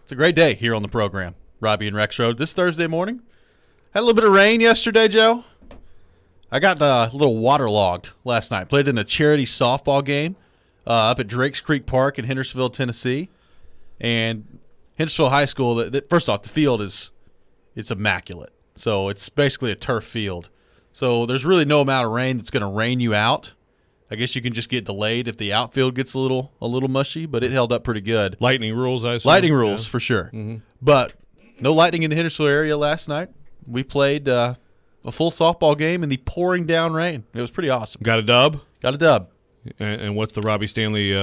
It's a great day here on the program. Robby and Rexrode this Thursday morning. Had a little bit of rain yesterday, Joe. I got a little waterlogged last night. Played in a charity softball game up at Drakes Creek Park in Hendersonville, Tennessee. And Hendersonville High School, first off, the field it's immaculate. So it's basically a turf field. So there's really no amount of rain that's going to rain you out. I guess you can just get delayed if the outfield gets a little mushy, but it held up pretty good. Lightning rules, I assume. Lightning rules, for sure. Mm-hmm. But no lightning in the Hendersonville area last night. We played a full softball game in the pouring down rain. It was pretty awesome. Got a dub? Got a dub. And what's the Robby Stanley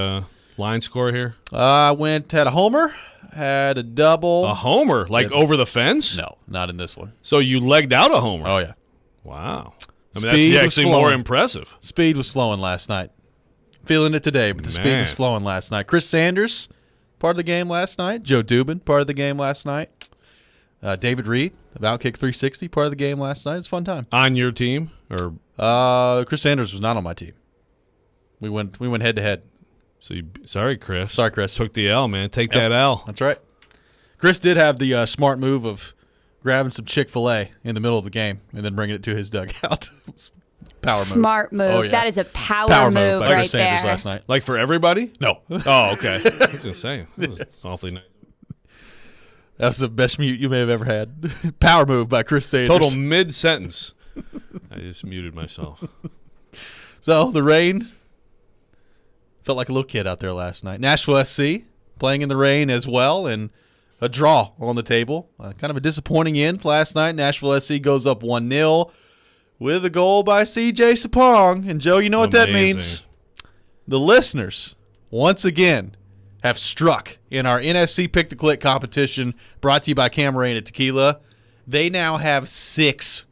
line score here? I had a homer, had a double. A homer? Like over the fence? No, not in this one. So you legged out a homer? Oh, yeah. Wow. I mean, that's actually more impressive. Speed was flowing last night. Feeling it today, but the speed was flowing last night. Chris Sanders, part of the game last night. Joe Dubin, part of the game last night. David Reed of Outkick 360, part of the game last night. It's a fun time. On your team? Or Chris Sanders was not on my team. We went head to head. So sorry, Chris. Sorry, Chris. Took the L, man. Take that L. That's right. Chris did have the smart move of grabbing some Chick-fil-A in the middle of the game and then bringing it to his dugout. Power move. Smart move. Oh, yeah. That is a power move by right Chris Sanders there. last night. Like for everybody? No. Oh, okay. I was going to say, it's awfully nice. That was the best mute you may have ever had. Power move by Chris Sanders. Total mid-sentence. I just muted myself. So the rain felt like a little kid out there last night. Nashville SC playing in the rain as well, and a draw on the table. Kind of a disappointing end last night. Nashville SC goes up 1-0 with a goal by C.J. Sapong. And, Joe, you know what that means? The listeners, once again, have struck in our NSC Pick-to-Click competition brought to you by Camarena Tequila. They now have six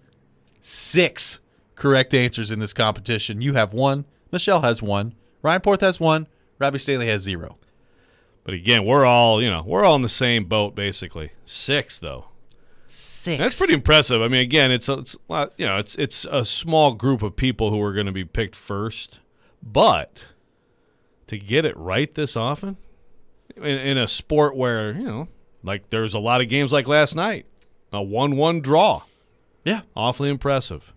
correct answers in this competition. You have one. Michelle has one. Ryan Porth has one. Robby Stanley has 0. But again, we're all in the same boat basically. 6 though. 6. That's pretty impressive. I mean, again, it's a small group of people who are going to be picked first, but to get it right this often in a sport where like there's a lot of games like last night, a 1-1 draw. Yeah, awfully impressive.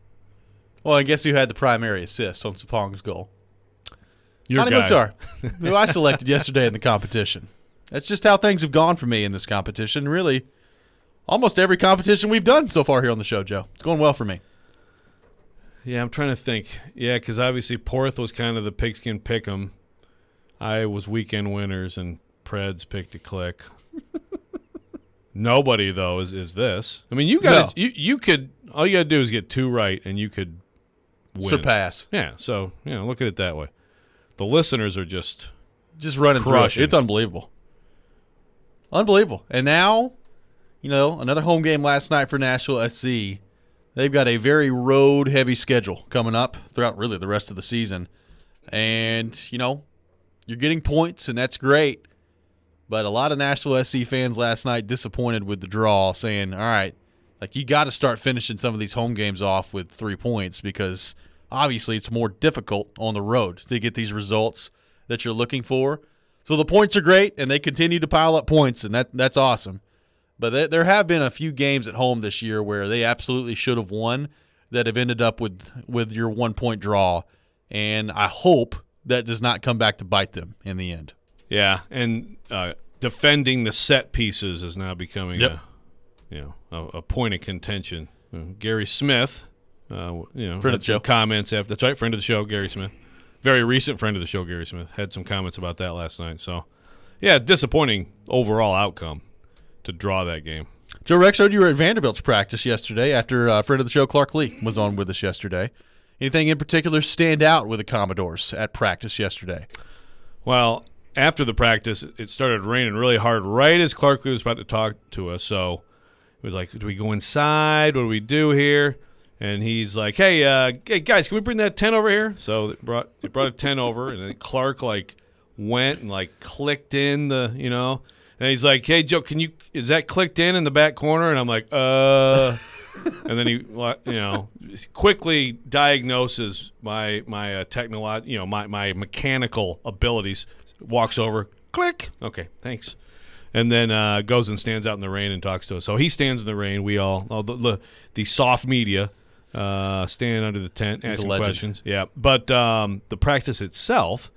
Well, I guess you had the primary assist on Sapong's goal. Your Connie guy. Mukhtar, who I selected yesterday in the competition. That's just how things have gone for me in this competition. Really, almost every competition we've done so far here on the show, Joe. It's going well for me. Yeah, I'm trying to think. Yeah, because obviously Porth was kind of the pigskin pick'em. I was weekend winners, and Preds picked a click. Nobody though is this. I mean, you got you could all you got to do is get 2 right, and you could win. Surpass. Yeah. So look at it that way. The listeners are just running crushing. Through it. It's unbelievable. Unbelievable. And now, another home game last night for Nashville SC. They've got a very road-heavy schedule coming up throughout really the rest of the season. And, you're getting points, and that's great. But a lot of Nashville SC fans last night disappointed with the draw, saying, all right, like you got to start finishing some of these home games off with 3 points because – obviously, it's more difficult on the road to get these results that you're looking for. So the points are great, and they continue to pile up points, and that's awesome. But there have been a few games at home this year where they absolutely should have won that have ended up with your 1-point draw, and I hope that does not come back to bite them in the end. Yeah, and defending the set pieces is now becoming a point of contention. Gary Smith. Friend of the show. Comments after that's right, friend of the show, Gary Smith. Very recent friend of the show, Gary Smith. Had some comments about that last night. So, yeah, disappointing overall outcome to draw that game. Joe Rexrode, you were at Vanderbilt's practice yesterday after friend of the show, Clark Lee, was on with us yesterday. Anything in particular stand out with the Commodores at practice yesterday? Well, after the practice, it started raining really hard right as Clark Lee was about to talk to us. So it was like, do we go inside? What do we do here? And he's like, hey, guys, can we bring that tent over here? So they brought a tent over, and then Clark, went and, clicked in the, And he's like, hey, Joe, is that clicked in the back corner? And I'm like, And then he, quickly diagnoses my my mechanical abilities, walks over, click. Okay, thanks. and then goes and stands out in the rain and talks to us. So he stands in the rain. We all the soft media stand under the tent asking questions. Yeah, but the practice itself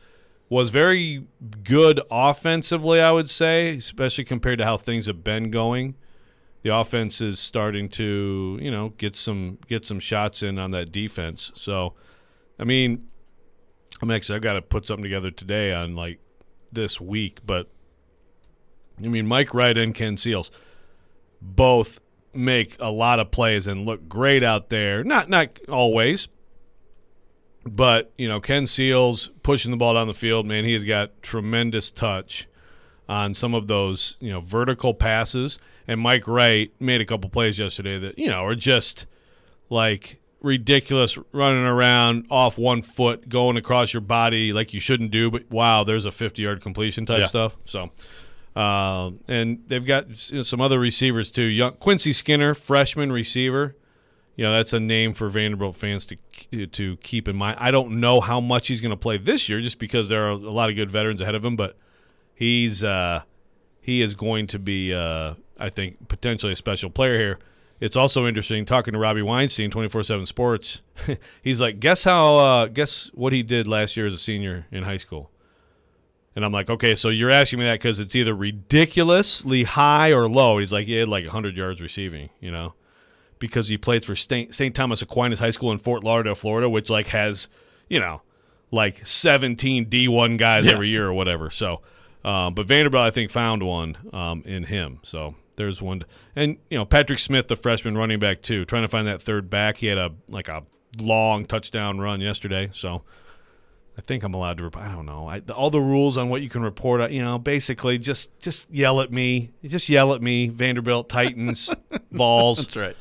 was very good offensively, I would say, especially compared to how things have been going. The offense is starting to, get some shots in on that defense. So, I've got to put something together today on like this week, but Mike Wright and Ken Seals both make a lot of plays and look great out there. Not always, but Ken Seals pushing the ball down the field, man, he has got tremendous touch on some of those vertical passes. And Mike Wright made a couple plays yesterday that are just like ridiculous, running around off 1 foot, going across your body like you shouldn't do, but wow, there's a 50-yard completion type stuff. So, and they've got some other receivers too. Young Quincy Skinner, freshman receiver. That's a name for Vanderbilt fans to keep in mind. I don't know how much he's going to play this year, just because there are a lot of good veterans ahead of him, but he is going to be, I think, potentially a special player here. It's also interesting talking to Robby Weinstein, 24/7 Sports. He's like, guess what he did last year as a senior in high school. And I'm like, okay, so you're asking me that because it's either ridiculously high or low. He's like, he had like 100 yards receiving, because he played for St. Thomas Aquinas High School in Fort Lauderdale, Florida, which like has, like 17 D1 guys every year or whatever. So, but Vanderbilt, I think, found one in him. So there's one. And, Patrick Smith, the freshman running back, too, trying to find that third back. He had a long touchdown run yesterday. So I think I'm allowed to report. I don't know. All the rules on what you can report, basically just yell at me. Just yell at me, Vanderbilt, Titans, Vols. That's right.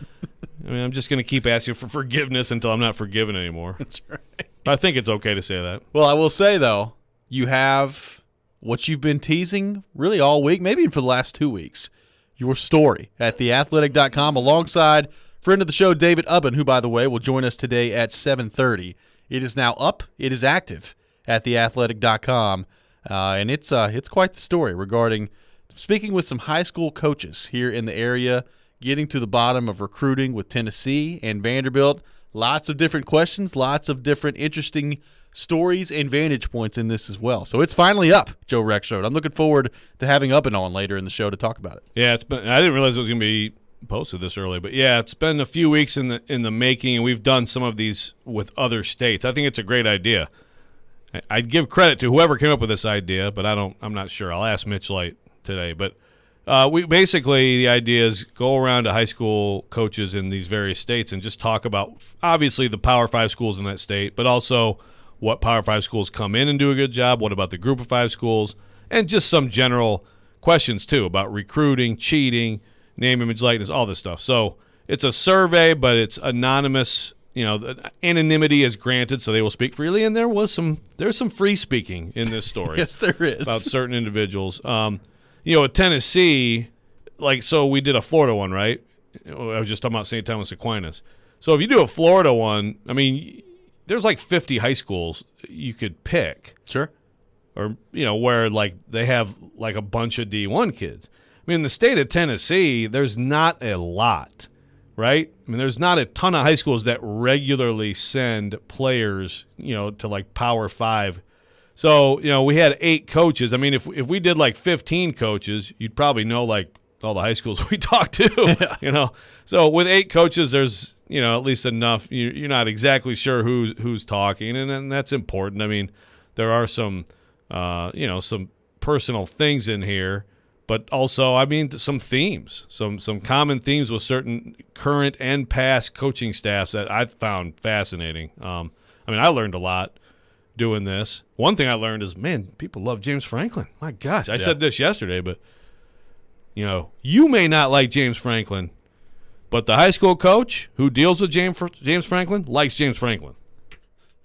I'm just going to keep asking for forgiveness until I'm not forgiven anymore. That's right. I think it's okay to say that. Well, I will say, though, you have what you've been teasing really all week, maybe even for the last 2 weeks, your story at theathletic.com alongside friend of the show, David Ubben, who, by the way, will join us today at 7:30. It is now up. It is active at theathletic.com, and it's quite the story regarding speaking with some high school coaches here in the area, getting to the bottom of recruiting with Tennessee and Vanderbilt. Lots of different questions, lots of different interesting stories and vantage points in this as well. So it's finally up, Joe Rexrode. I'm looking forward to having Ubben on later in the show to talk about it. Yeah, I didn't realize it was going to be posted this early, but yeah, it's been a few weeks in the making, and we've done some of these with other states. I think it's a great idea. I'd give credit to whoever came up with this idea, but I'm not sure. I'll ask Mitch Light today. But the idea is go around to high school coaches in these various states and just talk about obviously the Power 5 schools in that state, but also what Power 5 schools come in and do a good job, what about the Group of 5 schools, and just some general questions too about recruiting, cheating, name, image, likeness, all this stuff. So it's a survey, but it's anonymous. Anonymity is granted, so they will speak freely. And there's some free speaking in this story. Yes, there is. About certain individuals. At Tennessee, so we did a Florida one, right? I was just talking about St. Thomas Aquinas. So if you do a Florida one, there's like 50 high schools you could pick. Sure. Or, where they have a bunch of D1 kids. In the state of Tennessee, there's not a lot, right? There's not a ton of high schools that regularly send players, to Power 5. So, we had 8 coaches. If we did 15 coaches, you'd probably know all the high schools we talked to, Yeah. So with 8 coaches, there's, at least enough. You're not exactly sure who's talking, and that's important. There are some, some personal things in here. But also, some themes, some common themes with certain current and past coaching staffs that I found fascinating. I learned a lot doing this. One thing I learned is, man, people love James Franklin. My gosh, I said this yesterday, but, you may not like James Franklin, but the high school coach who deals with James Franklin likes James Franklin.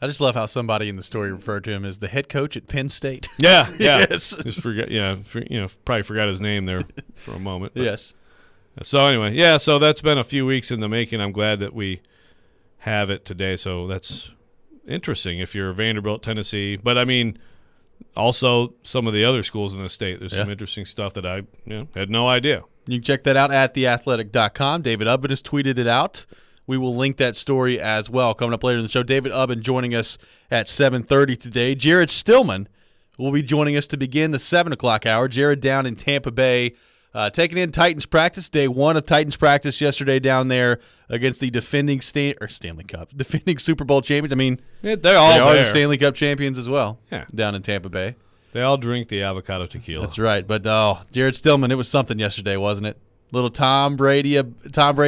I just love how somebody in the story referred to him as the head coach at Penn State. Yeah. Yes. Just forget. Yeah, probably forgot his name there for a moment. But. Yes. So anyway, so that's been a few weeks in the making. I'm glad that we have it today. So that's interesting if you're Vanderbilt, Tennessee. But Also, some of the other schools in the state, there's some interesting stuff that I had no idea. You can check that out at theathletic.com. David Ubben has tweeted it out. We will link that story as well. Coming up later in the show, David Ubben joining us at 7:30 today. Jared Stillman will be joining us to begin the 7 o'clock hour. Jared down in Tampa Bay, taking in Titans practice. Day one of Titans practice yesterday down there against the defending Super Bowl champions. I mean, they're they all are there. the Stanley Cup champions as well. Yeah. Down in Tampa Bay. They all drink the avocado tequila. That's right. But Jared Stillman, it was something yesterday, wasn't it? Little Tom Brady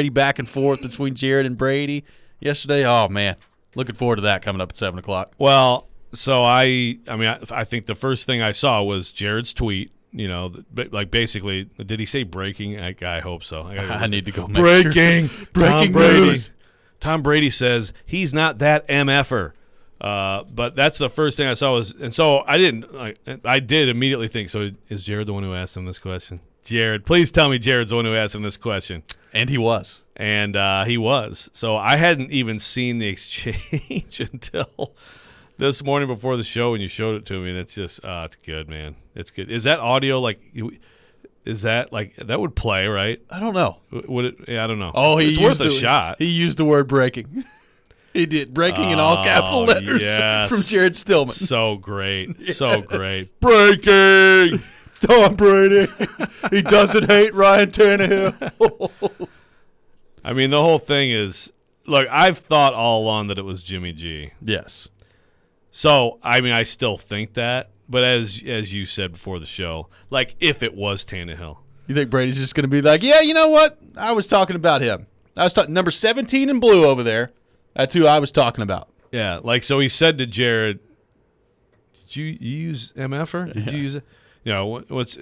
back and forth between Jared and Brady yesterday. Oh man, looking forward to that coming up at 7 o'clock. Well, so I think the first thing I saw was Jared's tweet. Like basically, did he say breaking? I hope so. I need to go make breaking. Sure. Breaking news. Tom Brady says he's not that MFer. But that's the first thing I saw and so I did immediately think, so is Jared the one who asked him this question? Jared, please tell me Jared's the one who asked him this question. And he was. And he was. So I hadn't even seen the exchange until this morning before the show when you showed it to me. And it's just, it's good, man. It's good. Is that audio that would play, right? I don't know. Would it? Yeah, I don't know. Oh, it's worth a shot. He used the word breaking. He did. Breaking in all capital letters from Jared Stillman. So great. Yes. So great. Breaking! Tom Brady. He doesn't hate Ryan Tannehill. I mean, the whole thing is, look, I've thought all along that it was Jimmy G. Yes. So, I mean, I still think that. But as you said before the show, like, if it was Tannehill. You think Brady's just going to be like, yeah, you know what? I was talking about him. I was talking number 17 in blue over there. That's who I was talking about. Yeah, like, so he said to Jared, did you use MFer? Did you use it? Was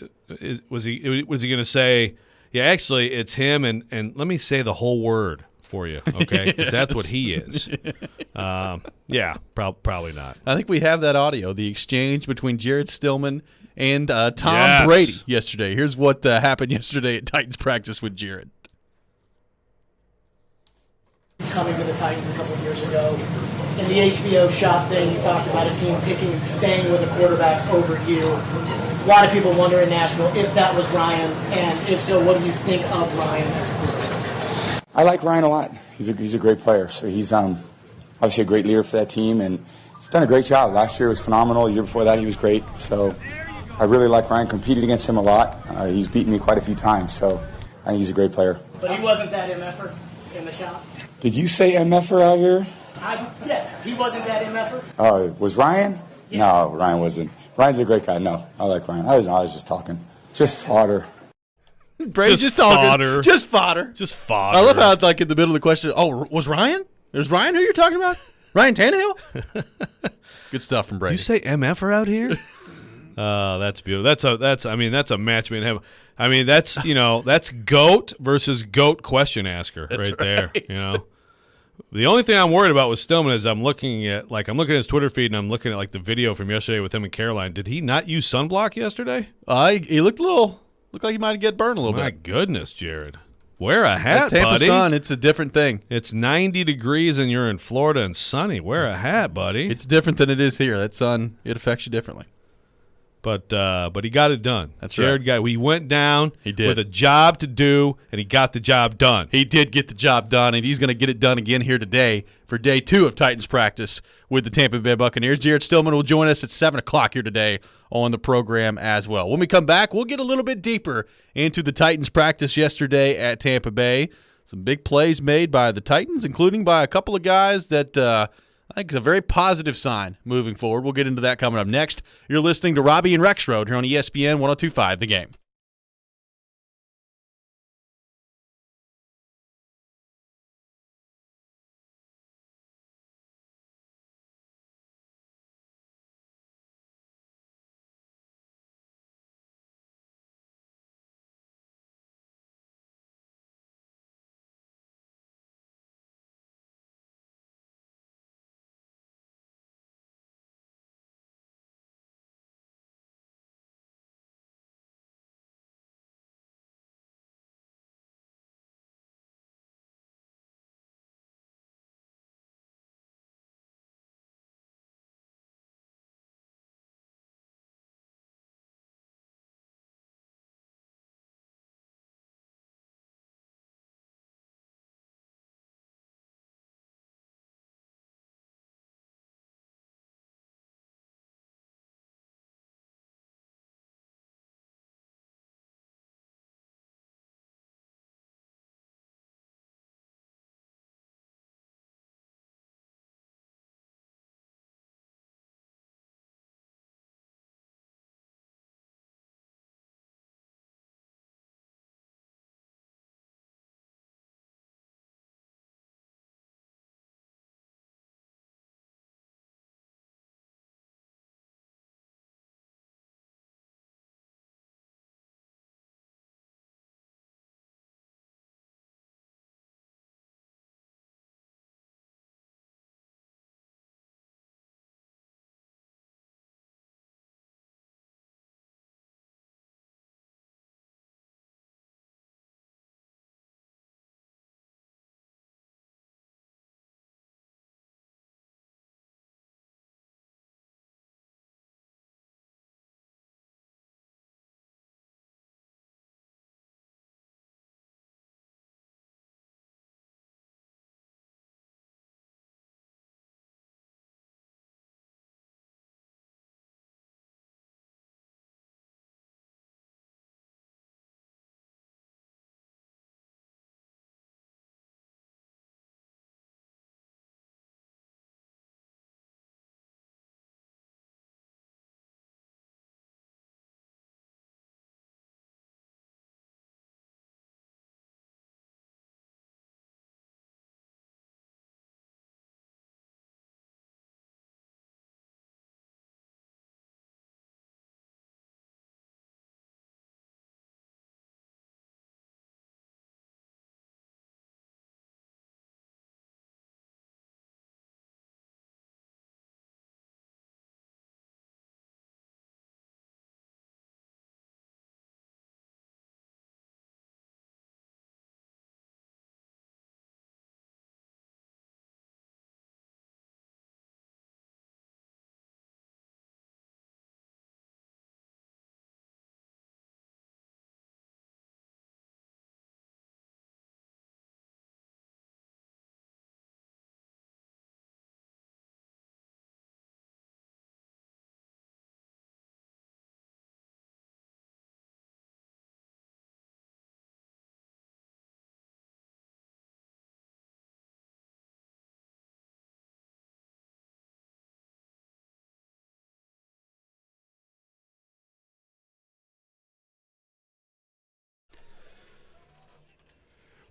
he going to say, yeah, actually, it's him, and let me say the whole word for you, okay? Because that's what he is. Yeah, probably not. I think we have that audio, the exchange between Jared Stillman and Tom Brady yesterday. Here's what happened yesterday at Titans practice with Jared. Coming to the Titans a couple of years ago, in the HBO shop thing, you talked about a team staying with a quarterback over you. A lot of people wonder in Nashville if that was Ryan, and if so, what do you think of Ryan as a quarterback? I like Ryan a lot. He's a great player. So he's obviously a great leader for that team, and he's done a great job. Last year was phenomenal. The year before that, he was great. So I really like Ryan. Competed against him a lot. He's beaten me quite a few times. So I think he's a great player. But he wasn't that MFer in the shop? Did you say MFer out here? Yeah, he wasn't that MFer? Oh, was Ryan? Yeah. No, Ryan wasn't. Ryan's a great guy. No, I like Ryan. I was just talking. Just fodder. Brady's just talking. Fodder. Just fodder. Just fodder. I love how it's like in the middle of the question, oh, was Ryan? There's Ryan who you're talking about? Ryan Tannehill? Good stuff from Brady. Did you say MFer out here? That's beautiful. That's a match made in heaven. I mean, that's GOAT versus GOAT question asker right there. The only thing I'm worried about with Stillman is I'm looking at his Twitter feed and I'm looking at like the video from yesterday with him and Caroline. Did he not use sunblock yesterday? He looked like he might get burned a little bit. My goodness, Jared. Wear a hat, Tampa buddy. sun, it's a different thing. It's 90 degrees and you're in Florida and sunny. Wear a hat, buddy. It's different than it is here. That sun, it affects you differently. But he got it done. That's Jared right. He went down He did. with a job to do, and he got the job done. He did get the job done, and he's going to get it done again here today for day 2 of Titans practice with the Tampa Bay Buccaneers. Jared Stillman will join us at 7 o'clock here today on the program as well. When we come back, we'll get a little bit deeper into the Titans practice yesterday at Tampa Bay. Some big plays made by the Titans, including by a couple of guys that I think is a very positive sign moving forward. We'll get into that coming up next. You're listening to Robby and Rexrode here on ESPN 102.5 The Game.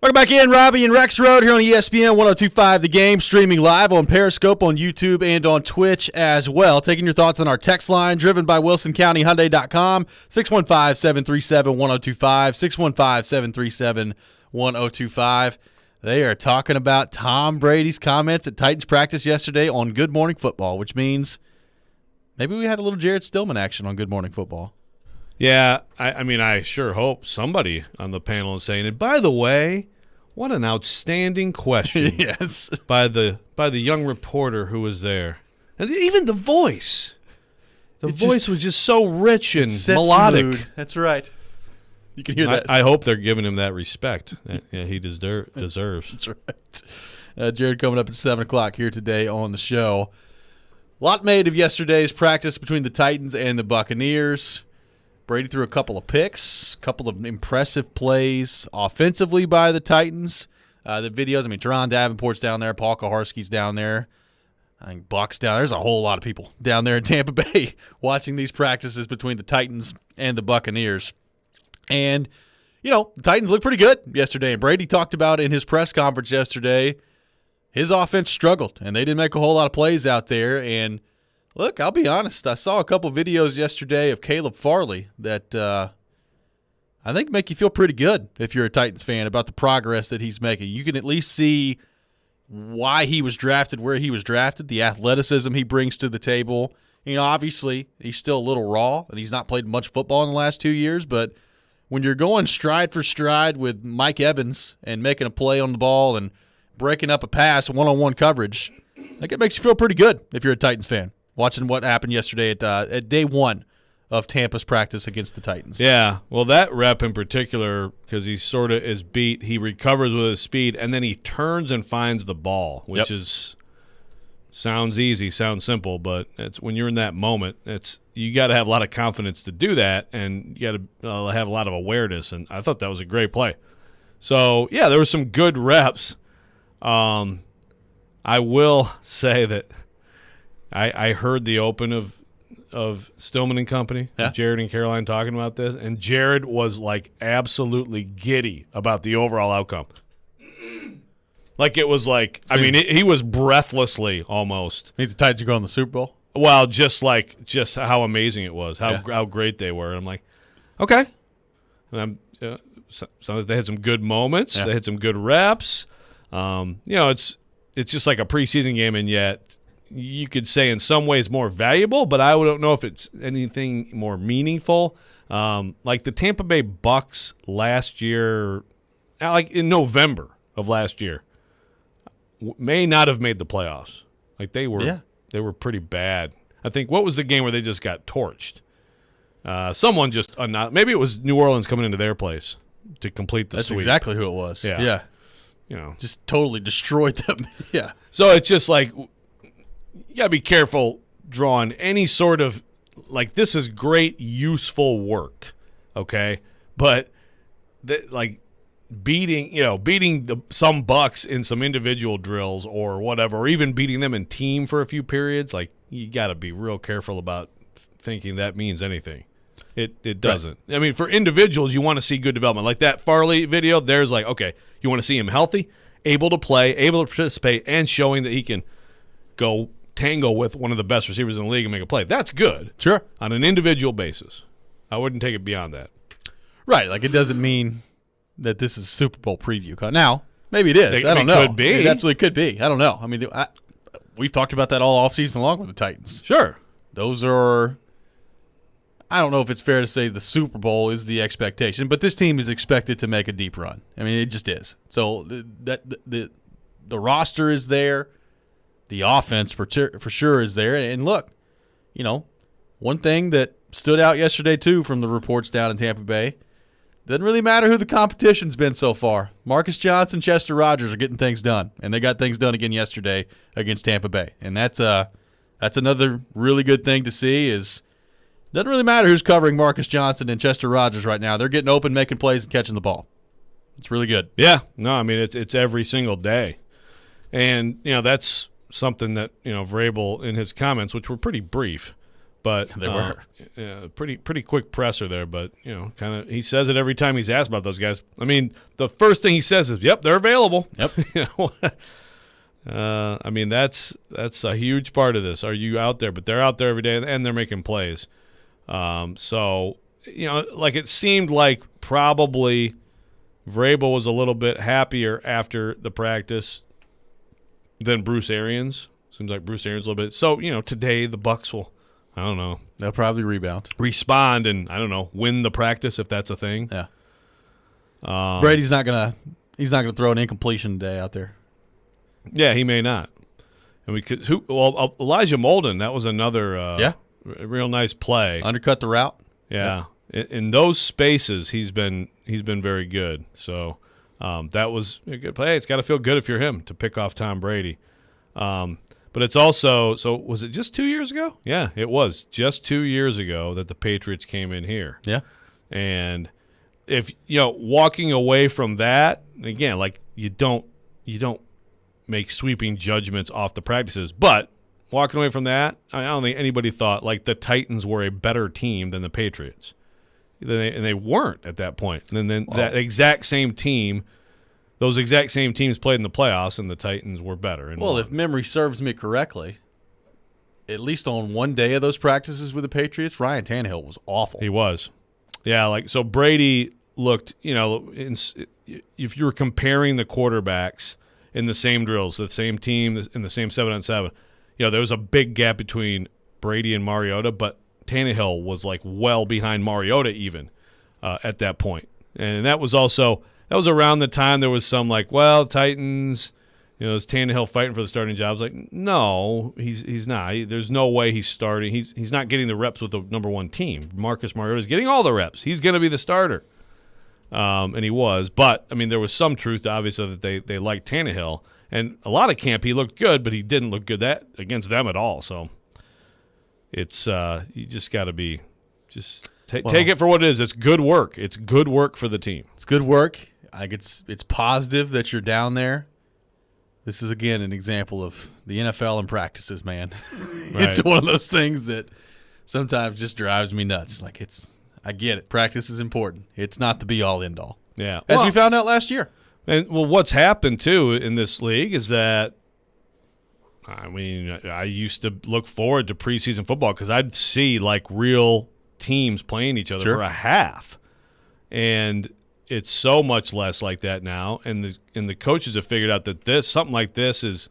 Welcome back in, Robby and Rexrode here on ESPN 102.5 The Game, streaming live on Periscope, on YouTube, and on Twitch as well. Taking your thoughts on our text line, driven by WilsonCountyHyundai.com, 615-737-1025, 615-737-1025. They are talking about Tom Brady's comments at Titans practice yesterday on Good Morning Football, which means maybe we had a little Jared Stillman action on Good Morning Football. Yeah, I mean, I sure hope somebody on the panel is saying it. By the way, what an outstanding question. Yes. By the young reporter who was there. And even the voice. The voice was just so rich and melodic. Mood. That's right. You can hear that. I hope they're giving him that respect that he deserves. That's right. Jared coming up at 7 o'clock here today on the show. A lot made of yesterday's practice between the Titans and the Buccaneers. Brady threw a couple of picks, a couple of impressive plays offensively by the Titans. The videos, I mean, Teron Davenport's down there, Paul Kaharski's down there. I think Buck's down there. There's a whole lot of people down there in Tampa Bay watching these practices between the Titans and the Buccaneers. And, the Titans looked pretty good yesterday. And Brady talked about in his press conference yesterday, his offense struggled, and they didn't make a whole lot of plays out there. And, look, I'll be honest. I saw a couple videos yesterday of Caleb Farley that I think make you feel pretty good if you're a Titans fan about the progress that he's making. You can at least see why he was drafted where he was drafted, the athleticism he brings to the table. Obviously, he's still a little raw, and he's not played much football in the last 2 years, but when you're going stride for stride with Mike Evans and making a play on the ball and breaking up a pass, one-on-one coverage, I think it makes you feel pretty good if you're a Titans fan, watching what happened yesterday at day one of Tampa's practice against the Titans. Yeah, well, that rep in particular, because he sort of is beat, he recovers with his speed, and then he turns and finds the ball, which is sounds easy, sounds simple, but it's when you're in that moment, you got to have a lot of confidence to do that, and you got to have a lot of awareness, and I thought that was a great play. So, yeah, there were some good reps. I will say that I heard the open of Stillman and Company, Jared and Caroline talking about this, and Jared was like absolutely giddy about the overall outcome. Like it was like, I mean, he was breathlessly almost. Means the Titans are going to the Super Bowl? Well, just how amazing it was, how great they were. And I'm like, okay. And so they had some good moments. Yeah. They had some good reps. It's just like a preseason game, and yet you could say in some ways more valuable, but I don't know if it's anything more meaningful. Like the Tampa Bay Bucks last year, like in November of last year, may not have made the playoffs. Like they were pretty bad. I think, what was the game where they just got torched? Someone just maybe it was New Orleans coming into their place to complete the sweep. That's exactly who it was. Yeah. Just totally destroyed them. Yeah. So it's just like, you got to be careful drawing any sort of, like, this is great, useful work, okay? But, beating some Bucks in some individual drills or whatever, or even beating them in team for a few periods, like, you got to be real careful about thinking that means anything. It doesn't. Right. I mean, for individuals, you want to see good development. Like that Farley video, there's like, okay, you want to see him healthy, able to play, able to participate, and showing that he can go tangle with one of the best receivers in the league and make a play. That's good. Sure. On an individual basis. I wouldn't take it beyond that. Right. Like, it doesn't mean that this is a Super Bowl preview. Now, maybe it is. I don't know. It could be. It absolutely could be. I don't know. I mean, we've talked about that all offseason long with the Titans. Sure. Those are, I don't know if it's fair to say the Super Bowl is the expectation, but this team is expected to make a deep run. I mean, it just is. So the roster is there. The offense for sure is there. And look, one thing that stood out yesterday, too, from the reports down in Tampa Bay, doesn't really matter who the competition's been so far. Marcus Johnson, Chester Rogers are getting things done, and they got things done again yesterday against Tampa Bay. And that's another really good thing to see is doesn't really matter who's covering Marcus Johnson and Chester Rogers right now. They're getting open, making plays, and catching the ball. It's really good. Yeah. No, I mean, it's every single day. And, that's something that, Vrabel in his comments, which were pretty brief, But They were. yeah, pretty quick presser there. But kind of he says it every time he's asked about those guys. I mean, the first thing he says is, "Yep, they're available." Yep. I mean, that's a huge part of this. Are you out there? But they're out there every day, and they're making plays. So like it seemed like probably Vrabel was a little bit happier after the practice than Bruce Arians. Seems like Bruce Arians a little bit. So today the Bucs will, I don't know, They'll probably rebound. respond and I don't know, win the practice if that's a thing. Yeah. Brady's not gonna throw an incompletion today out there. Yeah, he may not. And Elijah Molden, that was another real nice play. Undercut the route. Yeah. In those spaces, he's been very good. So that was a good play. It's got to feel good if you're him to pick off Tom Brady. But it's also, so was it just 2 years ago? Yeah, it was just 2 years ago that the Patriots came in here. Yeah. And if walking away from that, again, like you don't make sweeping judgments off the practices, but walking away from that, I don't think anybody thought like the Titans were a better team than the Patriots. And they weren't at that point. And then that exact same team, those exact same teams played in the playoffs, and the Titans were better. And Well, if memory serves me correctly, at least on one day of those practices with the Patriots, Ryan Tannehill was awful. He was. Yeah, so Brady looked, if you were comparing the quarterbacks in the same drills, the same team, in the same 7-on-7, there was a big gap between Brady and Mariota, but Tannehill was like well behind Mariota even at that point. And that was around the time there was some like, well, Titans, is Tannehill fighting for the starting job? I was like, no, he's not. There's no way he's starting. He's not getting the reps with the number one team. Marcus Mariota's getting all the reps. He's going to be the starter. And he was. But, I mean, there was some truth, obviously, that they liked Tannehill. And a lot of camp, he looked good, but he didn't look good against them at all. So it's you just got to be take it for what it is. It's good work. It's good work for the team. It's good work. It's positive that you're down there. This is, again, an example of the NFL and practices, man. Right. It's one of those things that sometimes just drives me nuts. Like, I get it. Practice is important. It's not the be-all, end-all. Yeah. As we found out last year. And, what's happened, too, in this league is that, I mean, I used to look forward to preseason football because I'd see, like, real teams playing each other for a half. And it's so much less like that now, and the coaches have figured out that something like this is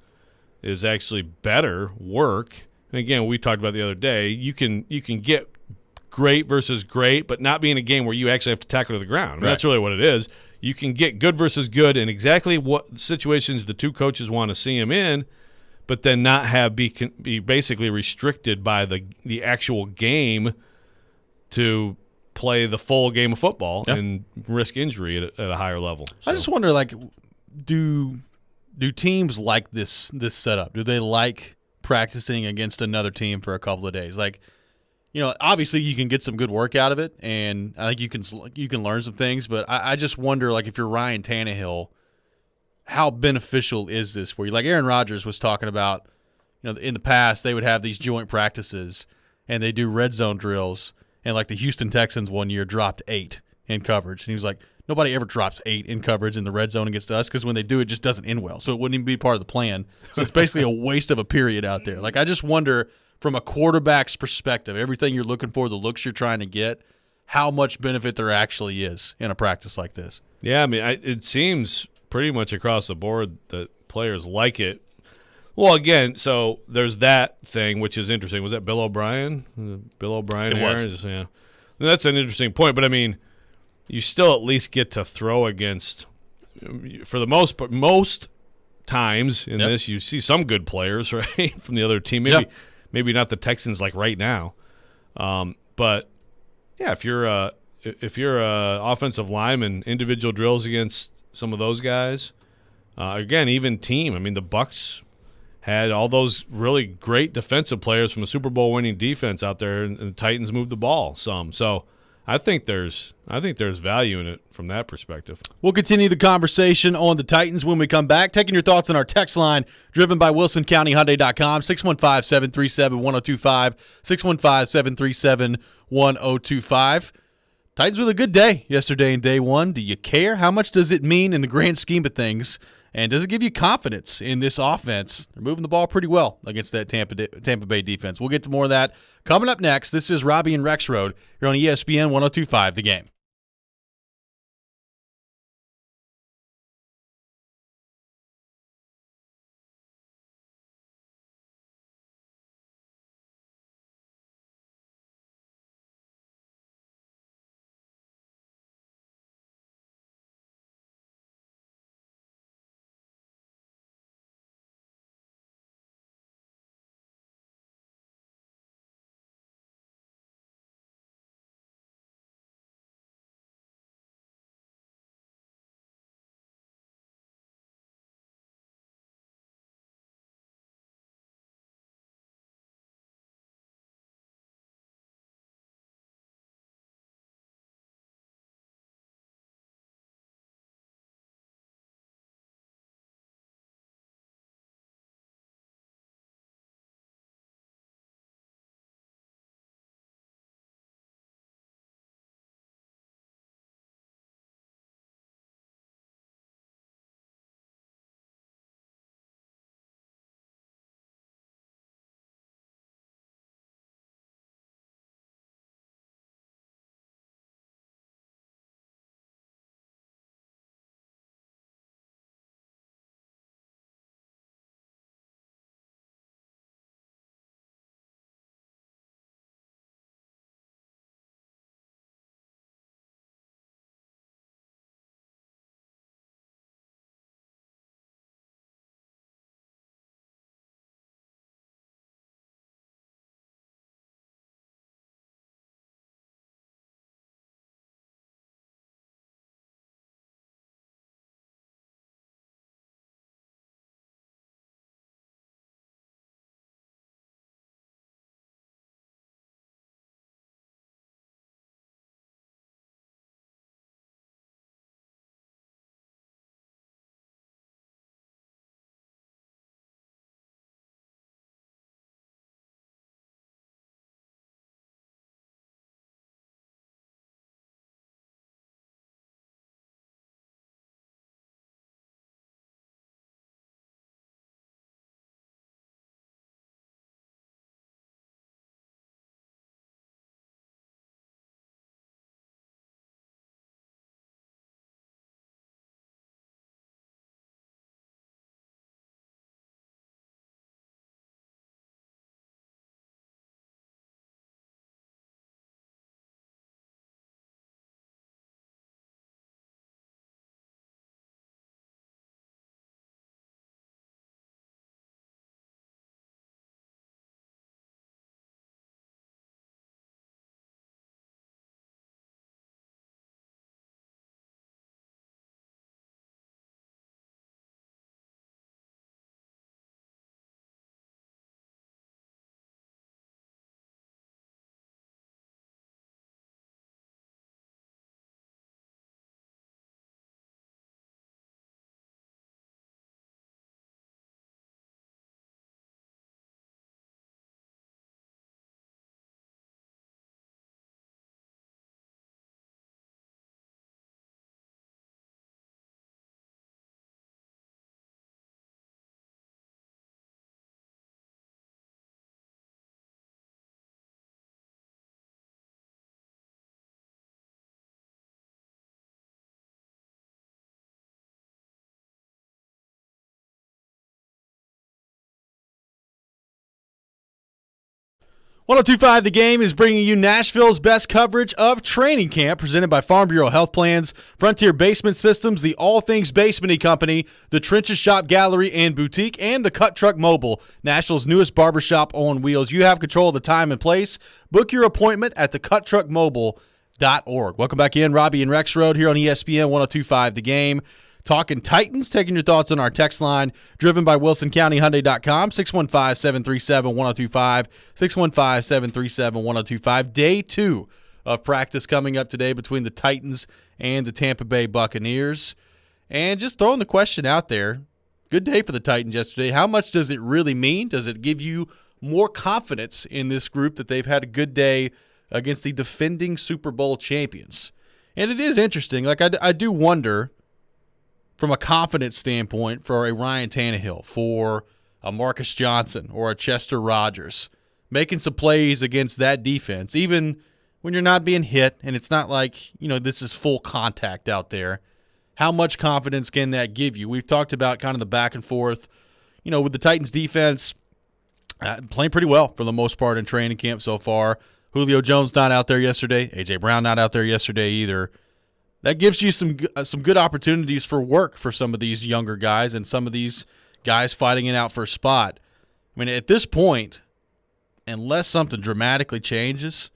actually better work. And again, we talked about the other day, you can get great versus great, but not be in a game where you actually have to tackle to the ground. I mean, That's really what it is. You can get good versus good in exactly what situations the two coaches want to see him in, but then not be basically restricted by the actual game to play the full game of football and risk injury at a higher level. So. I just wonder, like, do teams like this setup? Do they like practicing against another team for a couple of days? Like, obviously you can get some good work out of it, and I think you can learn some things. But I just wonder, like, if you're Ryan Tannehill, how beneficial is this for you? Like Aaron Rodgers was talking about, in the past they would have these joint practices and they do red zone drills. And like the Houston Texans one year dropped 8 in coverage. And he was like, nobody ever drops 8 in coverage in the red zone against us because when they do, it just doesn't end well. So it wouldn't even be part of the plan. So it's basically a waste of a period out there. Like, I just wonder, from a quarterback's perspective, everything you're looking for, the looks you're trying to get, how much benefit there actually is in a practice like this. Yeah, I mean, it seems pretty much across the board that players like it. Well, again, so there's that thing, which is interesting. Was that Bill O'Brien? Bill O'Brien? It was. Yeah. That's an interesting point. But, I mean, you still at least get to throw against, for the most times in this, you see some good players, right, from the other team. Maybe not the Texans like right now. But, yeah, if you're a offensive lineman, individual drills against some of those guys, again, even team. I mean, the Bucs had all those really great defensive players from a Super Bowl winning defense out there, and the Titans moved the ball some. So I think there's value in it from that perspective. We'll continue the conversation on the Titans when we come back. Taking your thoughts on our text line, driven by WilsonCountyHyundai.com, 615-737-1025, 615-737-1025. Titans with a good day yesterday in day one. Do you care? How much does it mean in the grand scheme of things? And does it give you confidence in this offense? They're moving the ball pretty well against that Tampa Bay defense. We'll get to more of that coming up next. This is Robby and Rexrode here on ESPN 102.5 The Game. .102.5 The Game is bringing you Nashville's best coverage of training camp, presented by Farm Bureau Health Plans, Frontier Basement Systems, the All Things Basement-y Company, the Trenches Shop Gallery and Boutique, and the Cut Truck Mobile, Nashville's newest barbershop on wheels. You have control of the time and place. Book your appointment at thecuttruckmobile.org. Welcome back in. Robby and Rexrode here on ESPN 102.5 The Game. Talking Titans, taking your thoughts on our text line, driven by WilsonCountyHyundai.com, 615-737-1025, 615-737-1025. Day two of practice coming up today between the Titans and the Tampa Bay Buccaneers. And just throwing the question out there, good day for the Titans yesterday. How much does it really mean? Does it give you more confidence in this group that they've had a good day against the defending Super Bowl champions? And it is interesting. Like, I do wonder, from a confidence standpoint, for a Ryan Tannehill, for a Marcus Johnson or a Chester Rogers, making some plays against that defense, even when you're not being hit and it's not like, this is full contact out there. How much confidence can that give you? We've talked about kind of the back and forth, with the Titans defense playing pretty well for the most part in training camp so far. Julio Jones not out there yesterday. A.J. Brown not out there yesterday either. That gives you some good opportunities for work for some of these younger guys and some of these guys fighting it out for a spot. I mean, at this point, unless something dramatically changes,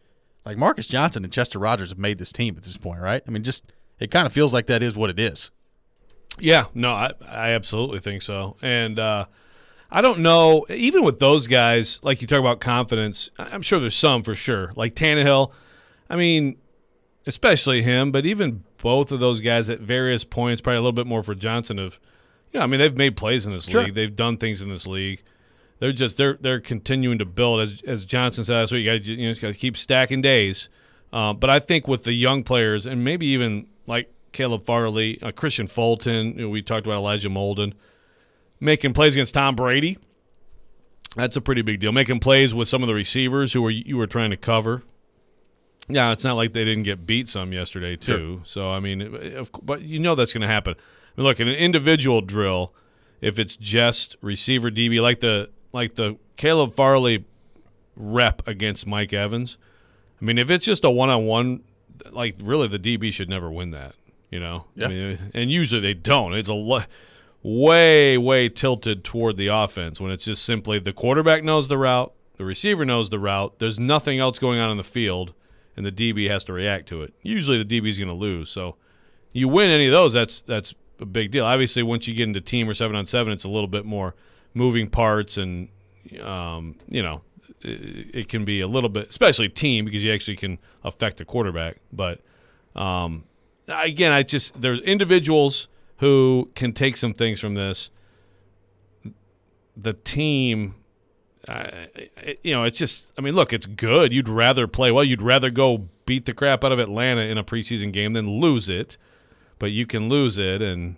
like Marcus Johnson and Chester Rogers have made this team at this point, right? I mean, just it kind of feels like that is what it is. Yeah, no, I absolutely think so. And I don't know, even with those guys, like you talk about confidence, I'm sure there's some for sure. Like Tannehill, I mean, especially him, but even both of those guys at various points, probably a little bit more for Johnson they've made plays in this league. They've done things in this league. They're continuing to build. As Johnson said last week, you just got to keep stacking days. But I think with the young players, and maybe even like Caleb Farley, Christian Fulton, we talked about Elijah Molden, making plays against Tom Brady, that's a pretty big deal. Making plays with some of the receivers who you were trying to cover. Yeah, it's not like they didn't get beat some yesterday too. Sure. So I mean, but that's going to happen. I mean, look, in an individual drill, if it's just receiver DB, like the Caleb Farley rep against Mike Evans, I mean, if it's just a one-on-one, like really the DB should never win that. Yeah. I mean, and usually they don't. It's way tilted toward the offense when it's just simply the quarterback knows the route, the receiver knows the route, there's nothing else going on in the field, and the DB has to react to it. Usually the DB is going to lose. So you win any of those, that's a big deal. Obviously, once you get into team or 7-on-7, it's a little bit more moving parts, and it can be a little bit, especially team, because you actually can affect the quarterback. But again, there's individuals who can take some things from this. The team, it's just, I mean, look, it's good. You'd rather play well. You'd rather go beat the crap out of Atlanta in a preseason game than lose it. But you can lose it and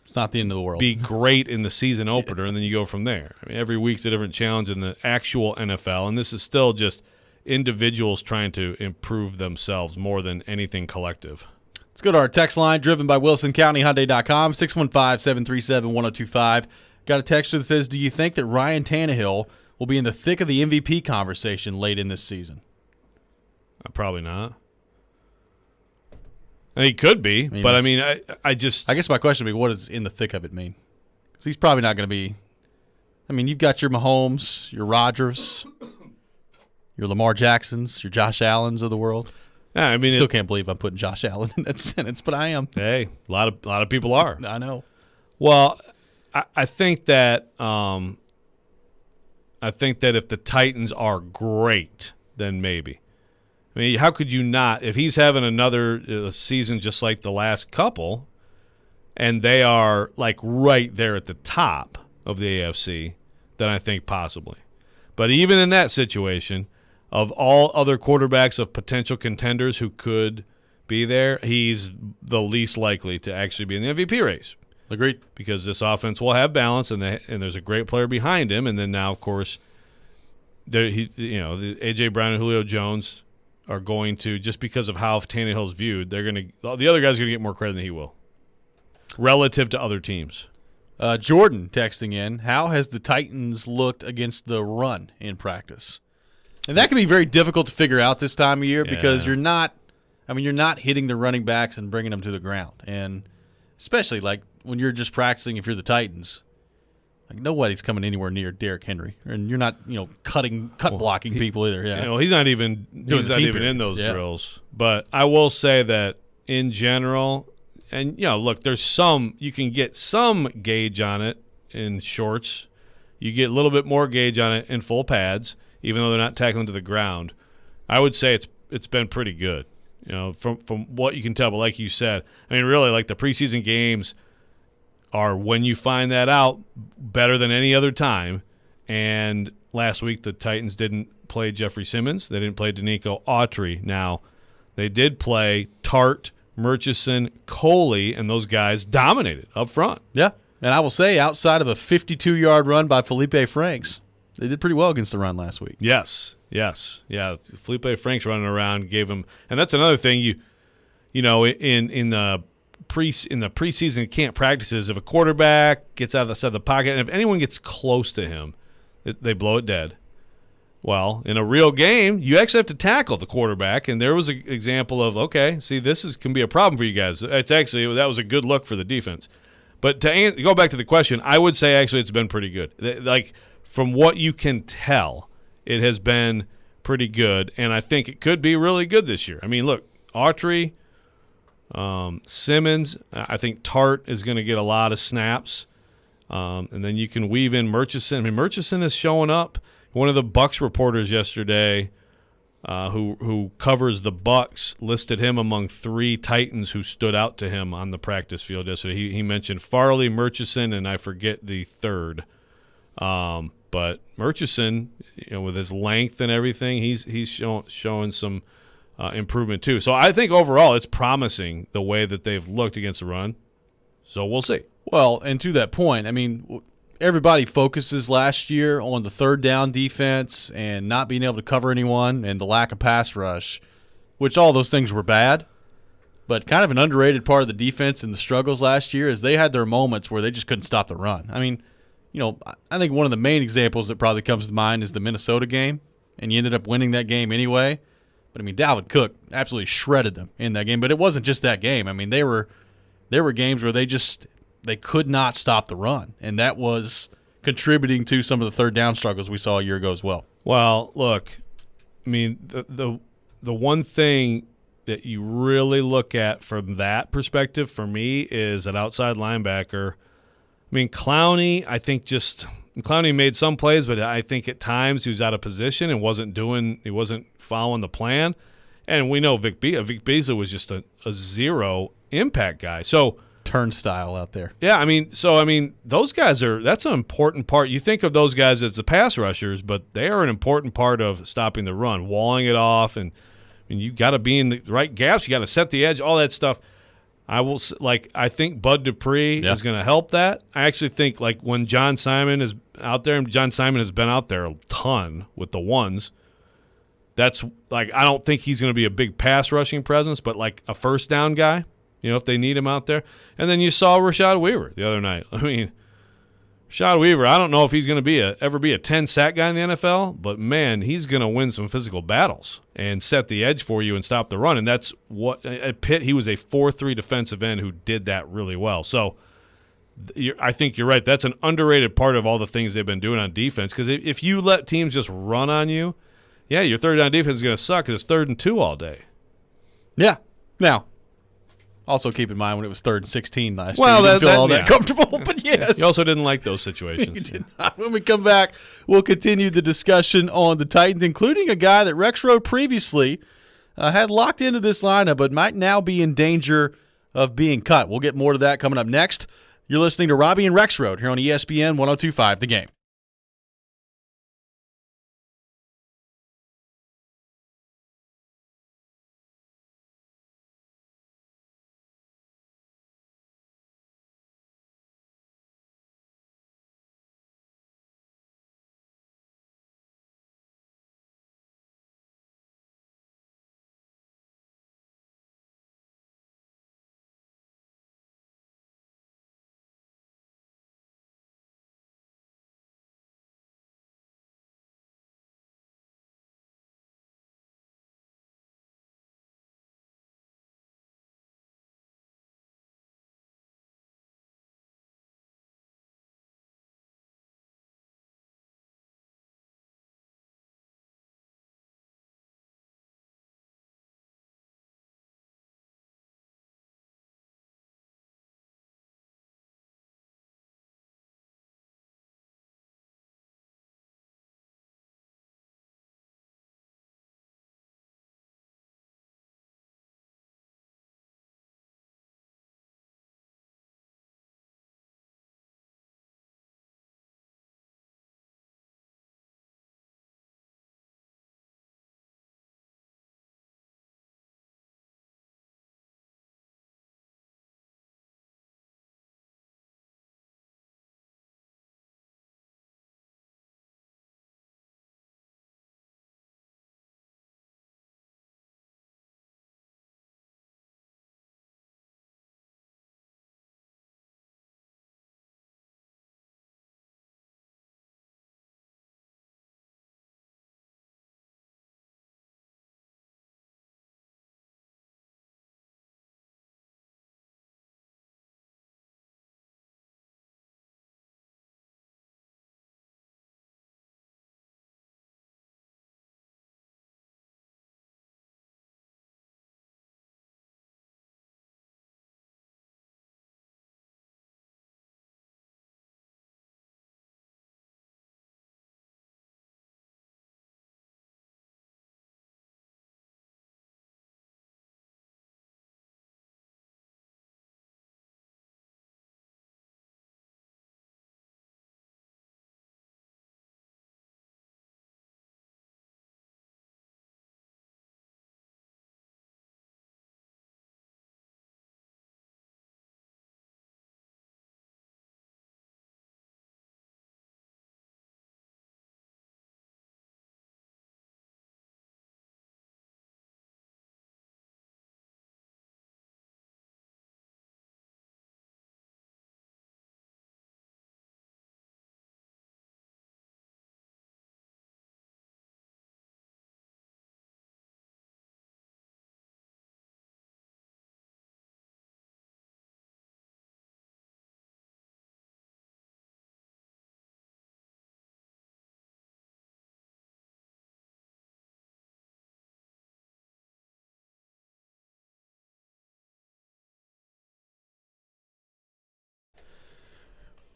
it's not the end of the world. Be great in the season opener, and then you go from there. I mean, every week's a different challenge in the actual NFL, and this is still just individuals trying to improve themselves more than anything collective. Let's go to our text line, driven by WilsonCountyHyundai.com, 615-737-1025. Got a texter that says, do you think that Ryan Tannehill will be in the thick of the MVP conversation late in this season? Probably not. He could be, but I mean, I guess my question would be, what does in the thick of it mean? Because he's probably not going to be. I mean, you've got your Mahomes, your Rodgers, your Lamar Jacksons, your Josh Allens of the world. Yeah, I mean, still can't believe I'm putting Josh Allen in that sentence, but I am. Hey, a lot of people are. I know. Well, I think that if the Titans are great, then maybe. I mean, how could you not? If he's having another season just like the last couple, and they are like right there at the top of the AFC, then I think possibly. But even in that situation, of all other quarterbacks of potential contenders who could be there, he's the least likely to actually be in the MVP race. Agreed. Because this offense will have balance, and there's a great player behind him, and then now, of course, the A.J. Brown and Julio Jones are going to, just because of how Tannehill's viewed, the other guy's going to get more credit than he will, relative to other teams. Jordan texting in, how has the Titans looked against the run in practice? And that can be very difficult to figure out this time of year because you're not hitting the running backs and bringing them to the ground. And especially like when you're just practicing, if you're the Titans, like nobody's coming anywhere near Derrick Henry, and you're not, cut blocking people either. Yeah, he's not even in those drills. But I will say that in general, and look, there's you can get some gauge on it in shorts. You get a little bit more gauge on it in full pads, even though they're not tackling to the ground. I would say it's it's been pretty good. From what you can tell. But like you said, I mean, really, like the preseason games are, when you find that out, better than any other time. And last week the Titans didn't play Jeffrey Simmons. They didn't play Danico Autry. Now, they did play Tart, Murchison, Coley, and those guys dominated up front. Yeah, and I will say, outside of a 52-yard run by Felipe Franks, they did pretty well against the run last week. Yes. Yeah. Felipe Franks running around gave him, and that's another thing in the preseason camp practices. If a quarterback gets out of the side of the pocket, and if anyone gets close to him, they blow it dead. Well, in a real game, you actually have to tackle the quarterback, and there was an example of, okay, see, can be a problem for you guys. That was a good look for the defense. But to go back to the question, I would say actually it's been pretty good. Like, from what you can tell, it has been pretty good, and I think it could be really good this year. I mean, look, Autry, Simmons, I think Tart is going to get a lot of snaps, and then you can weave in Murchison. I mean, Murchison is showing up. One of the Bucs reporters yesterday, who covers the Bucs, listed him among 3 Titans who stood out to him on the practice field yesterday. He mentioned Farley, Murchison, and I forget the third. But Murchison, with his length and everything, he's showing some improvement too. So I think overall it's promising the way that they've looked against the run. So we'll see. Well, and to that point, I mean, everybody focuses last year on the third down defense and not being able to cover anyone and the lack of pass rush, which all those things were bad. But kind of an underrated part of the defense and the struggles last year is they had their moments where they just couldn't stop the run. I mean, I think one of the main examples that probably comes to mind is the Minnesota game, and you ended up winning that game anyway. But, I mean, Dalvin Cook absolutely shredded them in that game. But it wasn't just that game. I mean, there were games where they could not stop the run, and that was contributing to some of the third down struggles we saw a year ago as well. Well, look, I mean, the one thing that you really look at from that perspective for me is an outside linebacker. I mean, Clowney, Clowney made some plays, but I think at times he was out of position and he wasn't following the plan. And we know Vic Beasley was just a zero impact guy. So turnstile out there. Yeah, I mean, those guys that's an important part. You think of those guys as the pass rushers, but they are an important part of stopping the run, walling it off, and you got to be in the right gaps. You got to set the edge, all that stuff. I think Bud Dupree is going to help that. I actually think when John Simon is out there, and John Simon has been out there a ton with the ones. That's I don't think he's going to be a big pass rushing presence, but a first down guy. If they need him out there. And then you saw Rashad Weaver the other night. I mean, Rashad Weaver, I don't know if he's going to ever be a 10-sack guy in the NFL, but, man, he's going to win some physical battles and set the edge for you and stop the run. And that's what – at Pitt, he was a 4-3 defensive end who did that really well. So I think you're right. That's an underrated part of all the things they've been doing on defense, because if you let teams just run on you, your third down defense is going to suck because it's 3rd and 2 all day. Yeah. Now, also keep in mind when it was 3rd and 16 last year. You didn't feel all that comfortable, but yes. You also didn't like those situations. You did not. When we come back, we'll continue the discussion on the Titans, including a guy that Rexrode previously had locked into this lineup, but might now be in danger of being cut. We'll get more to that coming up next. You're listening to Robby and Rexrode here on ESPN 102.5 The Game.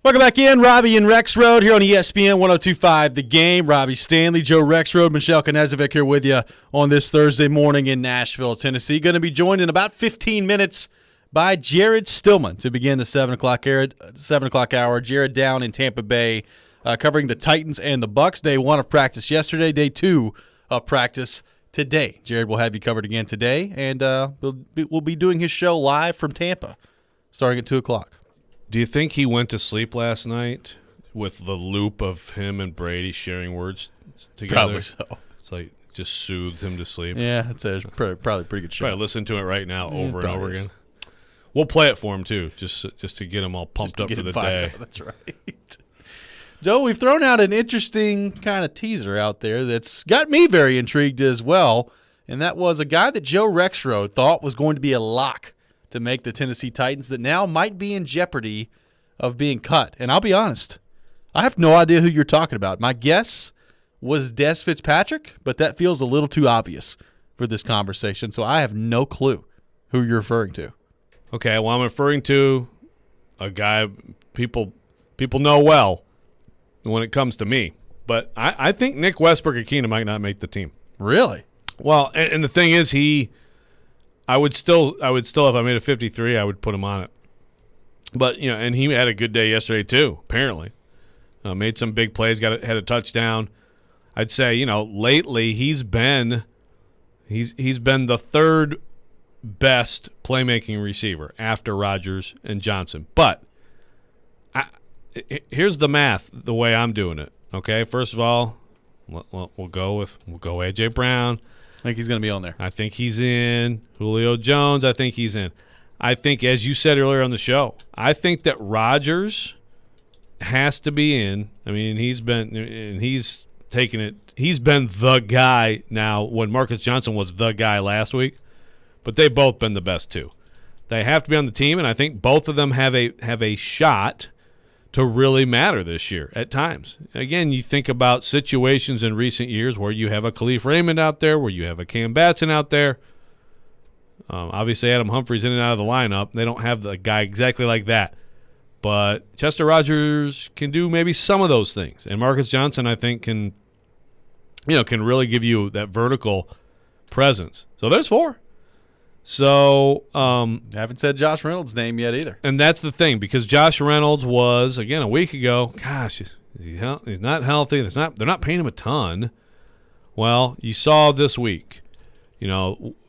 Welcome back in, Robby and Rexrode here on ESPN 102.5 The Game. Robby Stanley, Joe Rexrode, Michelle Knezovic here with you on this Thursday morning in Nashville, Tennessee. Going to be joined in about 15 minutes by Jared Stillman to begin the 7 o'clock hour. Jared down in Tampa Bay covering the Titans and the Bucks. Day 1 of practice yesterday, day 2 of practice today. Jared will have you covered again today, and we'll be doing his show live from Tampa starting at 2 o'clock. Do you think he went to sleep last night with the loop of him and Brady sharing words together? Probably so. It's like just soothed him to sleep. Yeah, it's probably a pretty good show. Probably listen to it right now over and over is. again. We'll play it for him, too, just to get him all pumped up for the day. That's right. Joe, we've thrown out an interesting kind of teaser out there that's got me very intrigued as well, and that was a guy that Joe Rexrode thought was going to be a lock to make the Tennessee Titans that now might be in jeopardy of being cut. And I'll be honest, I have no idea who you're talking about. My guess was Des Fitzpatrick, but that feels a little too obvious for this conversation, so I have no clue who you're referring to. Okay, well, I'm referring to a guy people know well when it comes to me. But I think Nick Westbrook-Ikhine might not make the team. Really? Well, and the thing is, I would still, if I made a 53, I would put him on it. But, and he had a good day yesterday too, apparently. Made some big plays, had a touchdown. I'd say, lately he's been the third best playmaking receiver after Rodgers and Johnson. But here's the math, the way I'm doing it. Okay, first of all, we'll go A.J. Brown. I think he's going to be on there. I think he's in. Julio Jones, I think he's in. I think, as you said earlier on the show, I think that Rodgers has to be in. I mean, he's taken it. He's been the guy now when Marcus Johnson was the guy last week, but they've both been the best too. They have to be on the team, and I think both of them have a shot to really matter this year at times. Again, you think about situations in recent years where you have a Khalif Raymond out there, where you have a Cam Batson out there. Obviously, Adam Humphries in and out of the lineup. They don't have the guy exactly like that. But Chester Rogers can do maybe some of those things. And Marcus Johnson, I think, can really give you that vertical presence. So there's 4. So haven't said Josh Reynolds' name yet either. And that's the thing, because Josh Reynolds was, again, a week ago, gosh, he's not healthy. They're not paying him a ton. Well, you saw this week,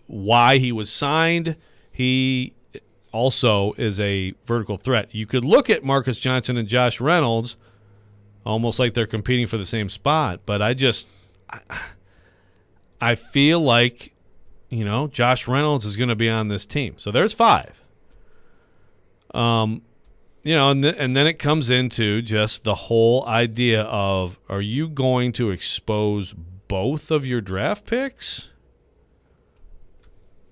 why he was signed. He also is a vertical threat. You could look at Marcus Johnson and Josh Reynolds almost like they're competing for the same spot, but I feel like Josh Reynolds is going to be on this team. So there's 5. And then it comes into just the whole idea of, are you going to expose both of your draft picks?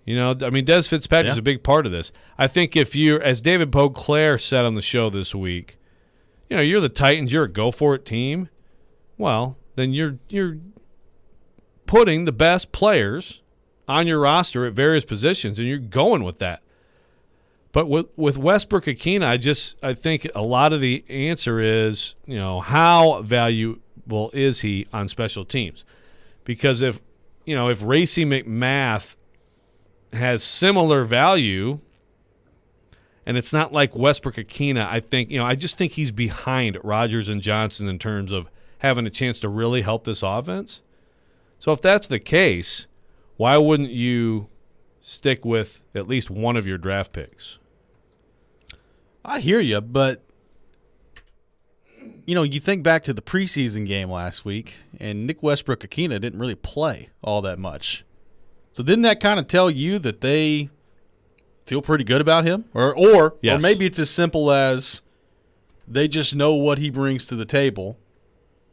Des Fitzpatrick is a big part of this. I think if you're, as David Beauclair said on the show this week, you're the Titans, you're a go-for-it team, well, then you're putting the best players on your roster at various positions, and you're going with that. But with Westbrook-Ikhine, I think a lot of the answer is, how valuable is he on special teams? Because if Racey McMath has similar value, and it's not like Westbrook-Ikhine, I just think he's behind Rodgers and Johnson in terms of having a chance to really help this offense. So if that's the case, why wouldn't you stick with at least one of your draft picks? I hear you, but you think back to the preseason game last week, and Nick Westbrook-Ikhine didn't really play all that much. So didn't that kind of tell you that they feel pretty good about him? Or maybe it's as simple as they just know what he brings to the table,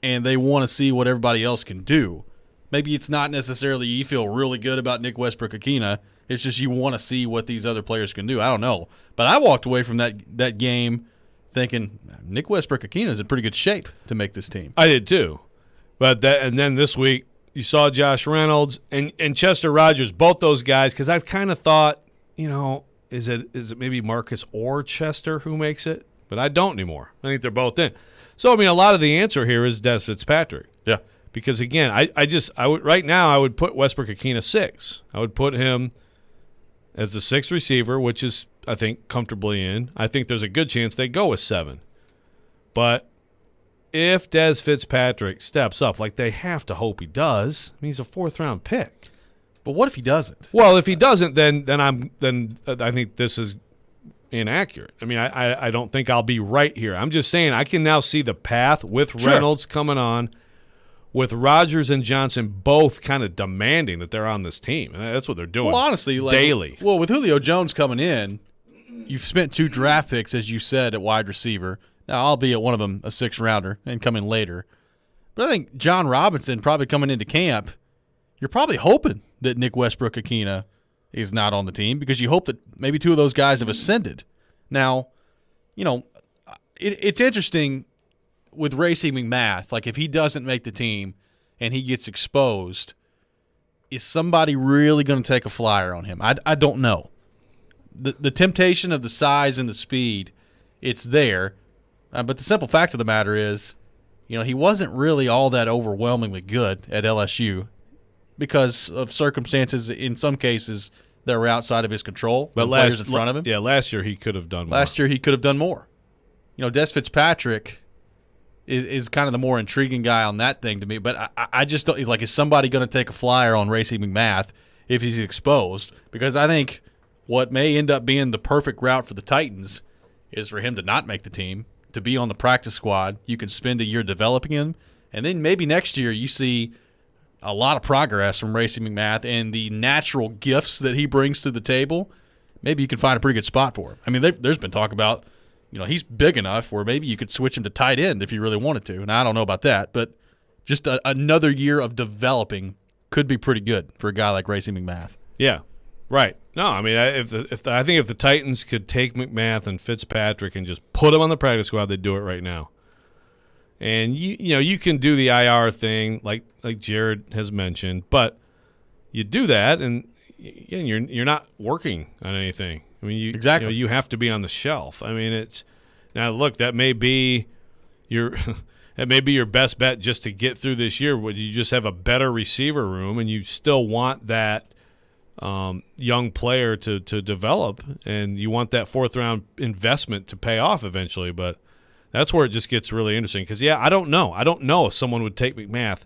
and they want to see what everybody else can do. Maybe it's not necessarily you feel really good about Nick Westbrook-Ikhine. It's just you want to see what these other players can do. I don't know. But I walked away from that game thinking Nick Westbrook-Ikhine is in pretty good shape to make this team. I did too. But and then this week you saw Josh Reynolds and Chester Rogers, both those guys, because I've kind of thought, is it maybe Marcus or Chester who makes it? but I don't anymore. I think they're both in. So, I mean, a lot of the answer here is Des Fitzpatrick. Yeah. Because, again, I would right now I would put Westbrook-Akina 6. I would put him as the 6th receiver, which is, I think, comfortably in. I think there's a good chance they go with 7. But if Des Fitzpatrick steps up, like they have to hope he does, I mean, he's a 4th-round pick. But what if he doesn't? Well, if he doesn't, then I think this is inaccurate. I mean, I don't think I'll be right here. I'm just saying I can now see the path with Reynolds coming on, with Rodgers and Johnson both kind of demanding that they're on this team. And that's what they're doing. Well, honestly, daily. Well, with Julio Jones coming in, you've spent 2 draft picks, as you said, at wide receiver. Now, albeit one of them a 6th-rounder and come in later. But I think John Robinson probably coming into camp, you're probably hoping that Nick Westbrook-Akina is not on the team because you hope that maybe 2 of those guys have ascended. Now, it's interesting with Racing McMath. Like, if he doesn't make the team and he gets exposed, is somebody really going to take a flyer on him? I don't know. The temptation of the size and the speed, it's there. But the simple fact of the matter is, he wasn't really all that overwhelmingly good at LSU because of circumstances, in some cases, that were outside of his control. But players in front of him. Yeah, last year he could have done more. Last year he could have done more. Des Fitzpatrick is kind of the more intriguing guy on that thing to me. But I just don't – is somebody going to take a flyer on Racing McMath if he's exposed? Because I think what may end up being the perfect route for the Titans is for him to not make the team, to be on the practice squad. You can spend a year developing him, and then maybe next year you see a lot of progress from Racing McMath and the natural gifts that he brings to the table. Maybe you can find a pretty good spot for him. I mean, there's been talk about, he's big enough where maybe you could switch him to tight end if you really wanted to. And I don't know about that, but just another year of developing could be pretty good for a guy like Racing McMath. Yeah, right. No, I mean, I think if the Titans could take McMath and Fitzpatrick and just put them on the practice squad, they'd do it right now. And you can do the IR thing like Jared has mentioned, but you do that and you're not working on anything. I mean, exactly. You have to be on the shelf. I mean, now look, that may be your best bet just to get through this year. Where you just have a better receiver room and you still want that young player to develop, and you want that 4th-round investment to pay off eventually. But that's where it just gets really interesting because, I don't know. I don't know if someone would take McMath.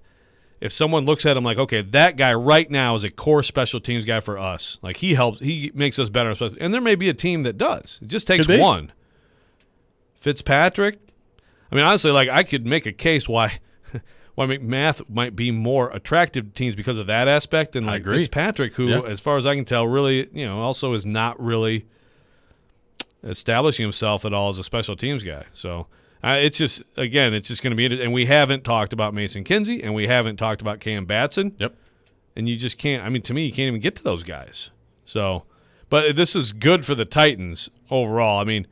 If someone looks at him like, okay, that guy right now is a core special teams guy for us. Like, he makes us better. And there may be a team that does. It just takes one. Fitzpatrick, I mean, honestly, like, I could make a case why McMath might be more attractive to teams because of that aspect than like Fitzpatrick, who, as far as I can tell, really, also is not really establishing himself at all as a special teams guy. So it's just going to be – and we haven't talked about Mason Kinsey, and we haven't talked about Cam Batson. Yep. And you just can't – I mean, to me, you can't even get to those guys. So – but this is good for the Titans overall. I mean,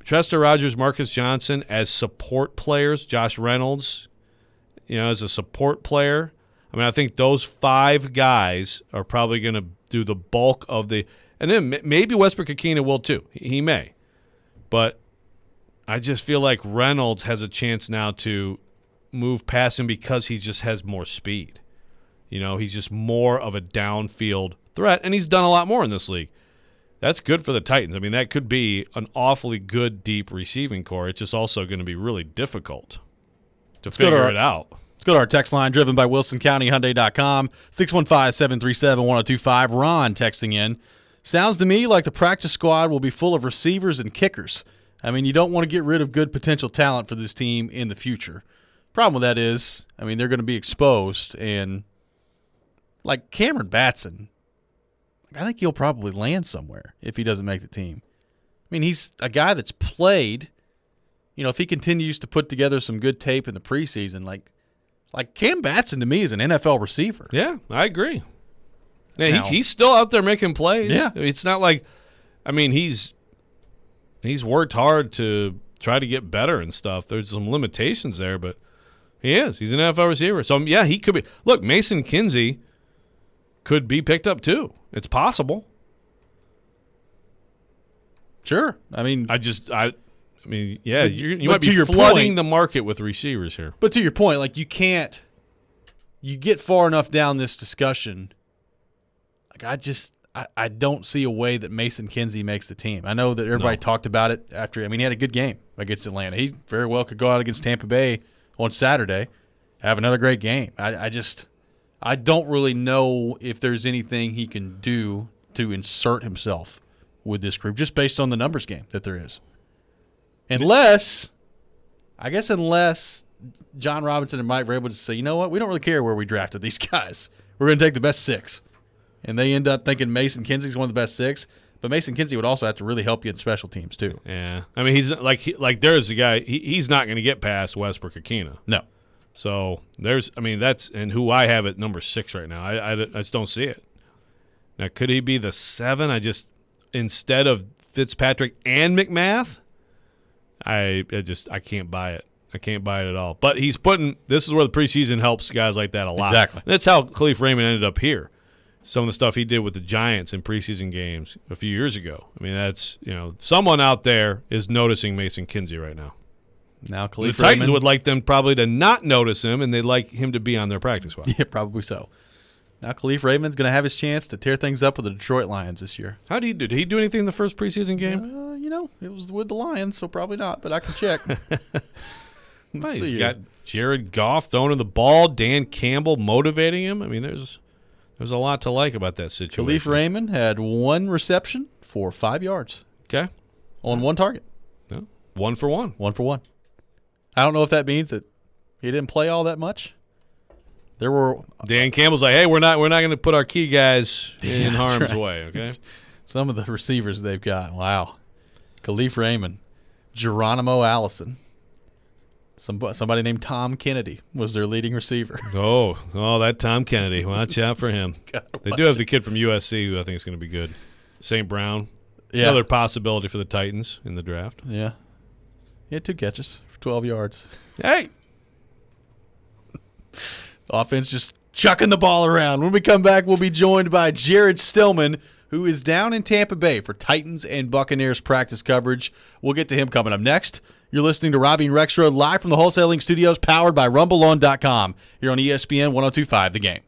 Chester Rogers, Marcus Johnson as support players, Josh Reynolds, as a support player. I mean, I think those 5 guys are probably going to do the bulk of the – and then maybe Westbrook-Akina will too. He may. But I just feel like Reynolds has a chance now to move past him because he just has more speed. He's just more of a downfield threat, and he's done a lot more in this league. That's good for the Titans. I mean, that could be an awfully good, deep receiving core. It's just also going to be really difficult to figure it out. Let's go to our text line, driven by WilsonCountyHyundai.com, 615-737-1025. Ron texting in. Sounds to me like the practice squad will be full of receivers and kickers. I mean, you don't want to get rid of good potential talent for this team in the future. Problem with that is, I mean, they're going to be exposed. And like Cameron Batson, I think he'll probably land somewhere if he doesn't make the team. I mean, he's a guy that's played. If he continues to put together some good tape in the preseason, like Cam Batson to me is an NFL receiver. Yeah, I agree. Yeah, he's still out there making plays. Yeah. It's not like – I mean, he's worked hard to try to get better and stuff. There's some limitations there, but he is. He's an NFL receiver. So, yeah, he could be – look, Mason Kinsey could be picked up too. It's possible. Sure. I mean, yeah, you might to be your flooding point- the market with receivers here. but to your point, like you get far enough down this discussion. Like I don't see a way that Mason Kinsey makes the team. I know that everybody talked about it after. I mean, he had a good game against Atlanta. He very well could go out against Tampa Bay on Saturday, have another great game. I don't really know if there's anything he can do to insert himself with this group, just based on the numbers game that there is. Unless John Robinson and Mike were able to say, you know what, we don't really care where we drafted these guys. We're going to take the best 6. And they end up thinking Mason Kinsey's one of the best 6. But Mason Kinsey would also have to really help you in special teams too. Yeah. I mean, he's like there's a guy, he's not going to get past Westbrook-Akina. No. So that's who I have at number 6 right now. I just don't see it. Now, could he be the 7? Instead of Fitzpatrick and McMath, I can't buy it. I can't buy it at all. But this is where the preseason helps guys like that a lot. Exactly. That's how Khalif Raymond ended up here. Some of the stuff he did with the Giants in preseason games a few years ago. I mean, that's, someone out there is noticing Mason Kinsey right now. Now The Khalif Titans Raymond would like them probably to not notice him, and they'd like him to be on their practice squad. Yeah, probably so. Now Khalif Raymond's going to have his chance to tear things up with the Detroit Lions this year. How did he do? Did he do anything in the first preseason game? It was with the Lions, so probably not, but I can check. Let's see He's here. got Jared Goff throwing him the ball, Dan Campbell motivating him. I mean, there's a lot to like about that situation. Khalif Raymond had 1 reception for 5 yards Okay. on 1 target. No. 1 for 1. 1 for 1. I don't know if that means that he didn't play all that much. There were Dan Campbell's like, hey, we're not going to put our key guys in that's harm's right. way, okay? some of the receivers they've got. Wow. Khalif Raymond, Geronimo Allison. Somebody named Tom Kennedy was their leading receiver. Oh, that Tom Kennedy. Watch out for him. They do have the kid from USC who I think is going to be good. St. Brown. Yeah. Another possibility for the Titans in the draft. Yeah. He had 2 catches for 12 yards. Hey. Offense just chucking the ball around. When we come back, we'll be joined by Jared Stillman, who is down in Tampa Bay for Titans and Buccaneers practice coverage. We'll get to him coming up next. You're listening to Robby and Rexrode live from the Wholesaling Studios, powered by RumbleOn.com, here on ESPN 102.5 The Game.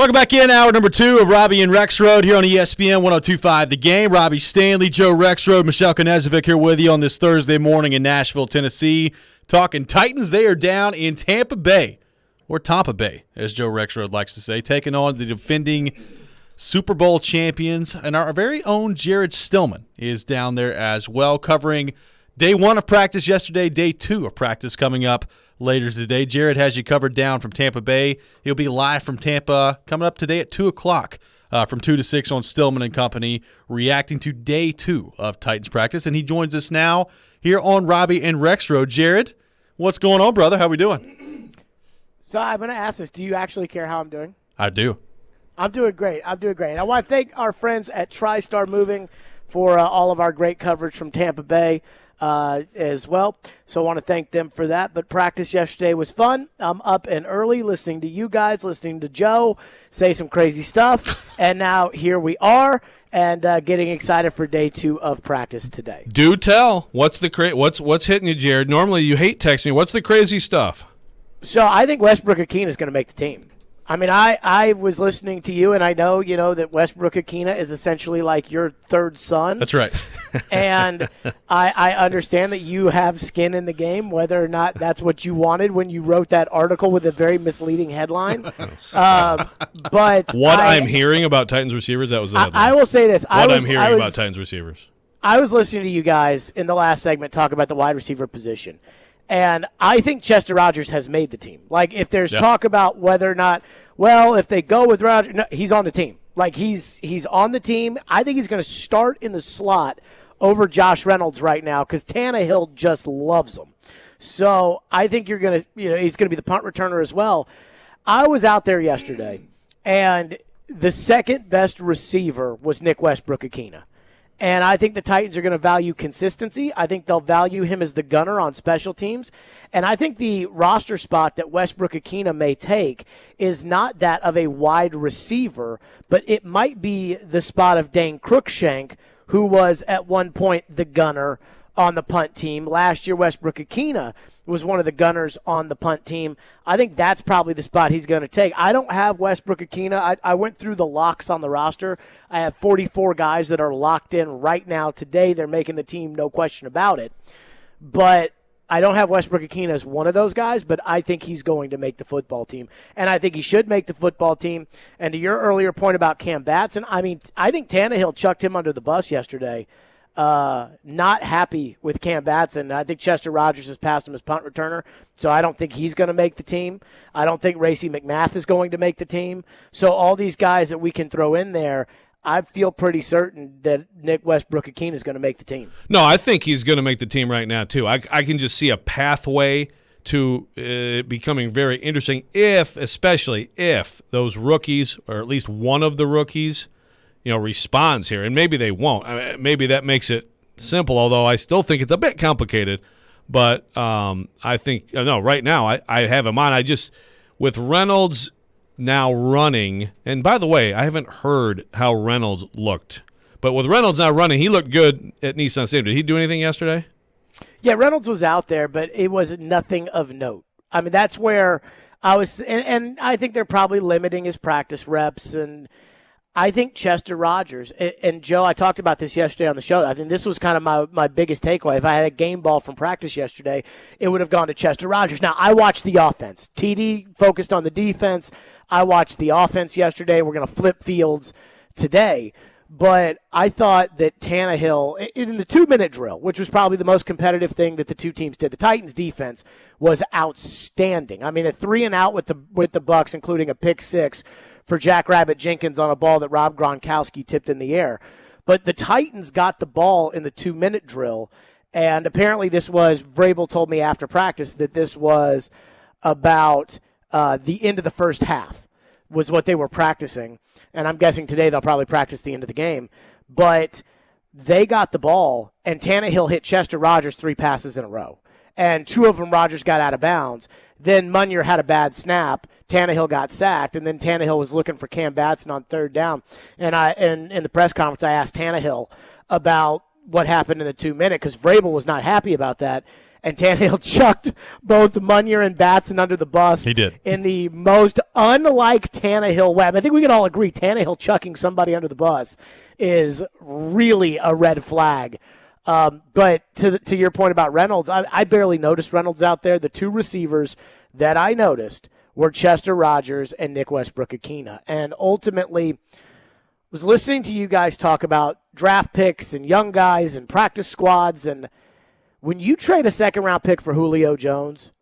Welcome back in, hour number 2 of Robby and Rexrode here on ESPN 102.5 The Game. Robby Stanley, Joe Rexrode, Michelle Knezovic here with you on this Thursday morning in Nashville, Tennessee. Talking Titans, they are down in Tampa Bay, or Tampa Bay, as Joe Rexrode likes to say, taking on the defending Super Bowl champions. And our very own Jared Stillman is down there as well, covering day 1 of practice yesterday, day 2 of practice coming up later today. Jared has you covered down from Tampa Bay. He'll be live from Tampa coming up today at 2 o'clock from 2 to 6 on Stillman and Company, reacting to day 2 of Titans practice. And he joins us now here on Robby and Rexrode. Jared, what's going on, brother? How we doing? So I'm going to ask this. Do you actually care how I'm doing? I do. I'm doing great. I want to thank our friends at TriStar Moving for all of our great coverage from Tampa Bay as well. So I want to thank them for that. But practice yesterday was fun. I'm up and early listening to you guys, listening to Joe say some crazy stuff. And now here we are and getting excited for day 2 of practice today. Do tell. What's hitting you, Jared? Normally you hate text me. What's the crazy stuff? So I think Westbrook-Ikhine is going to make the team. I mean, I was listening to you, and I know, that Westbrook-Ikhine is essentially like your third son. That's right. And I understand that you have skin in the game, whether or not that's what you wanted when you wrote that article with a very misleading headline. But I'm hearing about Titans receivers, that was the headline. I will say this. I'm hearing about Titans receivers. I was listening to you guys in the last segment talk about the wide receiver position. And I think Chester Rogers has made the team. Like, if there's talk about whether or not, if they go with Rogers, no, he's on the team. Like, he's on the team. I think he's going to start in the slot over Josh Reynolds right now because Tannehill just loves him. So I think he's going to be the punt returner as well. I was out there yesterday, and the second best receiver was Nick Westbrook-Ikhine. And I think the Titans are going to value consistency. I think they'll value him as the gunner on special teams. And I think the roster spot that Westbrook-Ikhine may take is not that of a wide receiver, but it might be the spot of Dane Cruikshank, who was at one point the gunner on the punt team. Last year, Westbrook-Ikhine was one of the gunners on the punt team. I think that's probably the spot he's going to take. I don't have Westbrook-Ikhine. I went through the locks on the roster. I have 44 guys that are locked in right now. Today, they're making the team, no question about it. But I don't have Westbrook-Ikhine as one of those guys, but I think he's going to make the football team. And I think he should make the football team. And to your earlier point about Cam Batson, I think Tannehill chucked him under the bus yesterday. Not happy with Cam Batson. I think Chester Rogers has passed him as punt returner, so I don't think he's going to make the team. I don't think Racey McMath is going to make the team. So all these guys that we can throw in there, I feel pretty certain that Nick Westbrook-Ikhine is going to make the team. No, I think he's going to make the team right now, too. I can just see a pathway to becoming very interesting especially if those rookies, or at least one of the rookies, responds here, and maybe they won't. Maybe that makes it simple, although I still think it's a bit complicated. But I think right now I have him on. With Reynolds now running, and by the way, I haven't heard how Reynolds looked, but with Reynolds now running, he looked good at Nissan Stadium. Did he do anything yesterday? Yeah, Reynolds was out there, but it was nothing of note. I mean, that's where I was, and I think they're probably limiting his practice reps. And I think Chester Rogers, and Joe, I talked about this yesterday on the show. I think this was kind of my biggest takeaway. If I had a game ball from practice yesterday, it would have gone to Chester Rogers. Now, I watched the offense. TD focused on the defense. I watched the offense yesterday. We're going to flip fields today. But I thought that Tannehill, in the 2-minute drill, which was probably the most competitive thing that the two teams did, the Titans' defense was outstanding. I mean, a 3-and-out with the Bucs, including a pick six for Jack Rabbit Jenkins on a ball that Rob Gronkowski tipped in the air. But the Titans got the ball in the 2-minute drill, and apparently Vrabel told me after practice that this was about the end of the first half was what they were practicing. And I'm guessing today they'll probably practice the end of the game. But they got the ball, and Tannehill hit Chester Rogers 3 passes in a row. And 2 of them Rogers got out of bounds. Then Munyer had a bad snap. Tannehill got sacked, and then Tannehill was looking for Cam Batson on 3rd down. And in the press conference, I asked Tannehill about what happened in the 2-minute because Vrabel was not happy about that. and Tannehill chucked both Munyer and Batson under the bus. He did. In the most unlike Tannehill way. I think we can all agree Tannehill chucking somebody under the bus is really a red flag. But to your point about Reynolds, I barely noticed Reynolds out there. The two receivers that I noticed were Chester Rogers and Nick Westbrook-Akina. And ultimately, was listening to you guys talk about draft picks and young guys and practice squads. And when you trade a second-round pick for Julio Jones,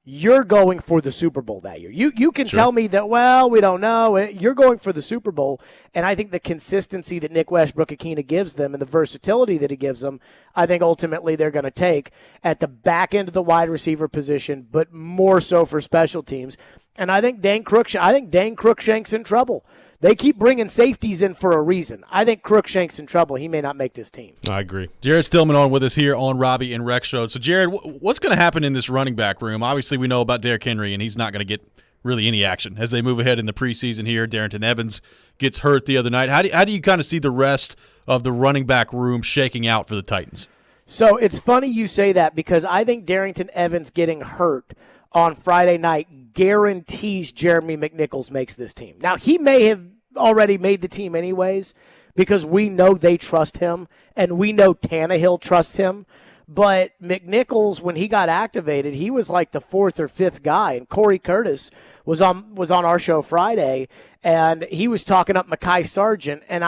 you're going for the Super Bowl that year. You can tell me that, well, we don't know. You're going for the Super Bowl. And I think the consistency that Nick Westbrook-Akina gives them and the versatility that he gives them, I think ultimately they're going to take at the back end of the wide receiver position, but more so for special teams. And I think Dane Cruikshank's in trouble. They keep bringing safeties in for a reason. I think Cruikshank's in trouble. He may not make this team. I agree. Jared Stillman on with us here on Robby and Rexrode. So, Jared, what's going to happen in this running back room? Obviously, we know about Derrick Henry, and he's not going to get really any action as they move ahead in the preseason here. Darrington Evans gets hurt the other night. How do you kind of see the rest of the running back room shaking out for the Titans? So it's funny you say that because I think Darrington Evans getting hurt on Friday night guarantees Jeremy McNichols makes this team. Now, he may have already made the team anyways because we know they trust him and we know Tannehill trusts him. But McNichols, when he got activated, he was like the fourth or fifth guy. And Corey Curtis was on our show Friday, and he was talking up Mekhi Sargent. And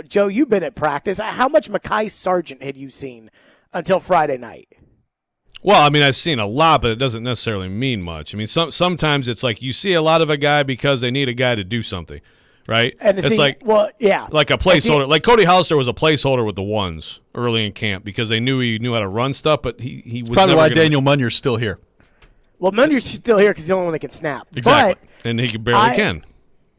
Joe, you've been at practice. How much Mekhi Sargent had you seen until Friday night? Well, I mean, I've seen a lot, but it doesn't necessarily mean much. I mean, sometimes it's like you see a lot of a guy because they need a guy to do something, right? And it's like a placeholder. Like Cody Hollister was a placeholder with the ones early in camp because they knew he knew how to run stuff, but he was probably never why Daniel Munyer's still here. Well, Munyer's still here because he's the only one that can snap. Exactly, and he barely can.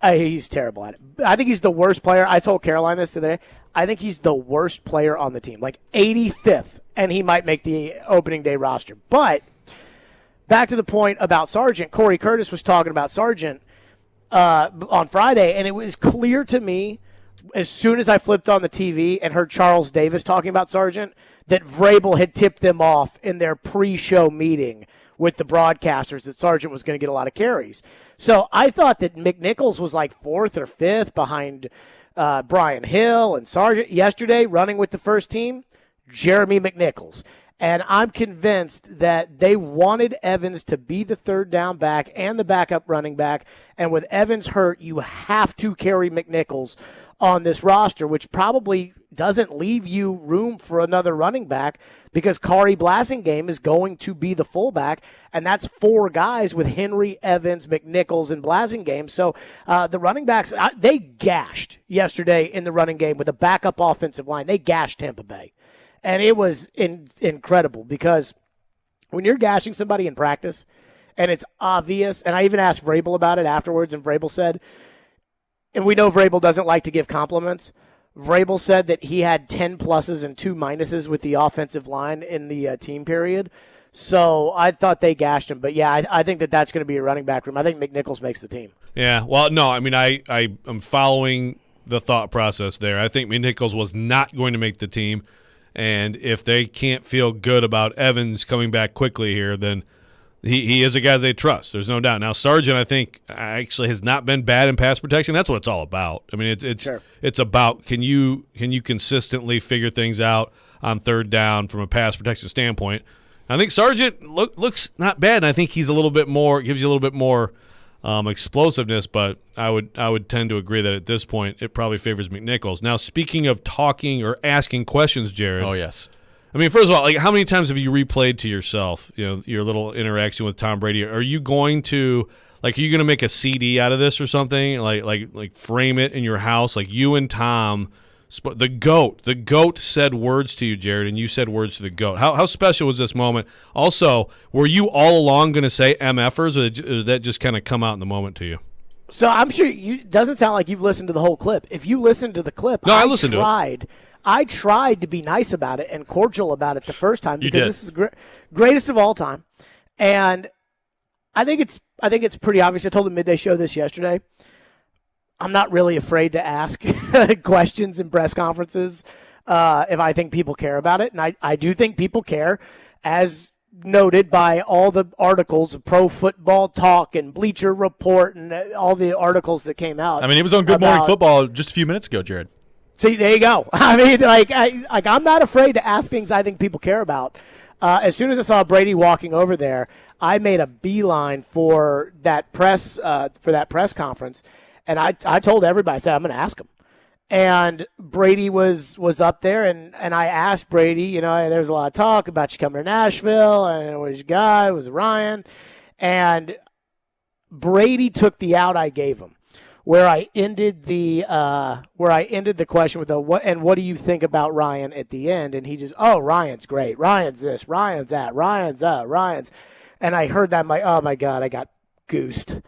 He's terrible at it. I think he's the worst player. I told Caroline this today. I think he's the worst player on the team, like 85th, and he might make the opening day roster. But back to the point about Sargent, Corey Curtis was talking about Sargent on Friday, and it was clear to me as soon as I flipped on the TV and heard Charles Davis talking about Sargent that Vrabel had tipped them off in their pre-show meeting with the broadcasters that Sargent was going to get a lot of carries. So I thought that McNichols was like fourth or fifth behind Brian Hill and Sargent yesterday running with the first team, Jeremy McNichols. And I'm convinced that they wanted Evans to be the third down back and the backup running back. And with Evans hurt, you have to carry McNichols on this roster, which probably doesn't leave you room for another running back because Kari Blasingame is going to be the fullback, and that's four guys with Henry, Evans, McNichols, and Blasingame. So the running backs, they gashed yesterday in the running game with a backup offensive line. They gashed Tampa Bay. And it was incredible because when you're gashing somebody in practice and it's obvious, and I even asked Vrabel about it afterwards, and Vrabel said, and we know Vrabel doesn't like to give compliments, Vrabel said that he had 10 pluses and 2 minuses with the offensive line in the team period. So I thought they gashed him. But, yeah, I think that's going to be a running back room. I think McNichols makes the team. Yeah, well, no, I mean, I am following the thought process there. I think McNichols was not going to make the team. And if they can't feel good about Evans coming back quickly here, then he is a guy they trust. There's no doubt. Now, Sargent, I think, actually has not been bad in pass protection. That's what it's all about. I mean, it's about can you consistently figure things out on third down from a pass protection standpoint. I think Sargent looks not bad, and I think he's a little bit more, gives you a little bit more explosiveness, but I would tend to agree that at this point it probably favors McNichols. Now, speaking of talking or asking questions, Jared. Oh, yes. I mean, first of all, like how many times have you replayed to yourself, your little interaction with Tom Brady? Are you going to make a CD out of this or something? Like frame it in your house, like you and Tom, the GOAT said words to you, Jared, and you said words to the GOAT. How special was this moment? Also, were you all along going to say MFers, or did that just kind of come out in the moment to you? So I'm sure it doesn't sound like you've listened to the whole clip. If you listened to the clip, no, I listened to it. I tried to be nice about it and cordial about it the first time because this is greatest of all time, and I think it's pretty obvious. I told the midday show this yesterday. I'm not really afraid to ask questions in press conferences if I think people care about it, and I do think people care. As noted by all the articles of Pro Football Talk and Bleacher Report and all the articles that came out. I mean, he was on Good Morning Football just a few minutes ago, Jared. See, there you go. I mean, I'm not afraid to ask things I think people care about. As soon as I saw Brady walking over there, I made a beeline for that press conference, and I told everybody, I said, I'm going to ask him. And Brady was up there, and I asked Brady, there's a lot of talk about you coming to Nashville, and it was your guy, it was Ryan. And Brady took the out I gave him, where I ended the question with what do you think about Ryan at the end? And he just, Ryan's great. Ryan's this, Ryan's that, Ryan's. And I heard that, I'm like, oh my God, I got goosed.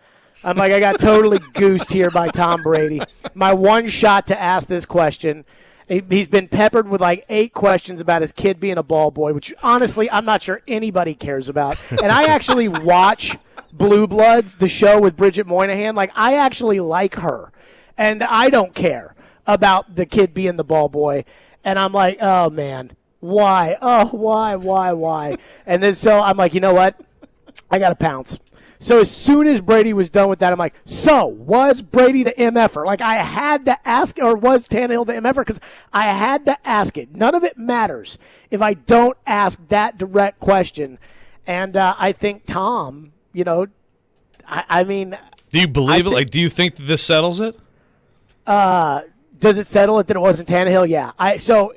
I'm like, I got totally goosed here by Tom Brady. My one shot to ask this question. He's been peppered with like 8 questions about his kid being a ball boy, which honestly I'm not sure anybody cares about. And I actually watch Blue Bloods, the show with Bridget Moynihan. Like, I actually like her, and I don't care about the kid being the ball boy. And I'm like, oh man, why? Oh, why? And then so I'm like, you know what? I got to pounce. So as soon as Brady was done with that, I'm like, so was Brady the MFer? Like, I had to ask, or was Tannehill the MFer? Because I had to ask it. None of it matters if I don't ask that direct question. And I think Tom, I mean. Do you believe it? Like, do you think that this settles it? Does it settle it that it wasn't Tannehill? Yeah. So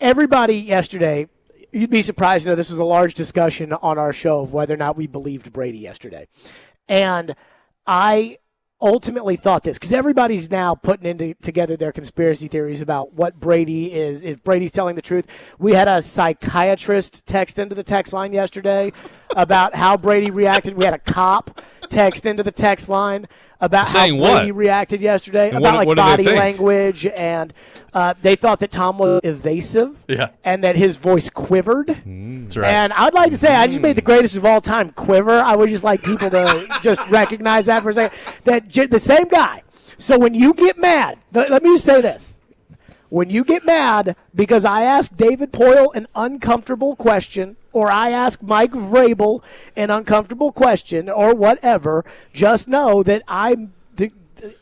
everybody yesterday, you'd be surprised to know this was a large discussion on our show of whether or not we believed Brady yesterday. And I ultimately thought this, because everybody's now putting together their conspiracy theories about what Brady is, if Brady's telling the truth. We had a psychiatrist text into the text line yesterday about how Brady reacted. We had a cop text into the text line about how Brady reacted yesterday, and about what body language, and they thought that Tom was evasive, and that his voice quivered. That's right. And I'd like to say I just made the greatest of all time quiver. I would just like people to just recognize that for a second. That the same guy. So when you get mad, let me just say this. When you get mad because I asked David Poyle an uncomfortable question, or I ask Mike Vrabel an uncomfortable question, or whatever, just know that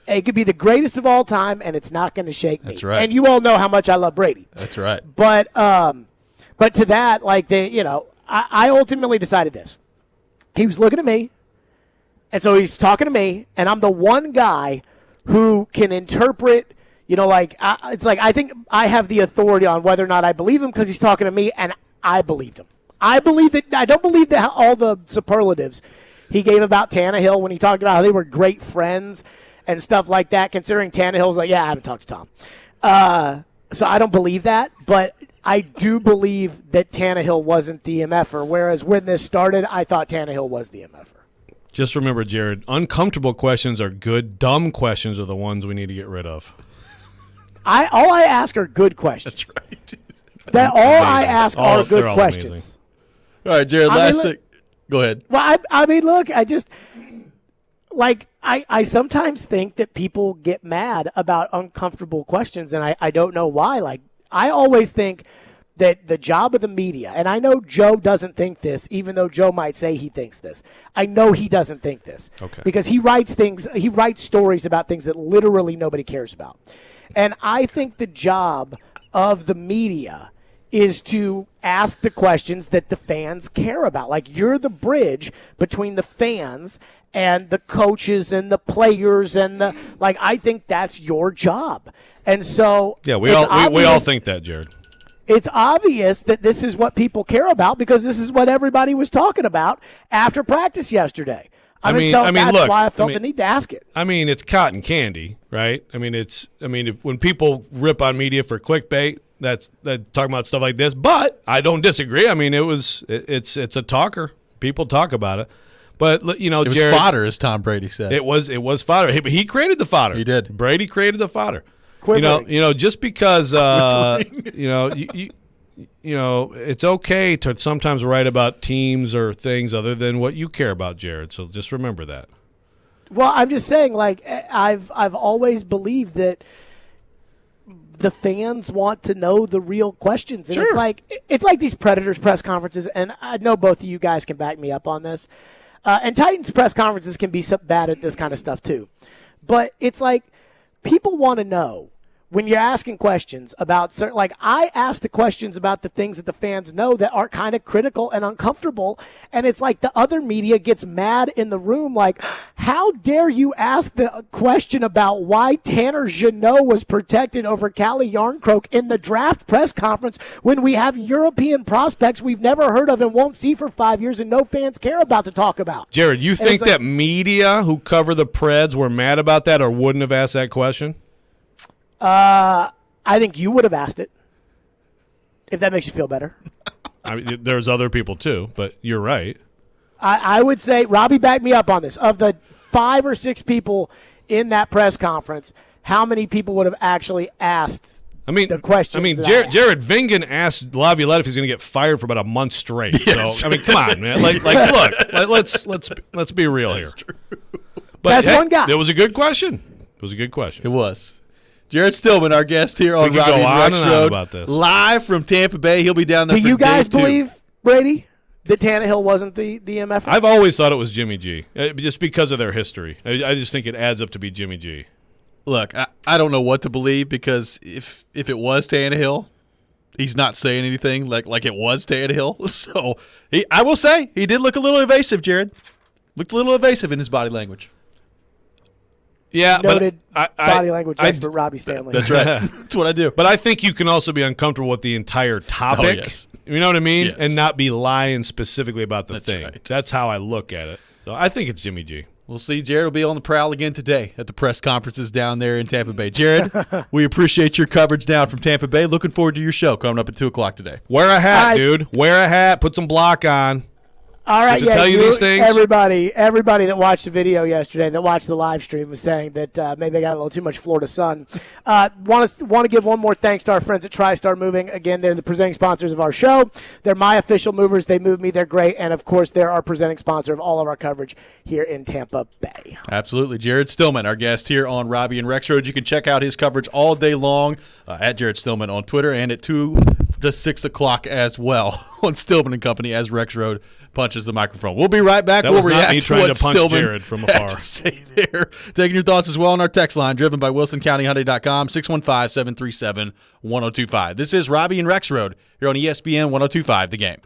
it could be the greatest of all time, and it's not going to shake me. That's right. And you all know how much I love Brady. That's right. But to that, I ultimately decided this. He was looking at me, and so he's talking to me, and I'm the one guy who can interpret. It's like I think I have the authority on whether or not I believe him because he's talking to me, and I believed him. I don't believe that all the superlatives he gave about Tannehill when he talked about how they were great friends and stuff like that, considering Tannehill was like, yeah, I haven't talked to Tom. So I don't believe that, but I do believe that Tannehill wasn't the MFer, whereas when this started, I thought Tannehill was the MFer. Just remember, Jared, uncomfortable questions are good. Dumb questions are the ones we need to get rid of. All I ask are good questions. That's right. I ask are good questions. Amazing. All right, Jared, last thing. Go ahead. Well, I mean, look, I just I sometimes think that people get mad about uncomfortable questions, and I don't know why. Like, I always think that the job of the media, and I know Joe doesn't think this, even though Joe might say he thinks this. I know he doesn't think this. Okay. Because he writes stories about things that literally nobody cares about. And I think the job of the media is to ask the questions that the fans care about. Like, you're the bridge between the fans and the coaches and the players and I think that's your job. And so we all think that, Jared. It's obvious that this is what people care about because this is what everybody was talking about after practice yesterday. That's why I felt the need to ask it. I mean, it's cotton candy, right? When people rip on media for clickbait, that's talking about stuff like this. But I don't disagree. I mean, it's a talker. People talk about it. But it was Jared, fodder, as Tom Brady said. It was fodder. He created the fodder. He did. Brady created the fodder. Quivering. Just because it's okay to sometimes write about teams or things other than what you care about, Jared. So just remember that. Well, I'm just saying, I've always believed that the fans want to know the real questions. And Sure. it's like these Predators press conferences, and I know both of you guys can back me up on this. And Titans press conferences can be so bad at this kind of stuff too. But it's like people want to know when you're asking questions about certain, like I ask the questions about the things that the fans know that are kind of critical and uncomfortable. And it's like the other media gets mad in the room. Like, how dare you ask the question about why Tanner Jeannot was protected over Calle Yarncroke in the draft press conference when we have European prospects we've never heard of and won't see for 5 years and no fans care about to talk about. Jared, you think that media who cover the Preds were mad about that or wouldn't have asked that question? I think you would have asked it, if that makes you feel better. I mean, there's other people too, but you're right. I would say, Robby, back me up on this. Of the 5 or 6 people in that press conference, how many people would have actually asked the questions? Jared Vingan asked Laviolette if he's going to get fired for about a month straight. Yes. So, I mean, come on, man. Look, let's be real here. But That's one guy. It was a good question. It was. Jared Stillman, our guest here on We could Robby go on and and on Rexrode, about this. live from Tampa Bay. He'll be down there Do for you guys day 2. believe, Brady, that Tannehill wasn't the MF? I've always thought it was Jimmy G, just because of their history. I just think it adds up to be Jimmy G. Look, I don't know what to believe because if it was Tannehill, he's not saying anything like it was Tannehill. So I will say he did look a little evasive, Jared. Looked a little evasive in his body language. Yeah, Noted but body language expert Robby Stanley. That's right. That's what I do. But I think you can also be uncomfortable with the entire topic. Oh, yes. You know what I mean? Yes. And not be lying specifically about the That's thing. right. That's how I look at it. So I think it's Jimmy G. We'll see. Jared will be on the prowl again today at the press conferences down there in Tampa Bay. Jared, we appreciate your coverage down from Tampa Bay. Looking forward to your show coming up at 2 o'clock today. Wear a hat, All right. dude. Wear a hat. Put some block on. All right, Did I tell you these things? Everybody that watched the video yesterday, that watched the live stream, was saying that maybe I got a little too much Florida sun. Want to give one more thanks to our friends at TriStar Moving. Again, they're the presenting sponsors of our show. They're my official movers. They move me. They're great. And, of course, they're our presenting sponsor of all of our coverage here in Tampa Bay. Absolutely. Jared Stillman, our guest here on Robby and Rexrode. You can check out his coverage all day long at Jared Stillman on Twitter and at 2 to 6 o'clock as well on Stillman & Company as Rexrode punches the microphone. We'll be right back. That We'll was not react me to trying what to punch Stillman Jared from had afar. to say there. Taking your thoughts as well on our text line, driven by WilsonCountyHyundai.com, 615-737-1025. This is Robby and Rexrode here on ESPN 1025, The Game.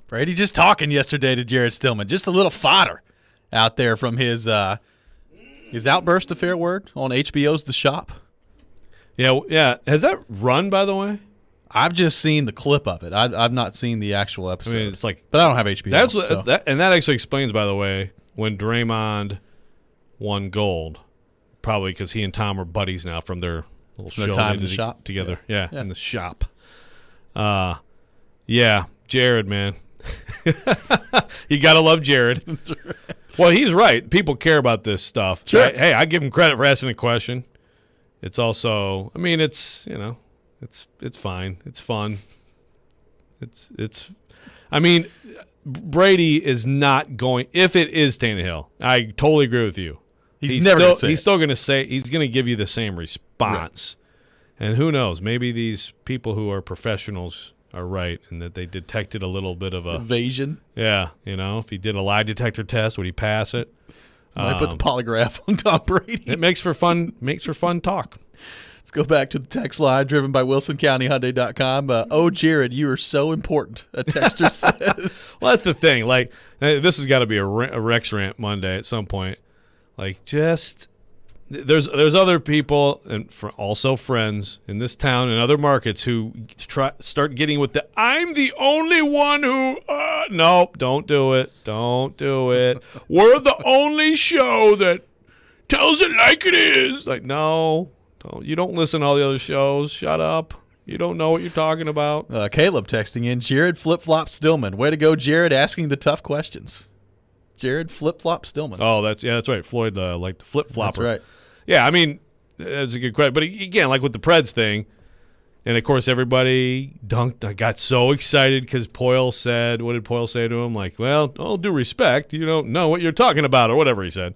Brady just talking yesterday to Jared Stillman. Just a little fodder out there from his outburst, a fair word, on HBO's The Shop. Yeah. Has that run, by the way? I've just seen the clip of it. I've not seen the actual episode. I mean, it's like, but I don't have HBO. That actually explains, by the way, when Draymond won gold, probably because he and Tom are buddies now from their little show time they in the did shop together. Yeah, in the shop. Yeah, Jared, man. You got to love Jared. Right. Well, he's right. People care about this stuff. Sure. Hey, I give him credit for asking a question. It's also, I mean, it's, it's fine. It's fun. It's I mean, Brady is not going, if it is Tannehill, I totally agree with you. He's still going to say, he's going to give you the same response. Right. And who knows, maybe these people who are professionals are right and that they detected a little bit of a evasion. Yeah, if he did a lie detector test, would he pass it? I put the polygraph on Tom Brady. It makes for fun talk. Let's go back to the text line driven by WilsonCountyHyundai.com. Oh, Jared, you are so important, a texter says. Well, that's the thing. Like, this has got to be a Rex rant Monday at some point. Like, just there's other people and also friends in this town and other markets who start getting with the I'm the only one who no, don't do it. Don't do it. We're the only show that tells it like it is. Like, no. You don't listen to all the other shows. Shut up. You don't know what you're talking about. Caleb texting in, Jared flip-flop Stillman. Way to go, Jared, asking the tough questions. Jared flip-flop Stillman. Oh, that's right. Floyd, like the flip-flopper. That's right. Yeah, I mean, that's a good question. But again, like with the Preds thing, and of course everybody dunked. I got so excited because Poyle said, what did Poyle say to him? Like, well, all due respect, you don't know what you're talking about or whatever he said.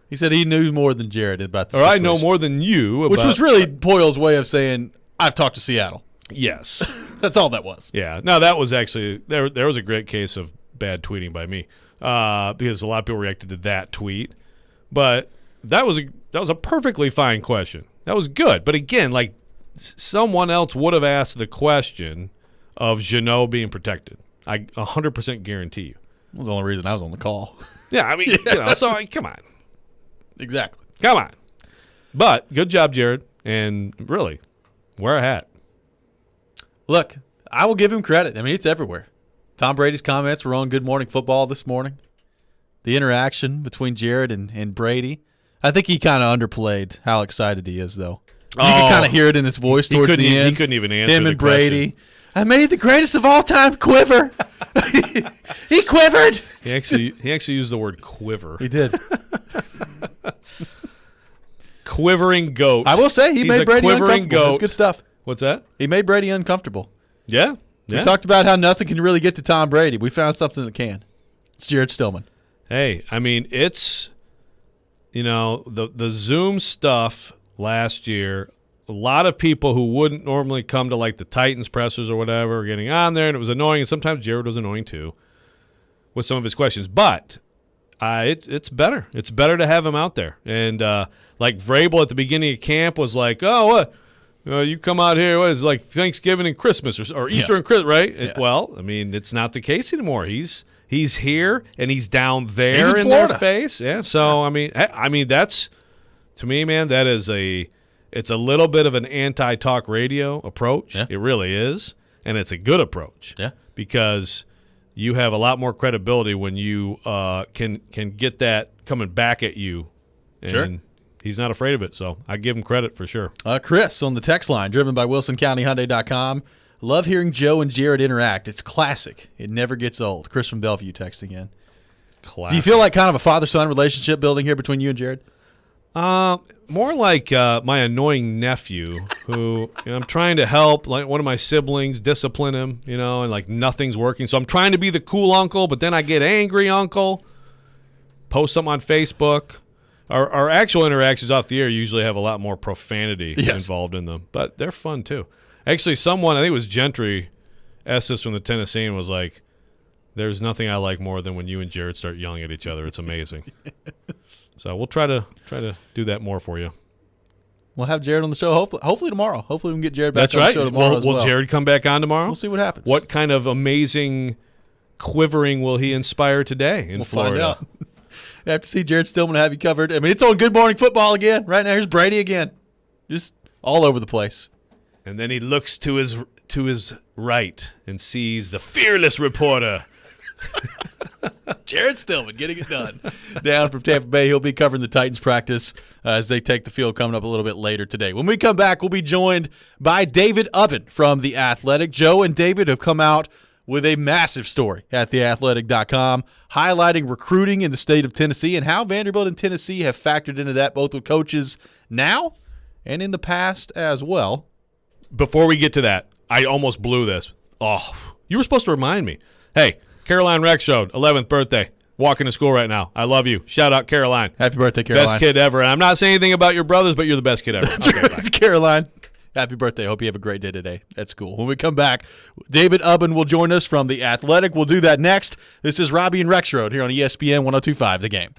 He said he knew more than Jared about the situation. I know more than you about. Which was really Poyle's way of saying, I've talked to Seattle. Yes. That's all that was. Yeah. No, that was actually – there was a great case of bad tweeting by me because a lot of people reacted to that tweet. But that was a perfectly fine question. That was good. But again, like someone else would have asked the question of Jeannot being protected. I 100% guarantee you. That was the only reason I was on the call. Yeah, I mean, so come on. Exactly. Come on. But good job, Jared. And really, wear a hat. Look, I will give him credit. I mean, it's everywhere. Tom Brady's comments were on Good Morning Football this morning. The interaction between Jared and Brady. I think he kind of underplayed how excited he is, though. You can kind of hear it in his voice towards the end. He couldn't even answer him the and Brady. question. I made the greatest of all time quiver. He quivered. He actually used the word quiver. He did. Quivering goat. I will say he made Brady uncomfortable. That's good stuff. What's that? He made Brady uncomfortable. Yeah. We talked about how nothing can really get to Tom Brady. We found something that can. It's Jared Stillman. Hey, I mean, it's, the Zoom stuff last year, a lot of people who wouldn't normally come to like the Titans pressers or whatever were getting on there, and it was annoying, and sometimes Jared was annoying too with some of his questions. But it's better. It's better to have him out there. And like Vrabel at the beginning of camp was like, oh, what? You come out here, what is it, like Thanksgiving and Christmas or Easter and Christmas, right? Yeah. Well, I mean, it's not the case anymore. He's here and he's down there in their face. Yeah. So I mean that's, to me, man, that is it's a little bit of an anti-talk radio approach. Yeah. It really is, and it's a good approach. Yeah. Because you have a lot more credibility when you can get that coming back at you. And sure. He's not afraid of it, so I give him credit for sure. Chris on the text line, driven by WilsonCountyHyundai.com. Love hearing Joe and Jared interact. It's classic. It never gets old. Chris from Bellevue texting in. Classic. Do you feel like kind of a father-son relationship building here between you and Jared? More like my annoying nephew who I'm trying to help, like one of my siblings, discipline him, and like nothing's working. So I'm trying to be the cool uncle, but then I get angry uncle, post something on Facebook. Our actual interactions off the air usually have a lot more profanity involved in them, but they're fun too. Actually, someone, I think it was Gentry, asked us from the Tennessee and was like, there's nothing I like more than when you and Jared start yelling at each other. It's amazing. Yes. So we'll try to do that more for you. We'll have Jared on the show hopefully tomorrow. Hopefully we can get Jared back on the show tomorrow. Will Jared come back on tomorrow? We'll see what happens. What kind of amazing quivering will he inspire today in We'll Florida? find out. Have to see Jared Stillman have you covered. I mean, it's on Good Morning Football again. Right now, here's Brady again. Just all over the place. And then he looks to his right and sees the fearless reporter. Jared Stillman getting it done. Down from Tampa Bay, he'll be covering the Titans practice as they take the field coming up a little bit later today. When we come back, we'll be joined by David Ubben from The Athletic. Joe and David have come out with a massive story at theathletic.com highlighting recruiting in the state of Tennessee and how Vanderbilt and Tennessee have factored into that both with coaches now and in the past as well. Before we get to that, I almost blew this. Oh, you were supposed to remind me. Hey, Caroline Rexrode, 11th birthday, walking to school right now. I love you. Shout out, Caroline. Happy birthday, Caroline. Best kid ever. And I'm not saying anything about your brothers, but you're the best kid ever. Okay, bye. Caroline, happy birthday. Hope you have a great day today at school. When we come back, David Ubben will join us from The Athletic. We'll do that next. This is Robby and Rexrode here on ESPN 102.5 The Game.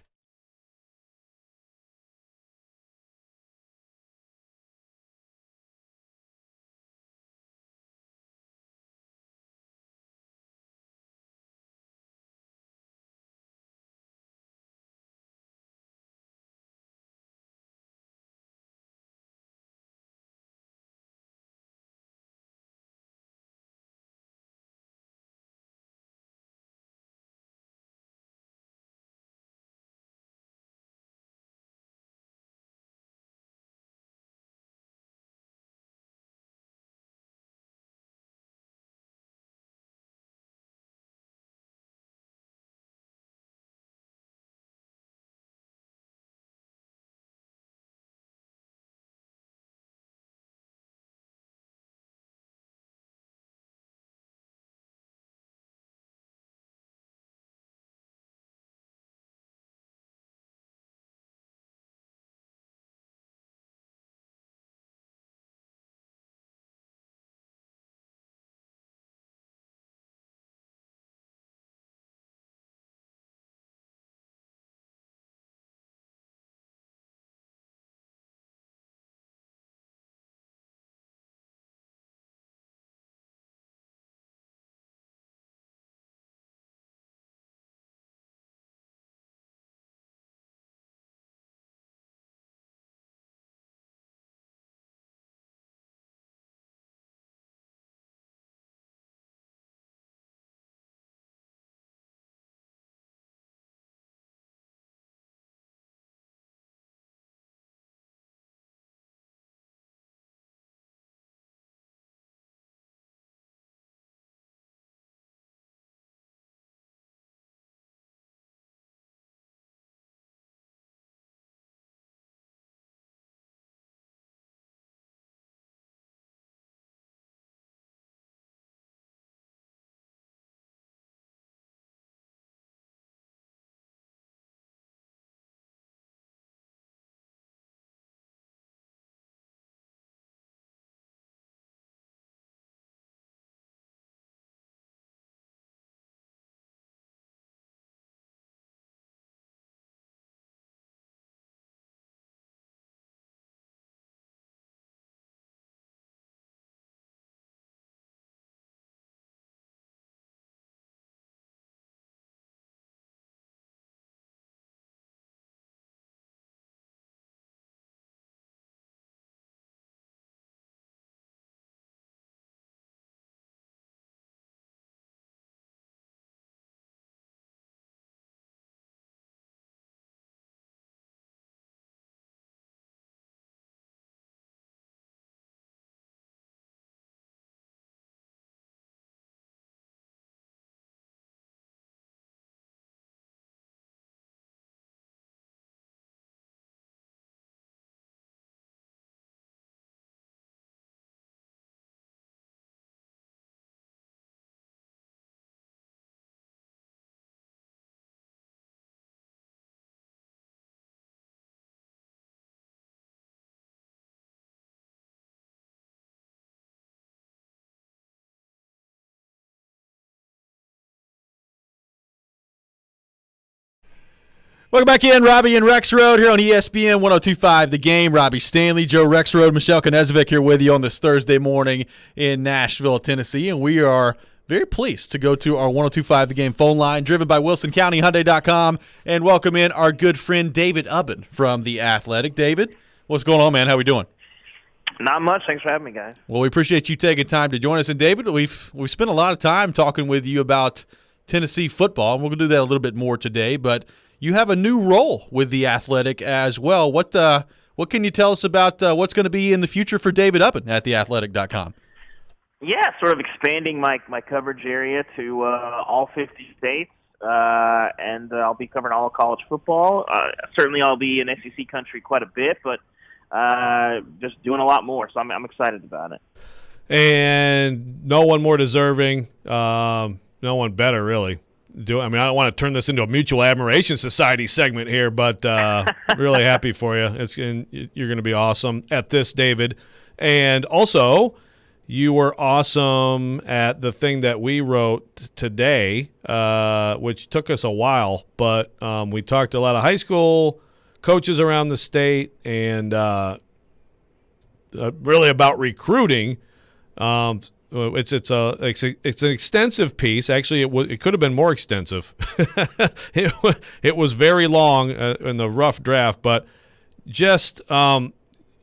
Welcome back in, Robby and Rexrode here on ESPN 102.5 The Game. Robbie Stanley, Joe Rexrode, Michelle Knezovic here with you on this Thursday morning in Nashville, Tennessee. And we are very pleased to go to our 102.5 The Game phone line, driven by WilsonCountyHyundai.com, and welcome in our good friend David Ubben from The Athletic. David, what's going on, man? How we doing? Not much. Thanks for having me, guys. Well, we appreciate you taking time to join us. And, David, we've spent a lot of time talking with you about Tennessee football, and we're going to do that a little bit more today. But you have a new role with The Athletic as well. What can you tell us about what's going to be in the future for David Ubben at TheAthletic.com? Yeah, sort of expanding my coverage area to all 50 states, and I'll be covering all of college football. Certainly I'll be in SEC country quite a bit, but just doing a lot more, so I'm excited about it. And no one more deserving, no one better, really. I don't want to turn this into a mutual admiration society segment here, but really happy for you. You're going to be awesome at this, David. And also, you were awesome at the thing that we wrote today, which took us a while, but we talked to a lot of high school coaches around the state and really about recruiting. It's an extensive piece. Actually, it could have been more extensive. It was very long in the rough draft, but just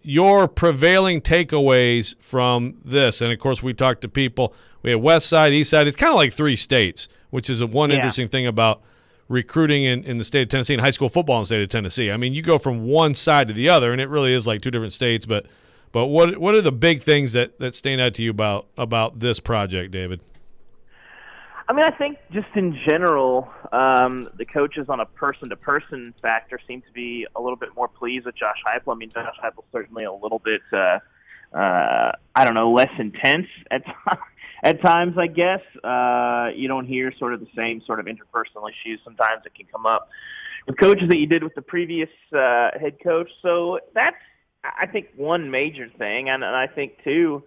your prevailing takeaways from this. And of course, we talked to people. We had West Side, East Side. It's kind of like three states, which is one interesting thing about recruiting in the state of Tennessee and high school football in the state of Tennessee. I mean, you go from one side to the other, and it really is like two different states. But what are the big things that stand out to you about this project, David? I mean, I think just in general, the coaches on a person-to-person factor seem to be a little bit more pleased with Josh Heupel. I mean, Josh Heupel's certainly a little bit, less intense at times, I guess. You don't hear sort of the same sort of interpersonal issues sometimes that can come up with coaches that you did with the previous head coach. So that's, I think, one major thing. And I think, too,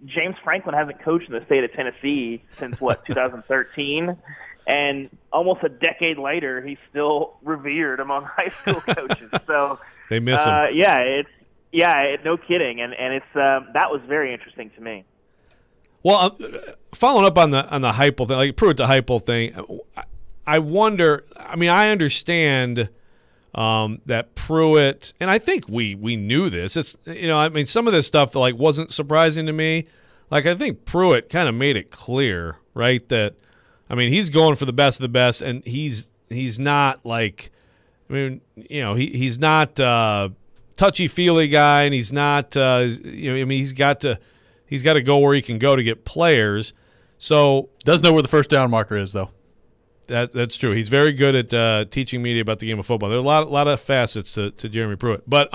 James Franklin hasn't coached in the state of Tennessee since, 2013? And almost a decade later, he's still revered among high school coaches. So they miss him. No kidding. And it's that was very interesting to me. Well, following up on the Heupel thing, like Pruitt to Heupel thing, I wonder. I mean, I understand that Pruitt, and I think we knew this. It's some of this stuff wasn't surprising to me. Like, I think Pruitt kind of made it clear, right, that he's going for the best of the best, and he's not he's not touchy-feely guy, and he's not he's got to go where he can go to get players. So does know where the first down marker is, though. That's true. He's very good at teaching media about the game of football. There are a lot of facets to Jeremy Pruitt. But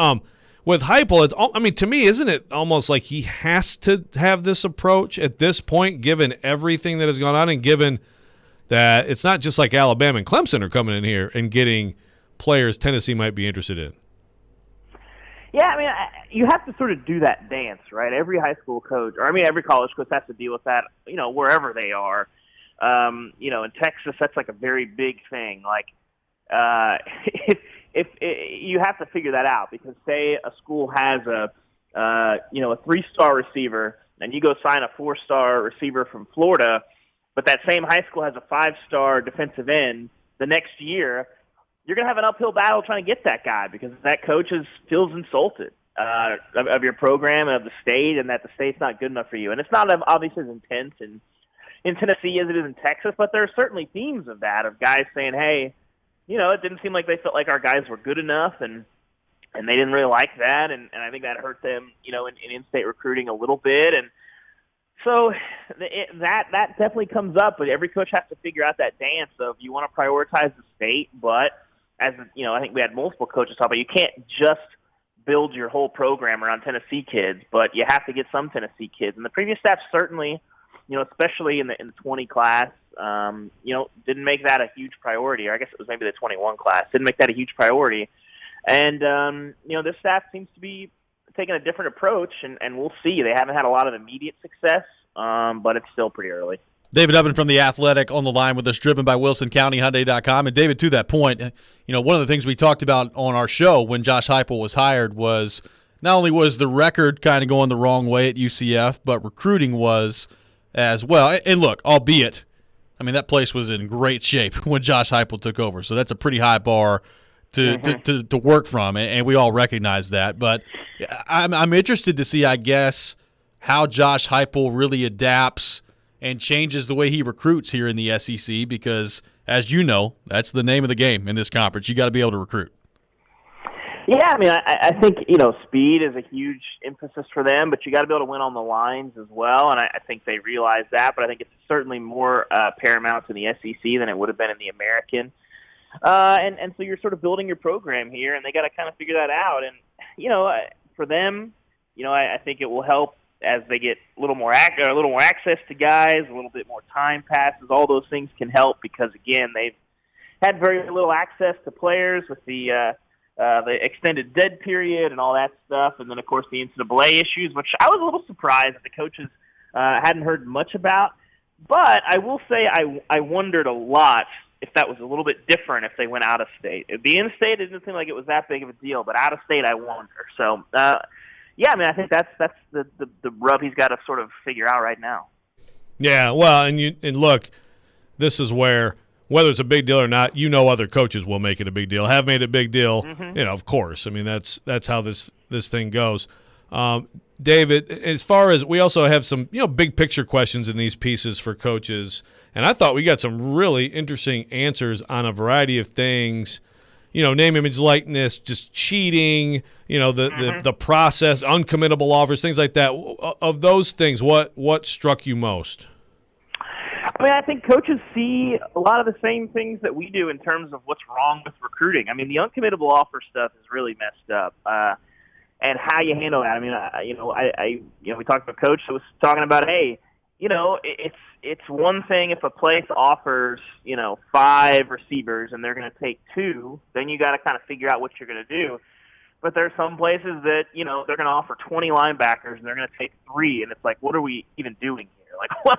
with Heupel, to me, isn't it almost like he has to have this approach at this point, given everything that has gone on and given that it's not just like Alabama and Clemson are coming in here and getting players Tennessee might be interested in? Yeah, you have to sort of do that dance, right? Every high school coach, every college coach has to deal with that, wherever they are. In Texas, that's like a very big thing. Like, if you have to figure that out, because say a school has a 3-star receiver, and you go sign a 4-star receiver from Florida, but that same high school has a 5-star defensive end, the next year you're going to have an uphill battle trying to get that guy because that coach feels insulted of your program and of the state, and that the state's not good enough for you. And it's not obviously as intense in Tennessee as it is in Texas, but there are certainly themes of that, of guys saying, hey, it didn't seem like they felt like our guys were good enough, and they didn't really like that, and I think that hurt them, in in-state recruiting a little bit. And so that definitely comes up, but every coach has to figure out that dance of you want to prioritize the state, but I think we had multiple coaches talk about you can't just build your whole program around Tennessee kids, but you have to get some Tennessee kids. And the previous staff certainly, especially in the 20 class, didn't make that a huge priority. Or I guess it was maybe the 21 class. Didn't make that a huge priority. And, this staff seems to be taking a different approach, and we'll see. They haven't had a lot of immediate success, but it's still pretty early. David Ubben from The Athletic on the line with us, driven by WilsonCountyHyundai.com. And, David, to that point, one of the things we talked about on our show when Josh Heupel was hired was not only was the record kind of going the wrong way at UCF, but recruiting was as well. And look, albeit, I mean, that place was in great shape when Josh Heupel took over, so that's a pretty high bar to work from, and we all recognize that. But I'm interested to see, I guess, how Josh Heupel really adapts and changes the way he recruits here in the SEC because, as you know, that's the name of the game in this conference. You got to be able to recruit. Yeah, I mean, I think, speed is a huge emphasis for them, but you got to be able to win on the lines as well, and I think they realize that, but I think it's certainly more paramount in the SEC than it would have been in the American. And so you're sort of building your program here, and they got to kind of figure that out. And, for them, I think it will help as they get a little more access to guys, a little bit more time passes. All those things can help because, again, they've had very little access to players with the extended dead period and all that stuff, and then, of course, the NCAA issues, which I was a little surprised that the coaches hadn't heard much about. But I will say I wondered a lot if that was a little bit different if they went out of state. The in-state, it didn't seem like it was that big of a deal, but out of state, I wonder. So, yeah, I mean, I think that's the rub he's got to sort of figure out right now. Yeah, well, and look, this is where – whether it's a big deal or not, other coaches will make it a big deal, have made it a big deal, of course. I mean, that's how this thing goes. David, as far as we also have some, big picture questions in these pieces for coaches, and I thought we got some really interesting answers on a variety of things, name, image, likeness, just cheating, the process, uncommittable offers, things like that. Of those things, what struck you most? I mean, I think coaches see a lot of the same things that we do in terms of what's wrong with recruiting. I mean, the uncommittable offer stuff is really messed up, and how you handle that. I mean, we talked to a coach that was talking about, hey, it's one thing if a place offers, 5 receivers and they're going to take 2, then you got to kind of figure out what you're going to do. But there's some places that, they're going to offer 20 linebackers and they're going to take 3, and it's like, what are we even doing here?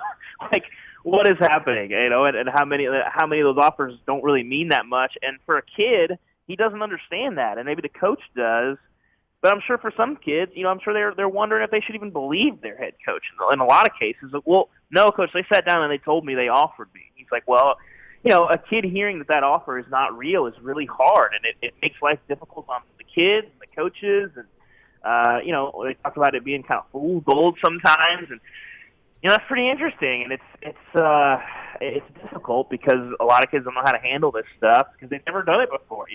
What is happening? And how many of those offers don't really mean that much? And for a kid, he doesn't understand that, and maybe the coach does. But I'm sure for some kids, I'm sure they're wondering if they should even believe their head coach. In a lot of cases, well, no, coach, they sat down and they told me they offered me. He's like, well, a kid hearing that offer is not real is really hard, and it makes life difficult on the kids and the coaches, and they talk about it being kind of fool's gold sometimes, and that's pretty interesting, and it's difficult because a lot of kids don't know how to handle this stuff because they've never done it before.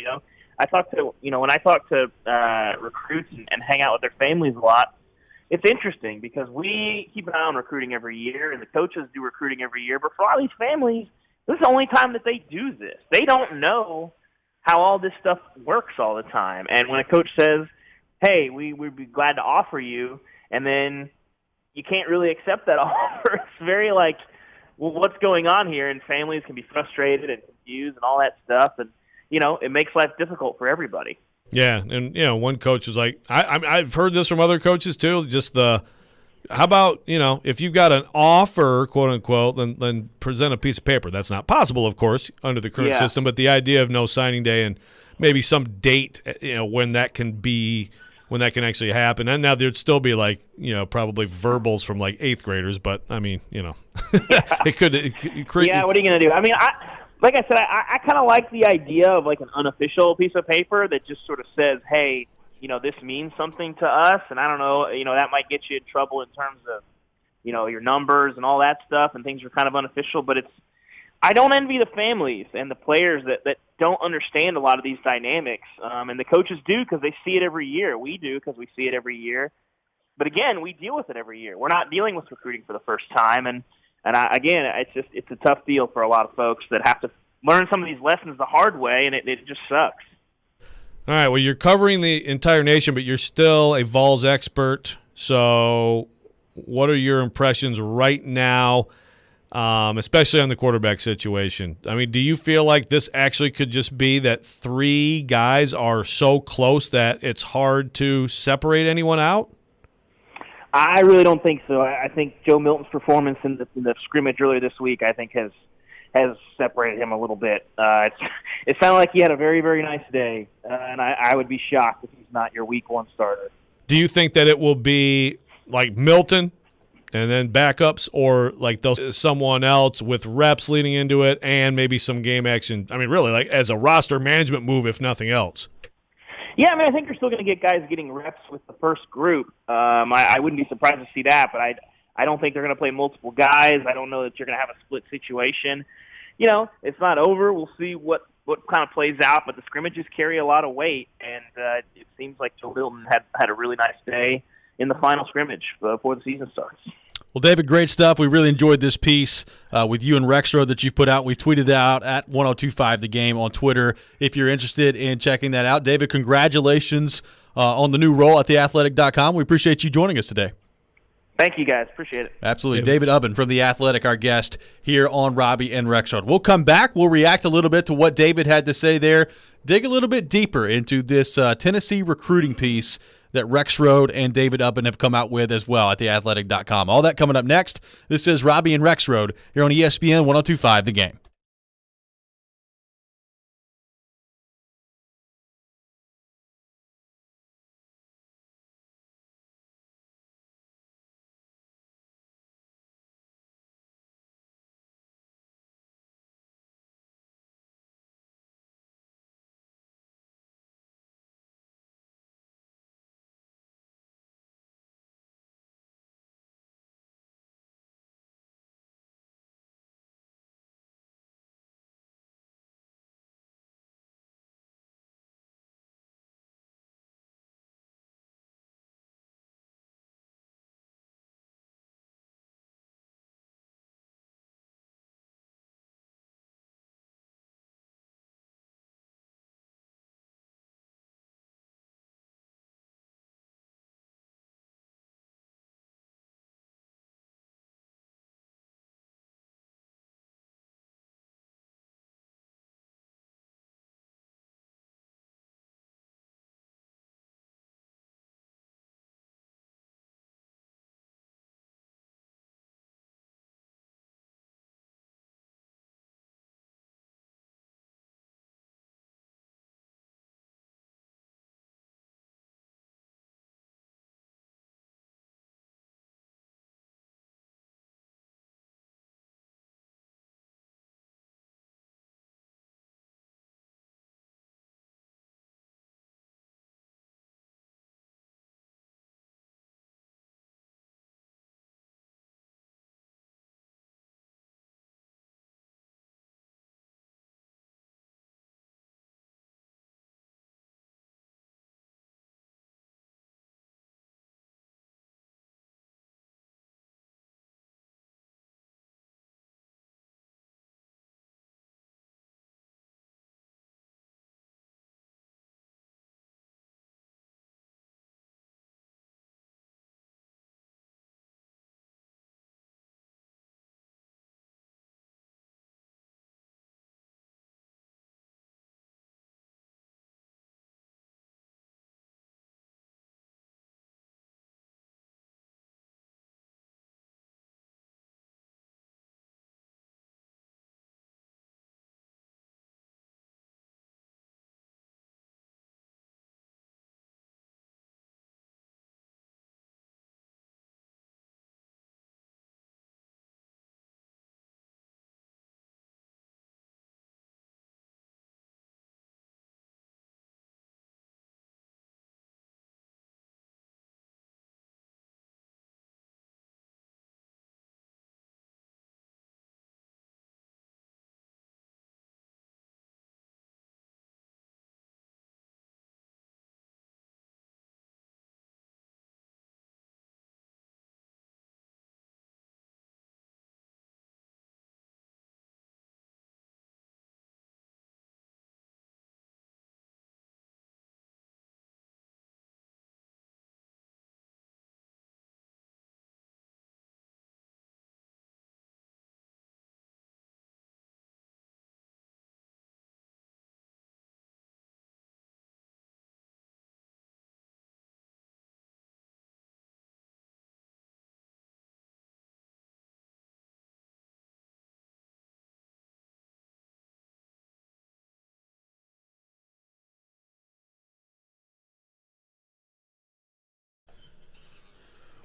I talk to when I talk to recruits and hang out with their families a lot, it's interesting because we keep an eye on recruiting every year, and the coaches do recruiting every year. But for a lot of these families, this is the only time that they do this. They don't know how all this stuff works all the time. And when a coach says, "Hey, we'd be glad to offer you," and then you can't really accept that offer. It's very like, well, what's going on here? And families can be frustrated and confused and all that stuff. And, it makes life difficult for everybody. Yeah. And, one coach was like, I've heard this from other coaches too, just how about, if you've got an offer, quote unquote, then present a piece of paper. That's not possible, of course, under the current system, but the idea of no signing day and maybe some date, when that can actually happen. And now there'd still be probably verbals from 8th graders, but I mean, it could create. Yeah, what are you going to do? I mean, like I said, I kind of like the idea of an unofficial piece of paper that just sort of says, hey, this means something to us. And I don't know, that might get you in trouble in terms of, your numbers and all that stuff, and things are kind of unofficial, but I don't envy the families and the players that don't understand a lot of these dynamics. And the coaches do because they see it every year. We do because we see it every year. But again, we deal with it every year. We're not dealing with recruiting for the first time. And again, it's a tough deal for a lot of folks that have to learn some of these lessons the hard way, and it just sucks. All right, well, you're covering the entire nation, but you're still a Vols expert. So what are your impressions right now, especially on the quarterback situation? I mean, do you feel like this actually could just be that 3 guys are so close that it's hard to separate anyone out? I really don't think so. I think Joe Milton's performance in the scrimmage earlier this week, I think, has separated him a little bit. It sounded like he had a very, very nice day, and I would be shocked if he's not your week 1 starter. Do you think that it will be like Milton and then backups, or like they'll someone else with reps leading into it and maybe some game action. I mean, really, like as a roster management move, if nothing else. Yeah, I mean, I think you're still going to get guys getting reps with the first group. I wouldn't be surprised to see that, but I don't think they're going to play multiple guys. I don't know that you're going to have a split situation. You know, it's not over. We'll see what kind of plays out, but the scrimmages carry a lot of weight, and it seems like Joe Milton had a really nice day in the final scrimmage before the season starts. Well, David, great stuff. We really enjoyed this piece with you and Rexrode that you've put out. We've tweeted that out at 1025 The Game on Twitter if you're interested in checking that out. David, congratulations on the new role at theathletic.com. We appreciate you joining us today. Thank you, guys. Appreciate it. Absolutely. David Ubben from The Athletic, our guest here on Robby and Rexrode. We'll come back. We'll react a little bit to what David had to say there, dig a little bit deeper into this Tennessee recruiting piece that Rexrode and David Ubben have come out with as well at theathletic.com. All that coming up next. This is Robby and Rexrode here on ESPN 1025 The Game.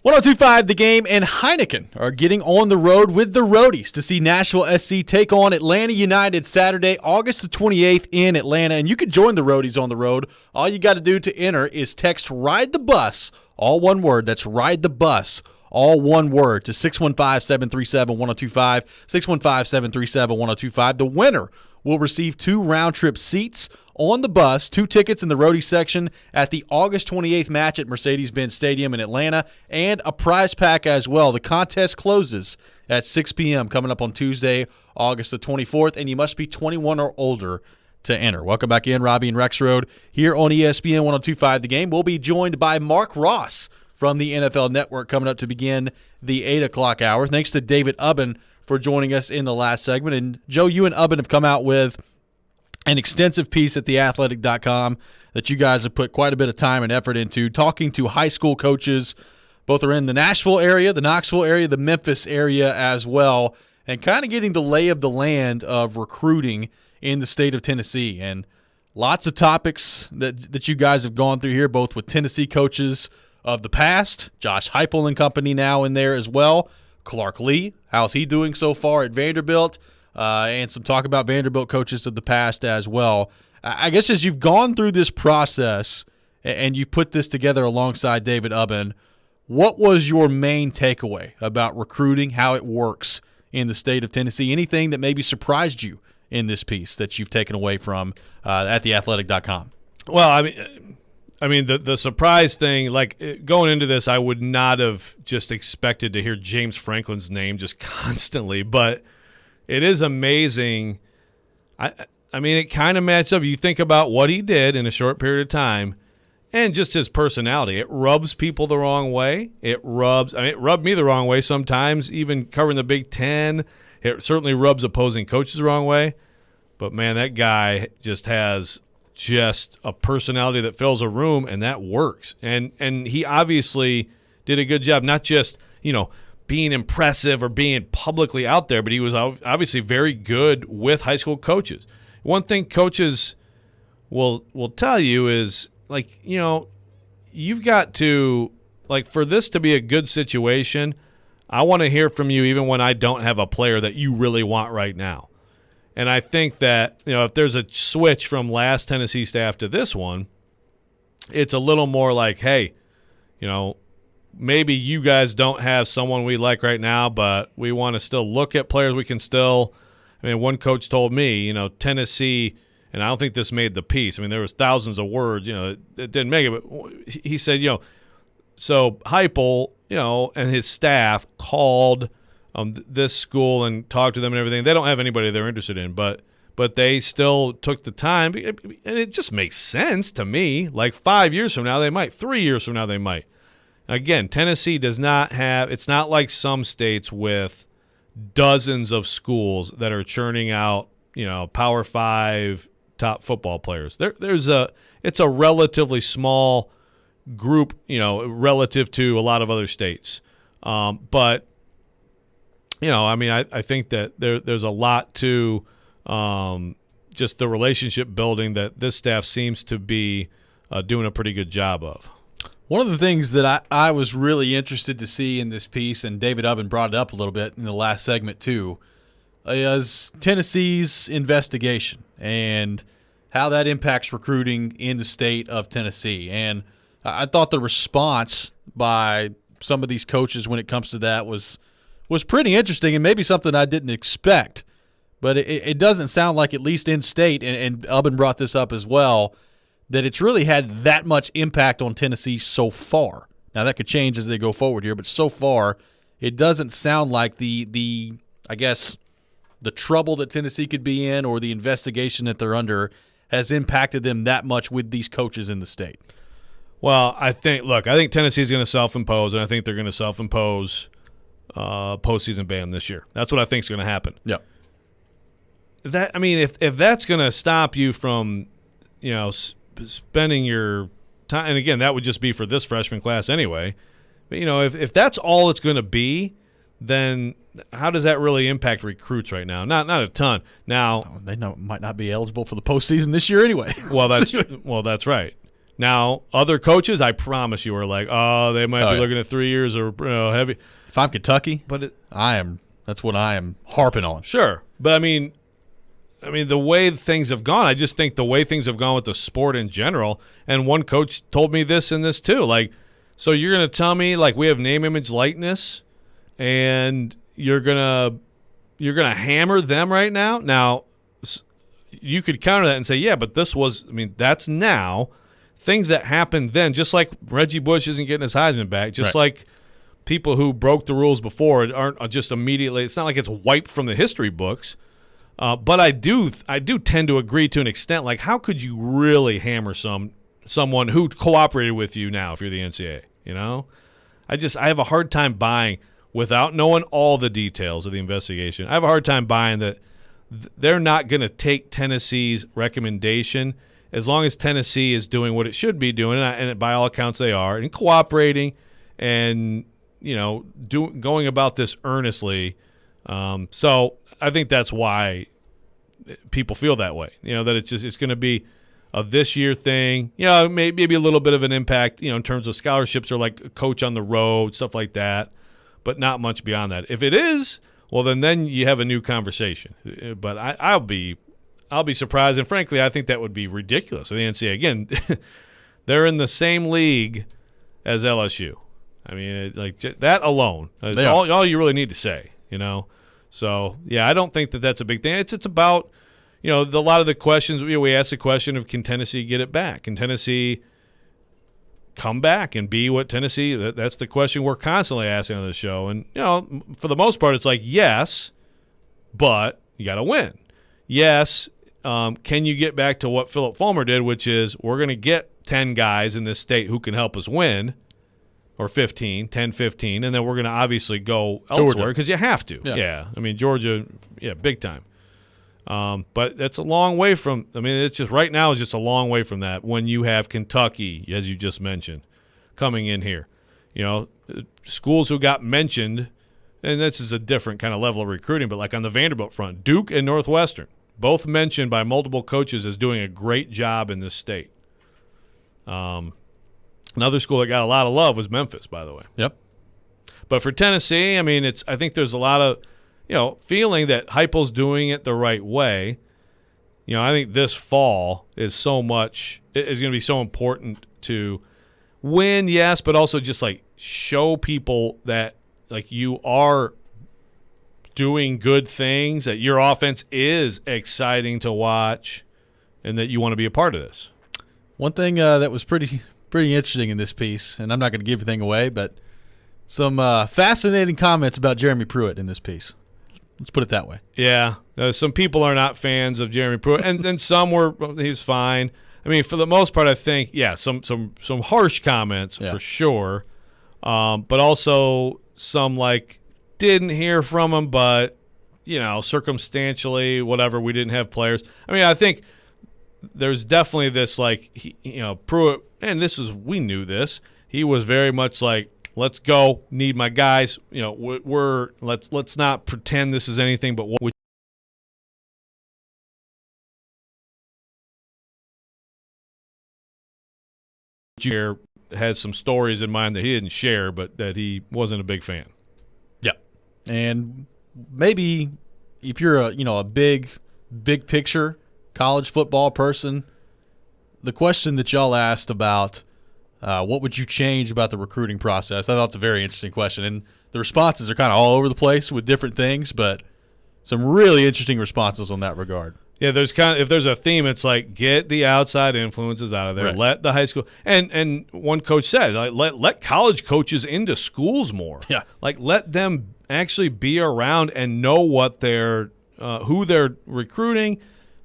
1025 The Game and Heineken are getting on the road with the Roadies to see Nashville SC take on Atlanta United Saturday, August the 28th in Atlanta. And you can join the Roadies on the road. All you got to do to enter is text RIDE THE BUS, all one word. That's RIDE THE BUS, all one word, to 615-737-1025, 615-737-1025. The winner will receive 2 round-trip seats on the bus, 2 tickets in the Roadie section at the August 28th match at Mercedes-Benz Stadium in Atlanta, and a prize pack as well. The contest closes at 6 p.m. coming up on Tuesday, August the 24th, and you must be 21 or older to enter. Welcome back in, Robby and Rexrode here on ESPN 1025 The Game. We'll be joined by Mark Ross from the NFL Network coming up to begin the 8 o'clock hour. Thanks to David Ubben for joining us in the last segment. And Joe, you and Ubben have come out with an extensive piece at theathletic.com that you guys have put quite a bit of time and effort into, talking to high school coaches, both are in the Nashville area, the Knoxville area, the Memphis area as well, and kind of getting the lay of the land of recruiting in the state of Tennessee. And lots of topics that you guys have gone through here, both with Tennessee coaches of the past, Josh Heupel and company now in there as well, Clark Lee, how's he doing so far at Vanderbilt, and some talk about Vanderbilt coaches of the past as well. I guess as you've gone through this process and you put this together alongside David Ubben, what was your main takeaway about recruiting, how it works in the state of Tennessee? Anything that maybe surprised you in this piece that you've taken away from at theathletic.com? Well, I mean, the surprise thing, like going into this, I would not have just expected to hear James Franklin's name just constantly, but it is amazing. I mean, it kind of matches up. You think about what he did in a short period of time and just his personality. It rubs people the wrong way. It rubbed me the wrong way sometimes, even covering the Big Ten. It certainly rubs opposing coaches the wrong way. But, man, that guy just has just a personality that fills a room, and that works. And he obviously did a good job, not just, being impressive or being publicly out there, but he was obviously very good with high school coaches. One thing coaches will tell you is, you've got to, for this to be a good situation, I want to hear from you even when I don't have a player that you really want right now. And I think that, if there's a switch from last Tennessee staff to this one, it's a little more like, hey, maybe you guys don't have someone we like right now, but we want to still look at players we can still – one coach told me, Tennessee – and I don't think this made the piece. There was thousands of words, it didn't make it. But he said, so Heupel, and his staff called this school and talked to them and everything. They don't have anybody they're interested in, but they still took the time. And it just makes sense to me. 5 years from now, they might. 3 years from now, they might. Again, Tennessee does not have – it's not like some states with dozens of schools that are churning out, Power 5 – top football players. It's a relatively small group, relative to a lot of other states. But I think that there's a lot to just the relationship building that this staff seems to be doing a pretty good job of. One of the things that I was really interested to see in this piece, and David Ubben brought it up a little bit in the last segment too, is Tennessee's investigation and how that impacts recruiting in the state of Tennessee. And I thought the response by some of these coaches when it comes to that was pretty interesting and maybe something I didn't expect. But it doesn't sound like, at least in state, and Ubben brought this up as well, that it's really had that much impact on Tennessee so far. Now, that could change as they go forward here, but so far it doesn't sound like the I guess – the trouble that Tennessee could be in or the investigation that they're under has impacted them that much with these coaches in the state. Well, I think Tennessee's going to self-impose, and I think they're going to self-impose postseason ban this year. That's what I think is going to happen. Yep. If that's going to stop you from, spending your time, and again, that would just be for this freshman class anyway. But, if that's all it's going to be, then how does that really impact recruits right now? Not a ton. Now they might not be eligible for the postseason this year anyway. Well, that's right. Now, other coaches, I promise you, are like, oh, they might be looking at 3 years or heavy. If I'm Kentucky, But that's what I am harping on. sure, but I mean, the way things have gone, I just think the way things have gone with the sport in general. And one coach told me this and this too. Like, so you're going to tell me like we have name, image, likeness, and you're gonna hammer them right now? Now, you could counter that and say, yeah, but that's now. Things that happened then, just like Reggie Bush isn't getting his Heisman back, just like people who broke the rules before aren't just immediately. It's not like it's wiped from the history books. But I do tend to agree to an extent. Like, how could you really hammer someone who cooperated with you now if you're the NCAA? You know, I have a hard time buying without knowing all the details of the investigation. I have a hard time buying that they're not going to take Tennessee's recommendation as long as Tennessee is doing what it should be doing, and by all accounts they are, and cooperating and, going about this earnestly. So I think that's why people feel that way, that it's going to be a this year thing, maybe a little bit of an impact, in terms of scholarships or like a coach on the road, stuff like that, but not much beyond that. If it is, well, then you have a new conversation. But I'll be surprised, and frankly, I think that would be ridiculous. The NCAA, again, they're in the same league as LSU. I mean, that alone is all you really need to say, So, yeah, I don't think that's a big thing. It's about, a lot of the questions. We asked the question of, can Tennessee get it back? Can Tennessee come back and be what Tennessee – that's the question we're constantly asking on the show. And, for the most part, it's like, yes, but you got to win. Yes, can you get back to what Philip Fulmer did, which is we're going to get 10 guys in this state who can help us win, or 10, 15, and then we're going to obviously go elsewhere because you have to. Yeah. I mean, Georgia, big time. But that's a long way from – it's just right now is just a long way from that when you have Kentucky, as you just mentioned, coming in here. Schools who got mentioned, and this is a different kind of level of recruiting, but like on the Vanderbilt front, Duke and Northwestern, both mentioned by multiple coaches as doing a great job in this state. Another school that got a lot of love was Memphis, by the way. Yep. But for Tennessee, I think there's a lot of, feeling that Heupel's doing it the right way. I think this fall is going to be so important to win, yes, but also just like show people that like you are doing good things, that your offense is exciting to watch, and that you want to be a part of this. One thing that was pretty interesting in this piece, and I'm not going to give anything away, but some fascinating comments about Jeremy Pruitt in this piece. Let's put it that way. Yeah, some people are not fans of Jeremy Pruitt, and some were. He's fine. For the most part, I think some harsh comments for sure, but also some like didn't hear from him, but circumstantially, whatever. We didn't have players. I think there's definitely this like Pruitt, and we knew this. He was very much like, let's go, need my guys. Let's not pretend this is anything but what year has some stories in mind that he didn't share, but that he wasn't a big fan. Yeah, and maybe if you're a big picture college football person, the question that y'all asked about what would you change about the recruiting process, I thought it's a very interesting question, and the responses are kind of all over the place with different things, but some really interesting responses on that regard. Yeah, if there's a theme, it's like get the outside influences out of there. Right. Let the high school and one coach said let college coaches into schools more. Yeah, let them actually be around and know what who they're recruiting.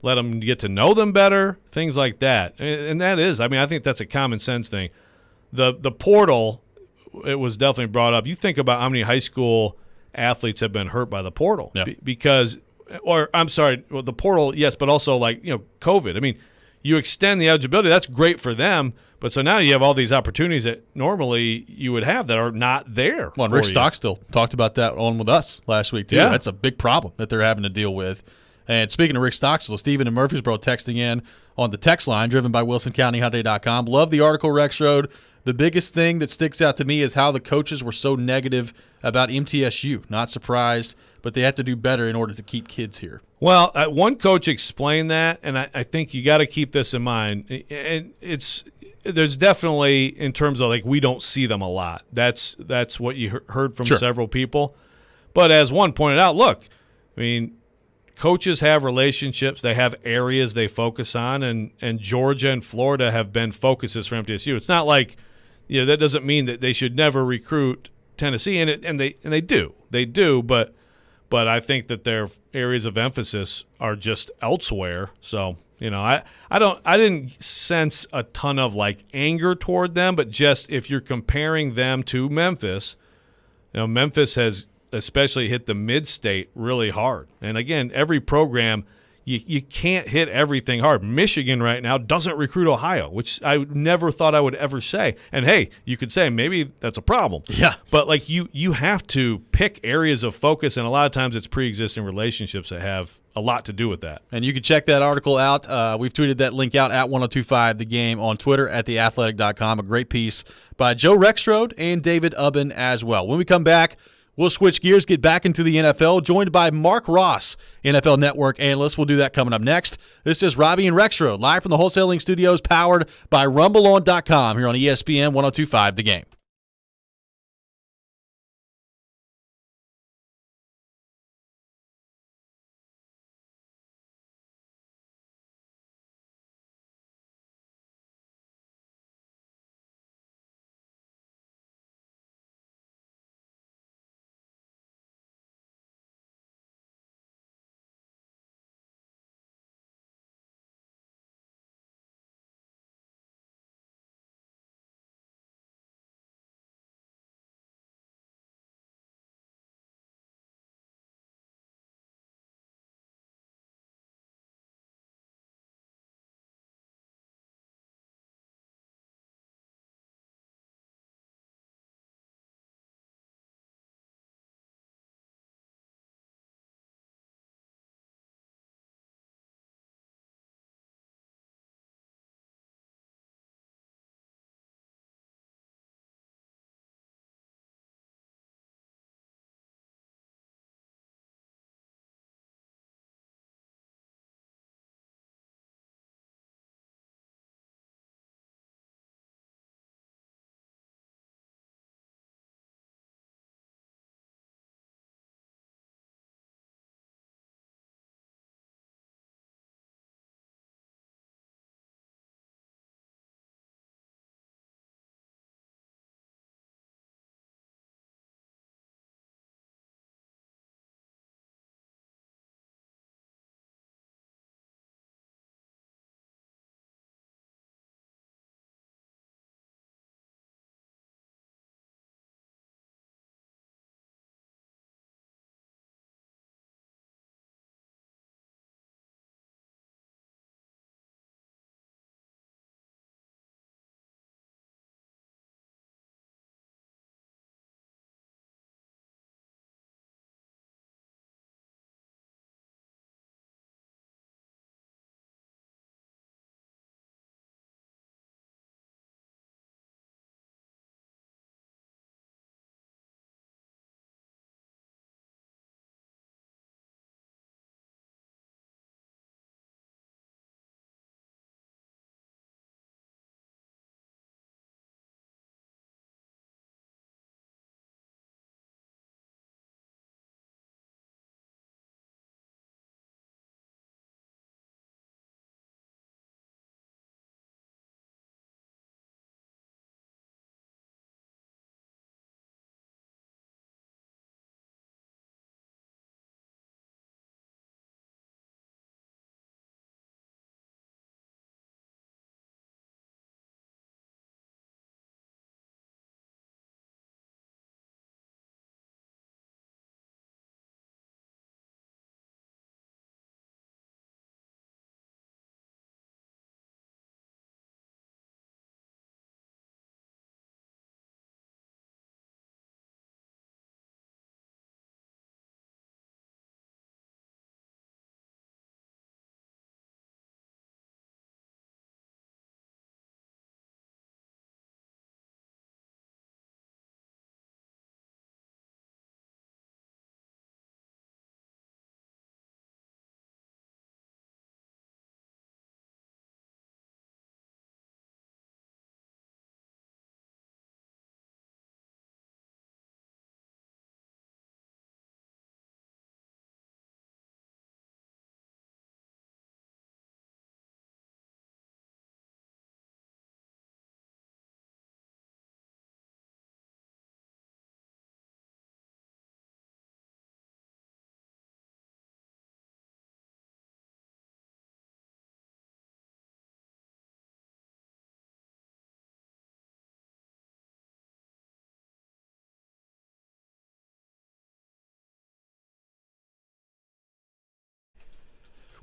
Let them get to know them better. Things like that, and that is. I think that's a common sense thing. The portal, it was definitely brought up. You think about how many high school athletes have been hurt by the portal because. Or I'm sorry, the portal, yes, but also COVID. You extend the eligibility. That's great for them. But so now you have all these opportunities that normally you would have that are not there. Well, and Rick Stockstill talked about that on with us last week too. Yeah. That's a big problem that they're having to deal with. And speaking of Rick Stockstill, Stephen in Murfreesboro texting in on the text line driven by WilsonCountyHyundai.com. Love the article, Rexrode. The biggest thing that sticks out to me is how the coaches were so negative about MTSU. Not surprised, but they have to do better in order to keep kids here. Well, one coach explained that, and I think you got to keep this in mind. And there's definitely, in terms of like, we don't see them a lot. That's what you heard from several people. But as one pointed out, look, I mean, coaches have relationships. They have areas they focus on, and Georgia and Florida have been focuses for MTSU. It's not like, that doesn't mean that they should never recruit Tennessee, and they do, but I think that their areas of emphasis are just elsewhere. So, I didn't sense a ton of like anger toward them, but just if you're comparing them to Memphis, Memphis has especially hit the mid-state really hard. And again, every program, you can't hit everything hard. Michigan right now doesn't recruit Ohio, which I never thought I would ever say. And hey, you could say maybe that's a problem. Yeah. But like you have to pick areas of focus, and a lot of times it's pre-existing relationships that have a lot to do with that. And you can check that article out. We've tweeted that link out at 1025 The Game on Twitter at theathletic.com. A great piece by Joe Rexrode and David Ubben as well. When we come back, we'll switch gears, get back into the NFL, joined by Mark Ross, NFL Network analyst. We'll do that coming up next. This is Robby and Rexrode, live from the wholesaling studios, powered by RumbleOn.com here on ESPN 1025 The Game.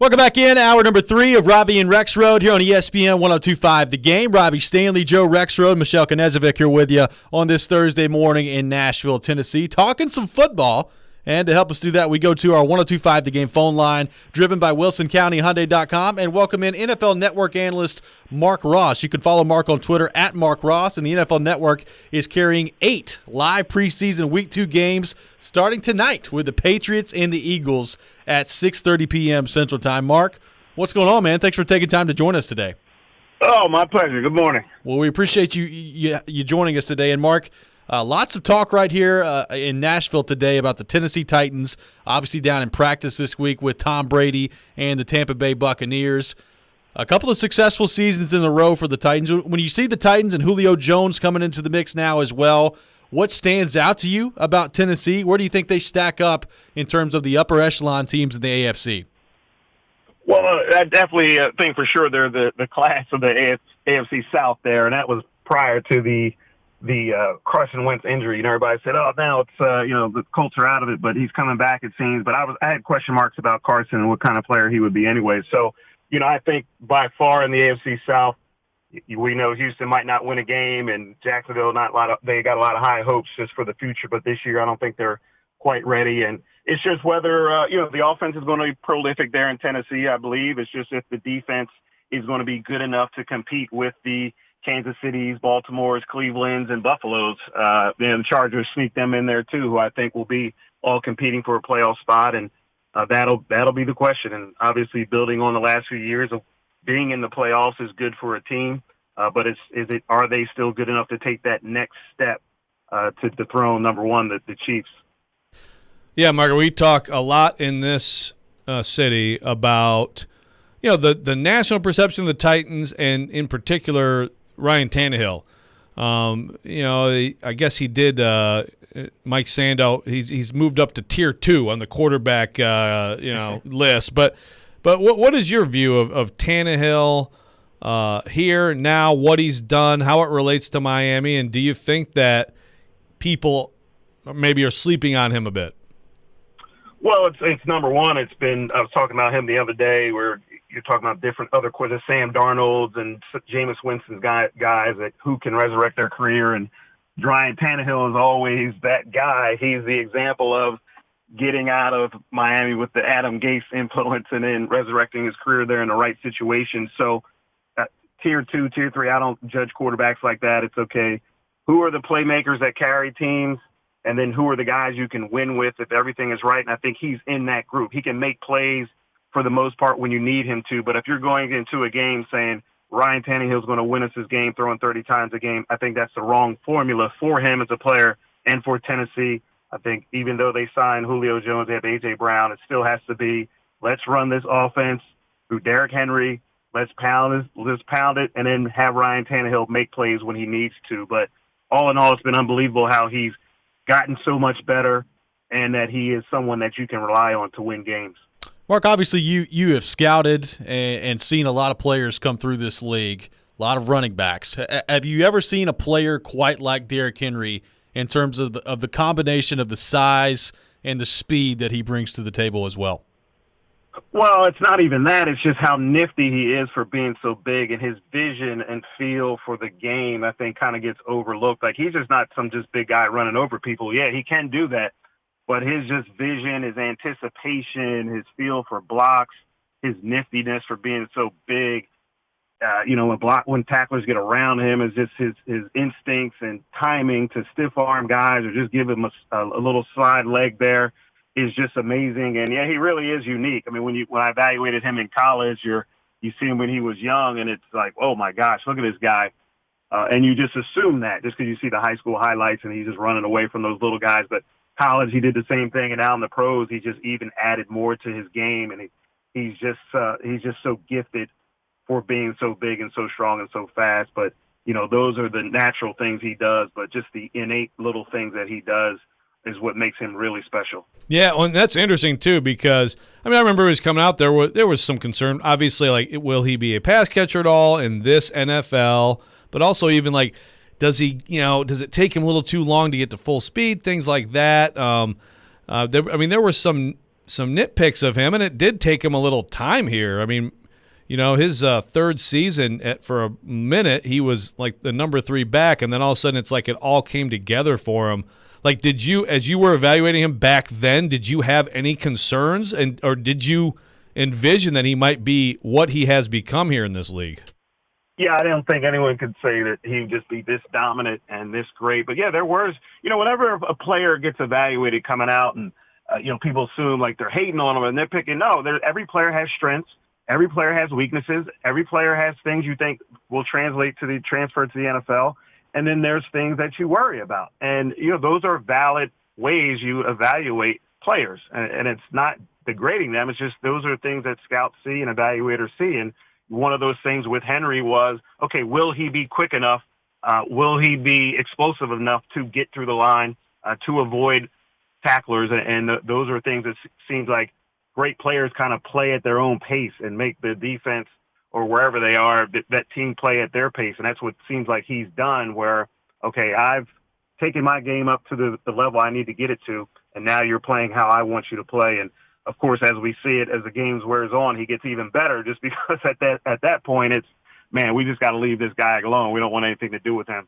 Welcome back in. Hour number 3 of Robby and Rexrode here on ESPN 102.5 The Game. Robby Stanley, Joe Rexrode, Michelle Knezovic here with you on this Thursday morning in Nashville, Tennessee, talking some football. And to help us do that, we go to our 102.5 The Game phone line, driven by WilsonCountyHyundai.com, and welcome in NFL Network analyst Mark Ross. You can follow Mark on Twitter at Mark Ross, and the NFL Network is carrying 8 live preseason Week 2 games starting tonight with the Patriots and the Eagles at 6:30 p.m. Central Time. Mark, what's going on, man? Thanks for taking time to join us today. Oh, my pleasure. Good morning. Well, we appreciate you joining us today. And, Mark, lots of talk right here in Nashville today about the Tennessee Titans, obviously down in practice this week with Tom Brady and the Tampa Bay Buccaneers. A couple of successful seasons in a row for the Titans. When you see the Titans and Julio Jones coming into the mix now as well, what stands out to you about Tennessee? Where do you think they stack up in terms of the upper echelon teams in the AFC? Well, I definitely think for sure they're the class of the AFC South there, and that was prior to the Carson Wentz injury. You know, everybody said, "Oh, now it's the Colts are out of it," but he's coming back, it seems. But I had question marks about Carson and what kind of player he would be anyway. So, I think by far in the AFC South, we know Houston might not win a game, and Jacksonville they got a lot of high hopes just for the future. But this year, I don't think they're quite ready, and it's just whether the offense is going to be prolific there in Tennessee. I believe it's just if the defense is going to be good enough to compete with the Kansas City's, Baltimore's, Cleveland's, and Buffalo's. Then Chargers sneak them in there too, who I think will be all competing for a playoff spot, and that'll be the question. And obviously, building on the last few years of being in the playoffs is good for a team, but are they still good enough to take that next step to dethrone number one, the Chiefs? Yeah, Margaret, we talk a lot in this city about the national perception of the Titans, and in particular Ryan Tannehill. I guess he did. Mike Sandow, he's moved up to tier 2 on the quarterback list. But what is your view of Tannehill here now? What he's done, how it relates to Miami, and do you think that people maybe are sleeping on him a bit? Well, it's number one. I was talking about him the other day where you're talking about different other quarterbacks, Sam Darnold's and Jameis Winston's guys that who can resurrect their career. And Ryan Tannehill is always that guy. He's the example of getting out of Miami with the Adam Gase influence and then resurrecting his career there in the right situation. So tier 2, tier 3, I don't judge quarterbacks like that. It's okay. Who are the playmakers that carry teams? And then who are the guys you can win with if everything is right? And I think he's in that group. He can make plays for the most part when you need him to. But if you're going into a game saying Ryan Tannehill's going to win us this game throwing 30 times a game, I think that's the wrong formula for him as a player and for Tennessee. I think even though they signed Julio Jones, they have A.J. Brown, it still has to be let's run this offense through Derrick Henry, let's pound it, and then have Ryan Tannehill make plays when he needs to. But all in all, it's been unbelievable how he's gotten so much better and that he is someone that you can rely on to win games. Mark, obviously you have scouted and seen a lot of players come through this league, a lot of running backs. Have you ever seen a player quite like Derrick Henry in terms of the combination of the size and the speed that he brings to the table as well? Well, it's not even that. It's just how nifty he is for being so big, and his vision and feel for the game, I think, kind of gets overlooked. Like, he's just not some just big guy running over people. Yeah, he can do that, but his just vision, his anticipation, his feel for blocks, his niftiness for being so big, when tacklers get around him, is just his instincts and timing to stiff arm guys or just give him a little slide leg there is just amazing. And yeah, he really is unique. I mean, when I evaluated him in college, you see him when he was young, and it's like, oh my gosh, look at this guy. And you just assume that just because you see the high school highlights and he's just running away from those little guys. But college, he did the same thing, and now in the pros, he just even added more to his game, and he's just so gifted for being so big and so strong and so fast. But those are the natural things he does, but just the innate little things that he does is what makes him really special. Yeah, well, and that's interesting too, because I remember he was coming out there was some concern, obviously, like, will he be a pass catcher at all in this NFL? But also even like, does it take him a little too long to get to full speed? Things like that. There were some some nitpicks of him, and it did take him a little time here. I mean, his third season, for a minute, he was like the number 3 back, and then all of a sudden it's like it all came together for him. Like, as you were evaluating him back then, did you have any concerns, or did you envision that he might be what he has become here in this league? Yeah, I don't think anyone could say that he would just be this dominant and this great. But, yeah, there was, whenever a player gets evaluated coming out and, people assume like they're hating on him and they're picking. No, every player has strengths. Every player has weaknesses. Every player has things you think will translate to the transfer to the NFL. And then there's things that you worry about. And, those are valid ways you evaluate players. And it's not degrading them. It's just those are things that scouts see and evaluators see. And one of those things with Henry was, okay, will he be quick enough? Will he be explosive enough to get through the line, to avoid tacklers? And those are things that seems like great players kind of play at their own pace and make the defense or wherever they are, that team play at their pace. And that's what seems like he's done where, okay, I've taken my game up to the level I need to get it to, and now you're playing how I want you to play. And, of course, as we see it, as the games wears on, he gets even better just because at that point it's, man, we just got to leave this guy alone. We don't want anything to do with him.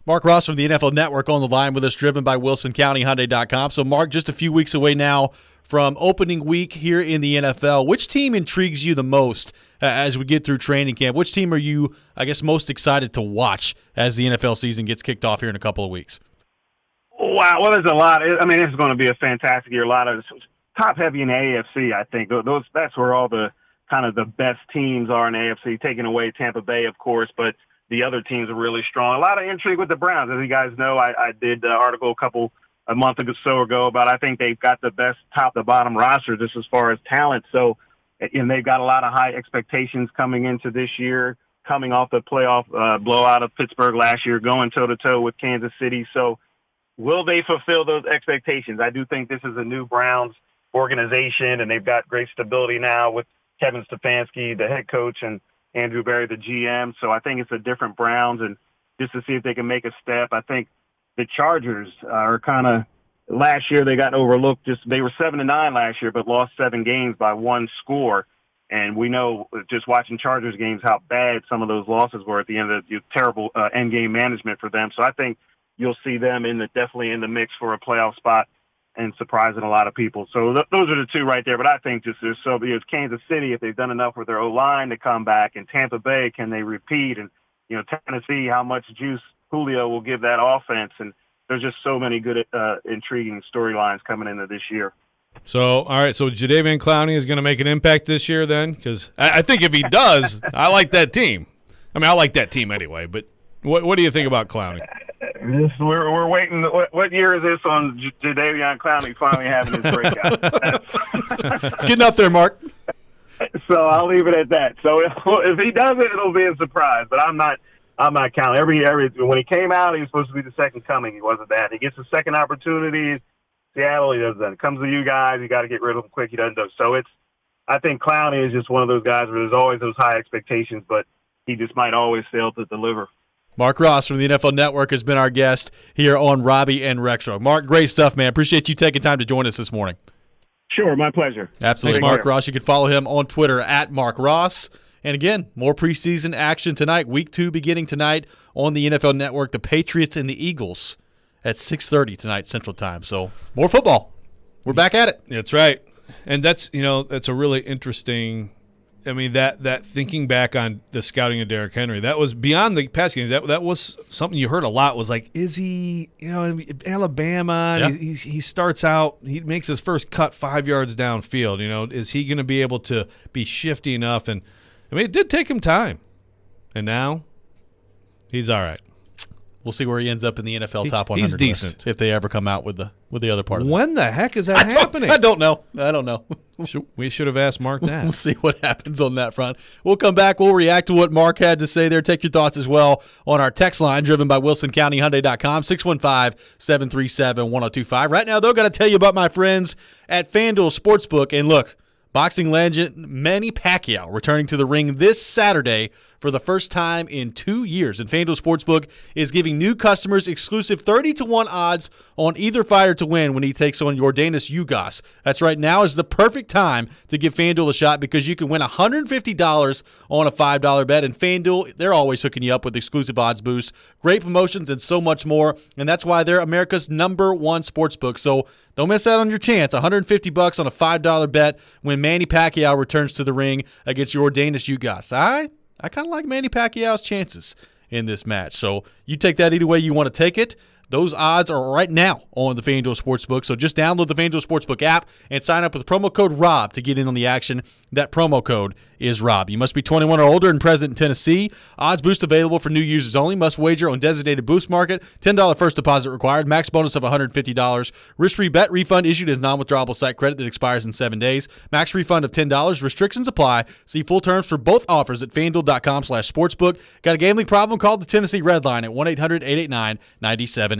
Mark Ross from the NFL Network on the line with us, driven by WilsonCountyHyundai.com. So, Mark, just a few weeks away now from opening week here in the NFL. Which team intrigues you the most as we get through training camp? Which team are you, I guess, most excited to watch as the NFL season gets kicked off here in a couple of weeks? Wow, well, there's a lot. I mean, it's going to be a fantastic year. A lot of top-heavy in the AFC, I think. That's where all the kind of the best teams are in the AFC, taking away Tampa Bay, of course, but the other teams are really strong. A lot of intrigue with the Browns. As you guys know, I did an article a month or so ago about I think they've got the best top-to-bottom roster just as far as talent. So, and they've got a lot of high expectations coming into this year, coming off the playoff blowout of Pittsburgh last year, going toe-to-toe with Kansas City. So will they fulfill those expectations? I do think this is a new Browns organization, and they've got great stability now with Kevin Stefanski, the head coach, and Andrew Berry, the GM. So I think it's a different Browns, and just to see if they can make a step. I think the Chargers are kind of – last year they got overlooked. They were 7-9 last year, but lost 7 games by 1 score. And we know just watching Chargers games how bad some of those losses were at the end of the terrible end game management for them. So I think you'll see them definitely in the mix for a playoff spot and surprising a lot of people. So those are the two right there. But I think just there's Kansas City, if they've done enough with their O-line to come back, and Tampa Bay, can they repeat? And, Tennessee, how much juice Julio will give that offense. And there's just so many good, intriguing storylines coming into this year. So, all right, so Jadeveon Clowney is going to make an impact this year then? Because I think if he does, I like that team. I mean, I like that team anyway, but what do you think about Clowney? We're waiting. What year is this on Jadeveon Clowney finally having his breakout? It's getting up there, Mark. So I'll leave it at that. So if he does it, it'll be a surprise. But I'm not counting. When he came out, he was supposed to be the second coming. He wasn't that. He gets a second opportunity. Seattle, he does that. It comes to you guys, you got to get rid of him quick. He doesn't do. So I think Clowney is just one of those guys where there's always those high expectations, but he just might always fail to deliver. Mark Ross from the NFL Network has been our guest here on Robby and Rexrode. Mark, great stuff, man. Appreciate you taking time to join us this morning. Sure, my pleasure. Absolutely. Mark Ross. You can follow him on Twitter at Mark Ross. And again, more preseason action tonight. Week 2 beginning tonight on the NFL Network. The Patriots and the Eagles at 6:30 tonight Central Time. So more football. We're back at it. That's right. And that's a really interesting – I mean, that thinking back on the scouting of Derrick Henry, that was beyond the pass games. That was something you heard a lot was like, is he, Alabama, yeah. he starts out, he makes his first cut 5 yards downfield. Is he going to be able to be shifty enough? And, I mean, it did take him time. And now he's all right. We'll see where he ends up in the NFL top 100 he's decent list if they ever come out with the other part of it. When the heck is that happening? I don't know. We should have asked Mark that. We'll see what happens on that front. We'll come back. We'll react to what Mark had to say there. Take your thoughts as well on our text line driven by WilsonCountyHyundai.com, 615-737-1025. Right now, though, got to tell you about my friends at FanDuel Sportsbook. And look, boxing legend Manny Pacquiao returning to the ring this Saturday for the first time in 2 years. And FanDuel Sportsbook is giving new customers exclusive 30-1 odds on either fighter to win when he takes on Jordanis Ugas. That's right. Now is the perfect time to give FanDuel a shot because you can win $150 on a $5 bet. And FanDuel, they're always hooking you up with exclusive odds boosts, great promotions, and so much more. And that's why they're America's #1 sportsbook. So don't miss out on your chance. $150 on a $5 bet when Manny Pacquiao returns to the ring against Jordanis Ugas. I kind of like Manny Pacquiao's chances in this match. So you take that either way you want to take it. Those odds are right now on the FanDuel Sportsbook. So just download the FanDuel Sportsbook app and sign up with promo code ROB to get in on the action. That promo code is ROB. You must be 21 or older and present in Tennessee. Odds boost available for new users only. Must wager on designated boost market. $10 first deposit required. Max bonus of $150. Risk-free bet refund issued as non-withdrawable site credit that expires in 7 days. Max refund of $10. Restrictions apply. See full terms for both offers at FanDuel.com/sportsbook. Got a gambling problem? Call the Tennessee Red Line at 1-800-889-9789.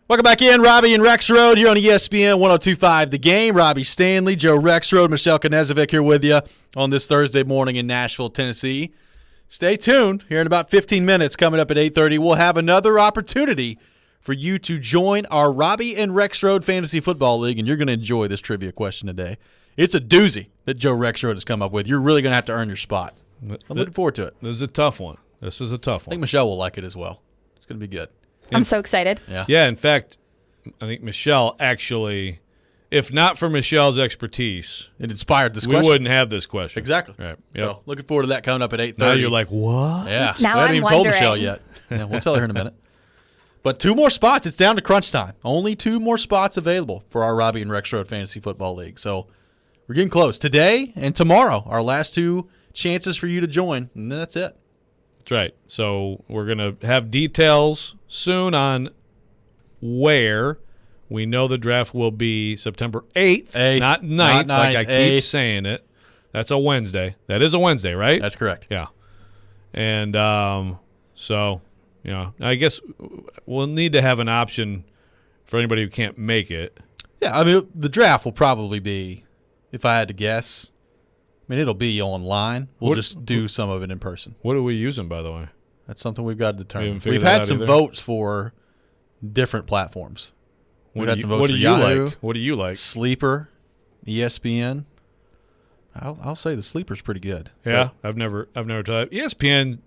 Welcome back in, Robby and Rexrode here on ESPN 102.5 The Game. Robby Stanley, Joe Rexrode, Michelle Knezovic here with you on this Thursday morning in Nashville, Tennessee. Stay tuned. Here in about 15 minutes, coming up at 8:30, we'll have another opportunity for you to join our Robby and Rexrode Fantasy Football League, and you're going to enjoy this trivia question today. It's a doozy that Joe Rexrode has come up with. You're really going to have to earn your spot. I'm looking forward to it. This is a tough one. I think Michelle will like it as well. It's going to be good. I'm so excited. Yeah, in fact, I think Michelle actually, if not for Michelle's expertise, it inspired this question. We wouldn't have this question. Exactly. Right. Yep. So looking forward to that coming up at 8:30. Now you're like, what? Yeah. Now we haven't I'm even told wondering. Michelle yet. Yeah, we'll tell her in a minute. But 2 more spots. It's down to crunch time. Only 2 more spots available for our Robby and Rexrode Fantasy Football League. So we're getting close. Today and tomorrow, our last 2 chances for you to join, and then that's it. That's right. So we're going to have details soon on where. We know the draft will be September 8th, not 9th, like I keep saying it. That's a Wednesday. That is a Wednesday, right? That's correct. Yeah. And So, I guess we'll need to have an option for anybody who can't make it. Yeah, I mean, the draft will probably be, if I had to guess, it'll be online. We'll just do some of it in person. What are we using, by the way? That's something we've got to determine. We've had some votes for different platforms. We've had some votes for Yahoo. What do you like? Sleeper, ESPN. I'll say the Sleeper's pretty good. Yeah, I've never tried ESPN.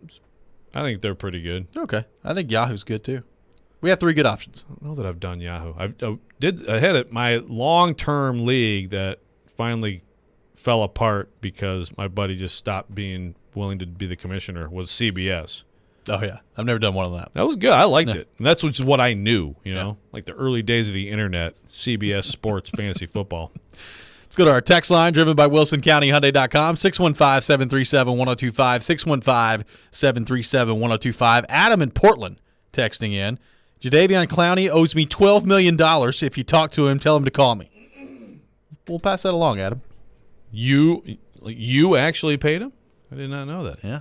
I think they're pretty good. Okay, I think Yahoo's good too. We have 3 good options. I don't know that I've done Yahoo. I had my long-term league that finally fell apart because my buddy just stopped being willing to be the commissioner. Was CBS. Oh yeah, I've never done one of that. That was good. I liked it. And that's what I knew. Like the early days of the internet. CBS Sports Fantasy Football. Let's go to our text line, driven by WilsonCountyHyundai.com, 615-737-1025, 615-737-1025. Adam in Portland texting in. Jadeveon Clowney owes me $12 million. If you talk to him, tell him to call me. We'll pass that along, Adam. You actually paid him? I did not know that. Yeah.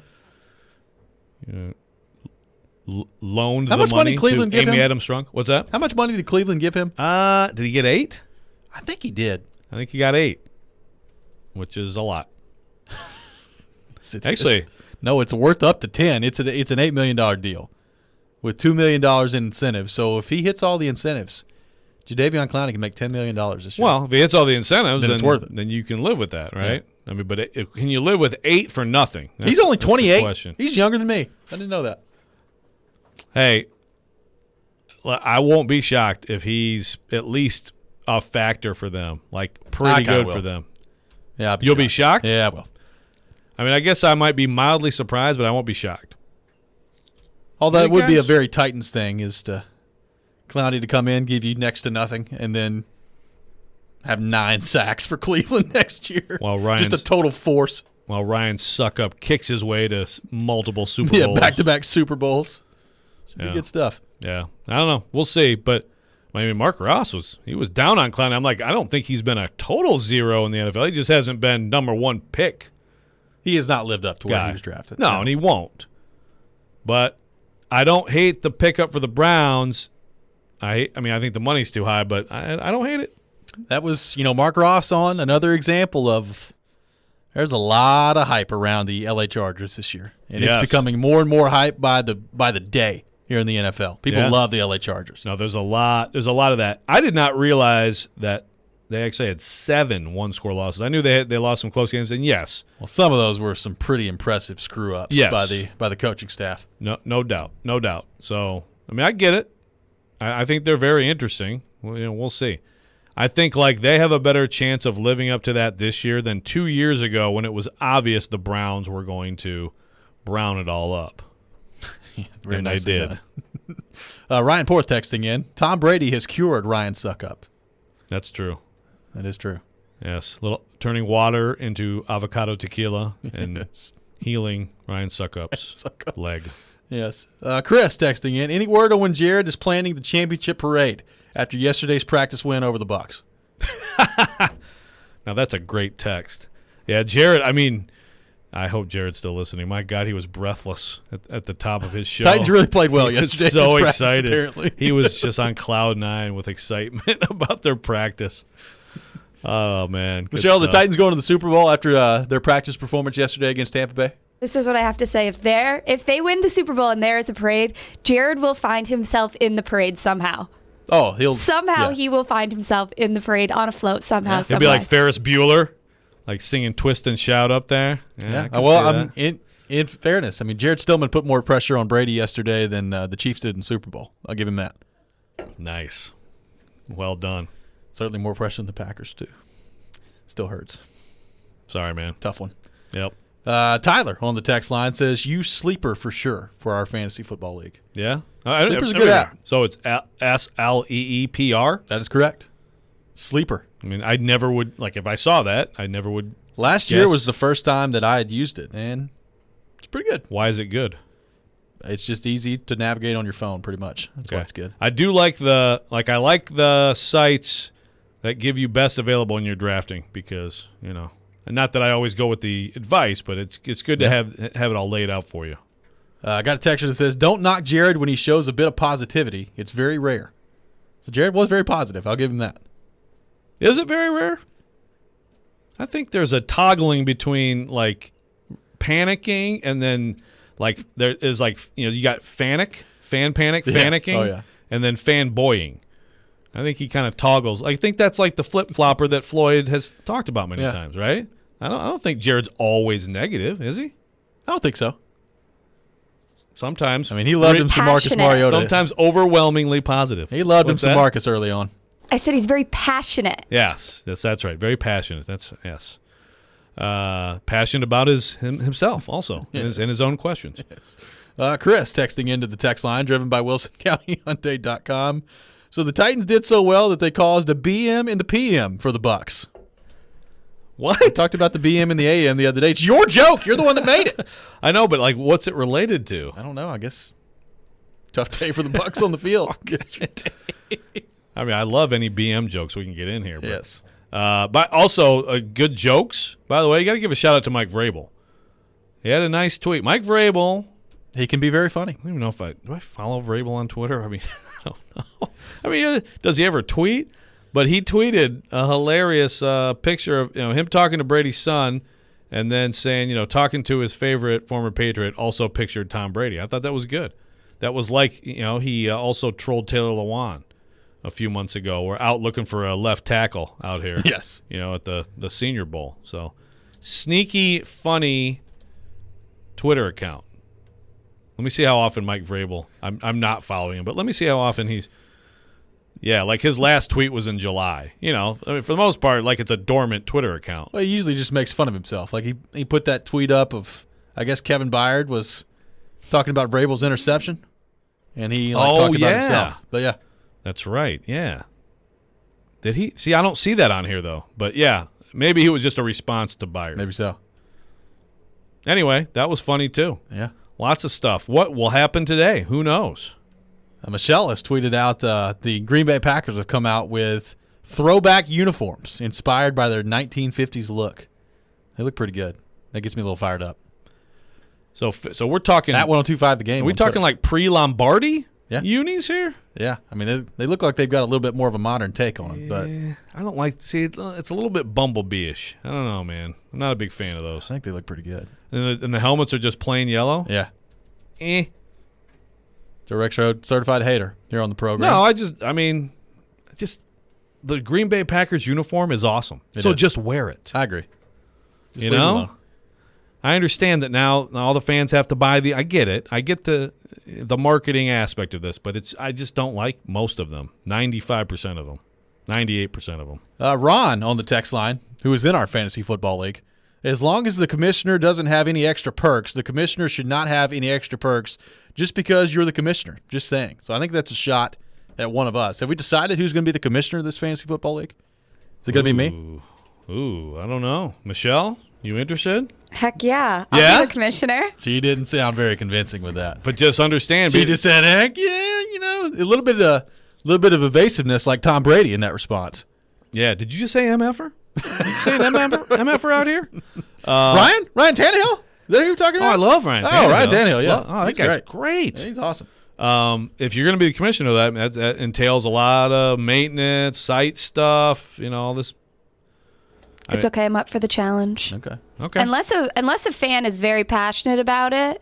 Loaned How the much money Cleveland to give Amy him? Adams Strunk. What's that? How much money did Cleveland give him? Did he get 8? I think he did. I think he got 8, which is a lot. Actually, no, it's worth up to 10. It's an $8 million deal with $2 million in incentives. So if he hits all the incentives, Jadeveon Clowney can make $10 million this year. Well, if he hits all the incentives, then it's worth it. Then you can live with that, right? Yeah. I mean, but can you live with 8 for nothing? He's only 28. Question. He's younger than me. I didn't know that. Hey, I won't be shocked if he's at least a factor for them, like pretty good for them. Yeah, you'll be shocked? Yeah, I will. I mean, I guess I might be mildly surprised, but I won't be shocked. Although it would be a very Titans thing, is to Clowney to come in, give you next to nothing, and then have 9 sacks for Cleveland next year. While just a total force. While Ryan Suckup kicks his way to multiple Super Bowls. Yeah, back-to-back Super Bowls. Should be good stuff. Yeah, I don't know. We'll see, but I mean, Mark Ross was down on Clowney. I'm like, I don't think he's been a total zero in the NFL. He just hasn't been number 1 pick. He has not lived up to where he was drafted. No, and he won't. But I don't hate the pickup for the Browns. I think the money's too high, but I don't hate it. That was, Mark Ross on another example of there's a lot of hype around the LA Chargers this year. And it's becoming more and more hype by the day here in the NFL. People love the LA Chargers. No, there's a lot of that. I did not realize that they actually had 7 one-score losses. I knew they lost some close games, and yes. Well, some of those were some pretty impressive screw-ups by the coaching staff. No doubt. So, I mean, I get it. I think they're very interesting. We'll see. I think they have a better chance of living up to that this year than 2 years ago when it was obvious the Browns were going to brown it all up. And they did. Ryan Porth texting in. Tom Brady has cured Ryan Suckup. That's true. That is true. Yes, turning water into avocado tequila and healing Ryan Suckup's leg. Yes. Chris texting in. Any word on when Jared is planning the championship parade after yesterday's practice win over the Bucs? Now that's a great text. Yeah, Jared. I mean, I hope Jared's still listening. My God, he was breathless at the top of his show. Titans really played well yesterday. So excited. Apparently. He was just on cloud 9 with excitement about their practice. Oh, man. Michelle, the Titans going to the Super Bowl after their practice performance yesterday against Tampa Bay? This is what I have to say. If they win the Super Bowl and there is a parade, Jared will find himself in the parade somehow. Oh, he will find himself in the parade on a float somehow. He'll be like Ferris Bueller, like singing "Twist and Shout" up there. Yeah. Well, in fairness, I mean, Jared Stillman put more pressure on Brady yesterday than the Chiefs did in the Super Bowl. I'll give him that. Nice. Well done. Certainly more pressure than the Packers too. Still hurts. Sorry, man. Tough one. Yep. Tyler on the text line says, "You sleeper for sure for our fantasy football league." Yeah, Sleeper's a good app. So it's SLEEPR. That is correct. Sleeper. I mean, I never would if I saw that, I never would. Last year was the first time that I had used it, and it's pretty good. Why is it good? It's just easy to navigate on your phone, pretty much. That's why it's good. I do like the sites that give you best available in your drafting because and not that I always go with the advice, but it's good to have it all laid out for you. I got a text that says, don't knock Jared when he shows a bit of positivity. It's very rare. So Jared was very positive. I'll give him that. Is it very rare? I think there's a toggling between like panicking and then like there is like, you got fan panic, panicking, Oh, yeah. and then fanboying. I think he kind of toggles. I think that's like the flip-flopper that Floyd has talked about many times, right? I don't think Jared's always negative, is he? I don't think so. Sometimes. I mean, he loved him some Marcus Passionate. Mariota. Sometimes overwhelmingly positive. He loved him What's some that? Marcus early on. I said he's very passionate. Yes, that's right. Very passionate. Yes. Passionate about himself also and his own questions. Yes. Chris texting into the text line driven by WilsonCountyHyundai.com. So the Titans did so well that they caused a BM and the PM for the Bucks. What? We talked about the BM and the AM the other day. It's your joke. You're the one that made it. I know, but like, what's it related to? I don't know. I guess tough day for the Bucks on the field. I mean, I love any BM jokes we can get in here. But, Yes. but also good jokes. By the way, you got to give a shout out to Mike Vrabel. He had a nice tweet. Mike Vrabel. He can be very funny. I don't even know if do I follow Vrabel on Twitter? I mean, I don't know. I mean, does he ever tweet? But he tweeted a hilarious picture of him talking to Brady's son, and then saying, talking to his favorite former Patriot, also pictured Tom Brady. I thought that was good. That was like, he also trolled Taylor Lewan a few months ago. We're out looking for a left tackle out here. Yes. At the Senior Bowl. So, sneaky, funny Twitter account. Let me see how often Mike Vrabel. I'm not following him, but let me see how often he's. Yeah, like his last tweet was in July. I mean, for the most part, like it's a dormant Twitter account. Well, he usually just makes fun of himself. Like he put that tweet up of, I guess Kevin Byard was talking about Vrabel's interception, and he talked about himself. But yeah, that's right. Yeah. Did he see? I don't see that on here though. But yeah, maybe he was just a response to Byard. maybe so. Anyway, that was funny too. Yeah. Lots of stuff. What will happen today? Who knows? Michelle has tweeted out the Green Bay Packers have come out with throwback uniforms inspired by their 1950s look. They look pretty good. That gets me a little fired up. So we're talking At 102.5 the game. Are we talking like pre-Lombardi unis here? Yeah. I mean, they look like they've got a little bit more of a modern take on them. But I don't like. See, it's a little bit Bumblebee-ish. I don't know, man. I'm not a big fan of those. I think they look pretty good. And the helmets are just plain yellow. Yeah. Eh. So Rexrode, certified hater here on the program. No, the Green Bay Packers uniform is awesome. It so is. just wear it. I agree. Just You leave it know? alone. I understand that now all the fans have to buy I get it. I get the marketing aspect of this, but I just don't like most of them. 95% of them. 98% of them. Ron on the text line, who is in our fantasy football league, as long as the commissioner doesn't have any extra perks, the commissioner should not have any extra perks just because you're the commissioner. Just saying. So I think that's a shot at one of us. Have we decided who's going to be the commissioner of this fantasy football league? Is it going to be me? Ooh, I don't know. Michelle, you interested? Heck yeah. I'll Yeah? be the commissioner. She didn't sound very convincing with that. But just understand. She just said, heck yeah, a little bit of evasiveness like Tom Brady in that response. Yeah, did you just say MFer? Did you say an MFer out here? Ryan Tannehill? Is that who you're talking Oh, I about? love Ryan Tannehill. Oh, Ryan Tannehill, yeah. Oh, that He's guy's great. Yeah, he's awesome. If you're going to be the commissioner of that entails a lot of maintenance, site stuff, all this. It's okay. I'm up for the challenge. Okay. Okay. Unless a fan is very passionate about it,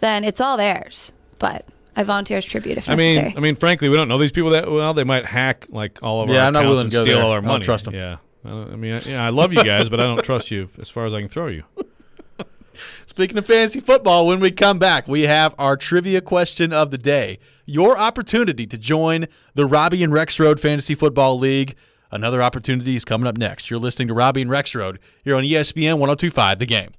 then it's all theirs. But I volunteer as tribute if necessary. I mean, frankly, we don't know these people that well. They might hack like all of our I'm not accounts willing and to go steal there. all our I don't money. trust 'em. Yeah. I love you guys, but I don't trust you as far as I can throw you. Speaking of fantasy football, when we come back, we have our trivia question of the day. Your opportunity to join the Robby and Rexrode Fantasy Football League. Another opportunity is coming up next. You're listening to Robby and Rexrode here on ESPN 102.5 The Game.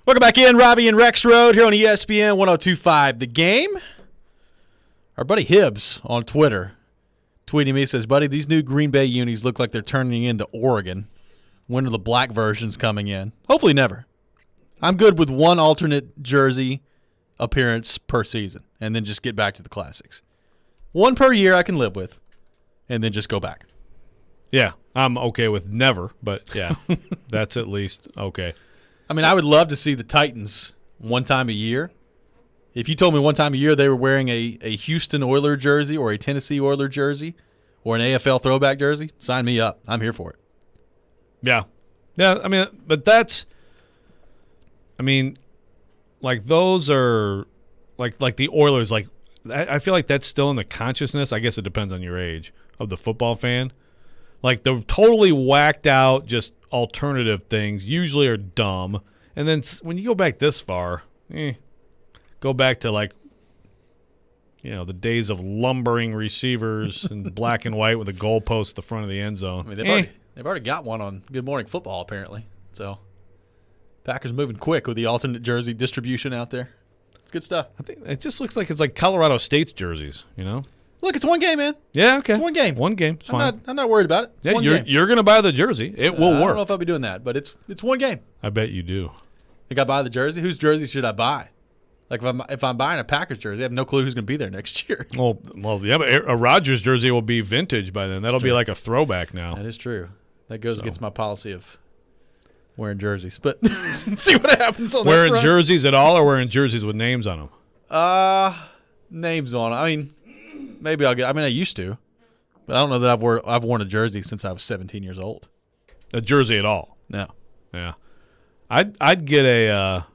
Welcome back in, Robby and Rexrode here on ESPN 102.5 The Game. Our buddy Hibbs on Twitter tweeting me, says, buddy, these new Green Bay unis look like they're turning into Oregon. When are the black versions coming in? Hopefully never. I'm good with one alternate jersey appearance per season and then just get back to the classics. One per year I can live with and then just go back. Yeah, I'm okay with never, but yeah, that's at least okay. I mean, I would love to see the Titans one time a year. If you told me one time a year they were wearing a Houston Oilers jersey or a Tennessee Oilers jersey or an AFL throwback jersey, sign me up. I'm here for it. Yeah. Yeah, I mean, but that's – I mean, like those are like the Oilers, like I feel like that's still in the consciousness. I guess it depends on your age of the football fan. Like the totally whacked out just alternative things usually are dumb. And then when you go back this far, go back to like, you know, the days of lumbering receivers in black and white with a goalpost at the front of the end zone. I mean, they've already got one on Good Morning Football apparently. So Packers moving quick with the alternate jersey distribution out there. It's good stuff. I think it just looks like it's like Colorado State's jerseys, you know? Look, it's one game, man. Yeah, okay. It's one game. One game. It's fine. I'm not worried about it. It's Yeah, one game. you're going to buy the jersey. It will I work. don't know if I'll be doing that, but it's one game. I bet you do. Think I buy the jersey? Whose jersey should I buy? Like if I'm buying a Packers jersey, I have no clue who's going to be there next year. Well, yeah, but a Rodgers jersey will be vintage by then. That'll be like a throwback now. That is true. That goes against my policy of wearing jerseys. But see what happens on Wearing that front. jerseys at all or wearing jerseys with names on them? Names on them. I mean, maybe I'll get. I mean, I used to, but I don't know that I've worn a jersey since I was 17 years old. A jersey at all? No. Yeah. I'd get a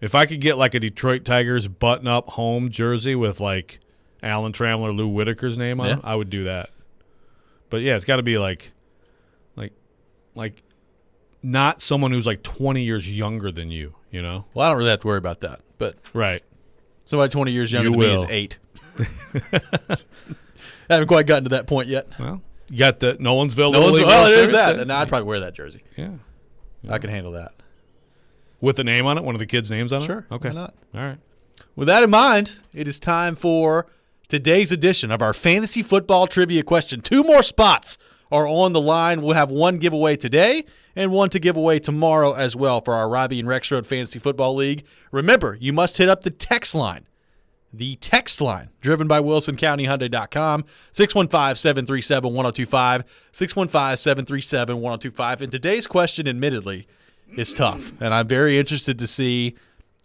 if I could get like a Detroit Tigers button-up home jersey with like Alan Trammell, Lou Whitaker's name on it, I would do that. But yeah, it's got to be like not someone who's like 20 years younger than you, you know? Well, I don't really have to worry about that. But right. Somebody 20 years younger You than me will. is 8. I haven't quite gotten to that point yet. Well, you got the Nolensville. Well, it is that. And I'd probably wear that jersey. Yeah. I can handle that. With a name on it? One of the kids' names on it? Sure. Okay. Why not? All right. With that in mind, it is time for today's edition of our fantasy football trivia question. 2 more spots are on the line. We'll have one giveaway today and one to give away tomorrow as well for our Robby and Rexrode Fantasy Football League. Remember, you must hit up the text line. The text line, driven by WilsonCountyHyundai.com, 615-737-1025, 615-737-1025. And today's question, admittedly, is tough. And I'm very interested to see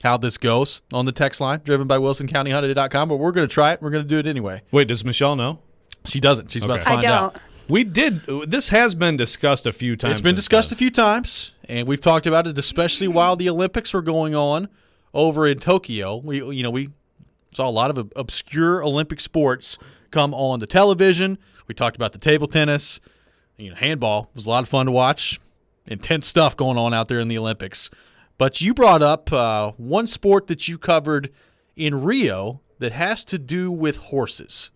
how this goes on the text line, driven by WilsonCountyHyundai.com. But we're going to try it. We're going to do it anyway. Wait, does Michelle know? She doesn't. She's about to I find out. don't. We did. This has been discussed a few times. It's been discussed a few times, and we've talked about it, especially while the Olympics were going on over in Tokyo. We saw a lot of obscure Olympic sports come on the television. We talked about the table tennis. Handball was a lot of fun to watch. Intense stuff going on out there in the Olympics. But you brought up one sport that you covered in Rio that has to do with horses.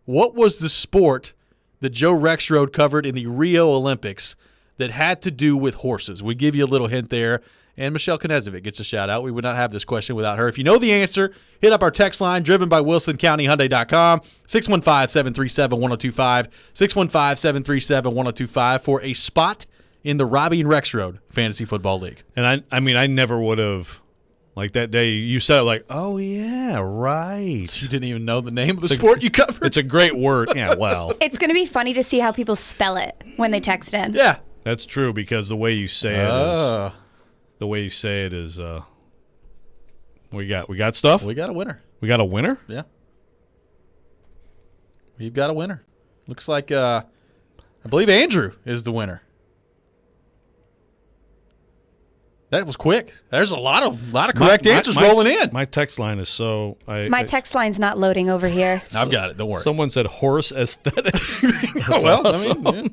What was the sport that Joe Rexrode covered in the Rio Olympics that had to do with horses? We give you a little hint there. And Michelle Knezovic gets a shout-out. We would not have this question without her. If you know the answer, hit up our text line, driven by WilsonCountyHyundai.com, 615-737-1025, 615-737-1025 for a spot in the Robby and Rexrode Fantasy Football League. And I never would have, like that day, you said it like, oh, yeah, right. You didn't even know the name of the sport you covered? It's a great word. Yeah, well. It's going to be funny to see how people spell it when they text in. Yeah. That's true because the way you say it is. The way you say it is, we got stuff? We got a winner. We got a winner? Yeah. We've got a winner. Looks like, I believe Andrew is the winner. That was quick. There's a lot of correct answers rolling in. My text line is so. My text line's not loading over here. I've got it. Don't worry. Someone said horse aesthetics. Well, awesome. I mean, yeah.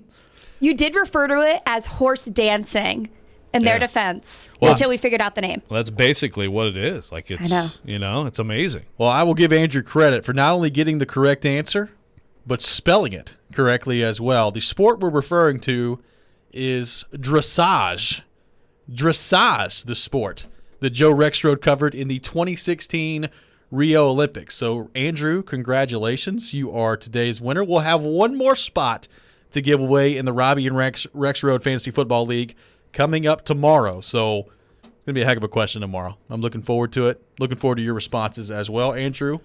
You did refer to it as horse dancing in their defense until we figured out the name. Well, that's basically what it is. Like it's, it's amazing. Well, I will give Andrew credit for not only getting the correct answer, but spelling it correctly as well. The sport we're referring to is dressage. Dressage, the sport that Joe Rexrode covered in the 2016 Rio Olympics. So, Andrew, congratulations. You are today's winner. We'll have one more spot to give away in the Robby and Rexrode Fantasy Football League coming up tomorrow. So, it's going to be a heck of a question tomorrow. I'm looking forward to it. Looking forward to your responses as well. Andrew,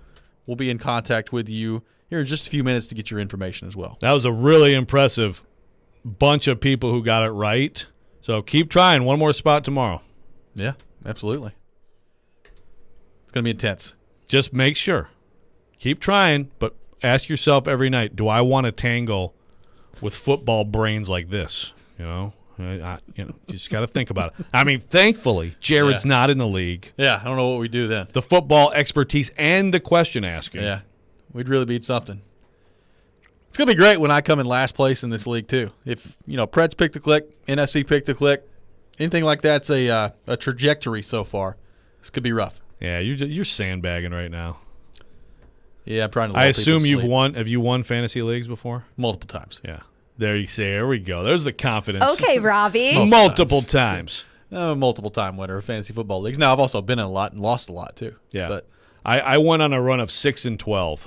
we'll be in contact with you here in just a few minutes to get your information as well. That was a really impressive bunch of people who got it right. So keep trying. One more spot tomorrow. Yeah, absolutely. It's going to be intense. Just make sure. Keep trying, but ask yourself every night, do I want to tangle with football brains like this? You just got to think about it. I mean, thankfully, Jared's not in the league. Yeah, I don't know what we do then. The football expertise and the question asking. Yeah, we'd really beat something. It's going to be great when I come in last place in this league, too. If, Preds picked a click, NSC picked a click, anything like that's a trajectory so far. This could be rough. Yeah, you're sandbagging right now. Yeah, I'm trying to. I assume you've won. Have you won fantasy leagues before? Multiple times. Yeah. There we go. There's the confidence. Okay, Robby. Multiple times. I'm a multiple-time winner of fantasy football leagues. Now, I've also been in a lot and lost a lot, too. Yeah. But I went on a run of 6-12.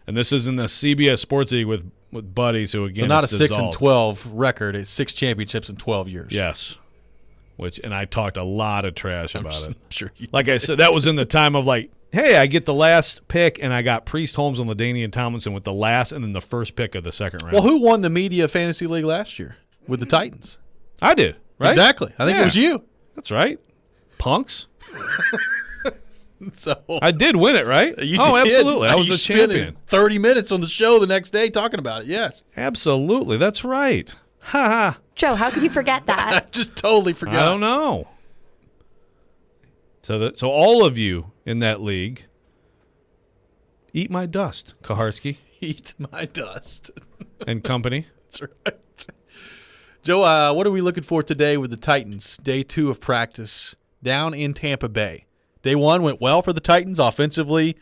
And this is in the CBS Sports League with buddies who, again, so not a it's 6-12 record. It's 6 championships in 12 years. Yes. And I talked a lot of trash about it. I'm sure you Like I said, that was in the time of hey, I get the last pick, and I got Priest Holmes and LaDainian Tomlinson with the last and then the first pick of the second round. Well, who won the Media Fantasy League last year with the Titans? I did, right? Exactly. I think it was you. That's right. Punks. So I did win it, right? You did. Absolutely. I was You the spent champion. 30 minutes on the show the next day talking about it. Yes. Absolutely. That's right. Ha ha. Joe, how could you forget I that? just totally forgot. I don't know. So all of you in that league, eat my dust, Kaharski Eat my dust. and company. That's right. Joe, what are we looking for today with the Titans? Day 2 of practice down in Tampa Bay. Day 1 went well for the Titans offensively.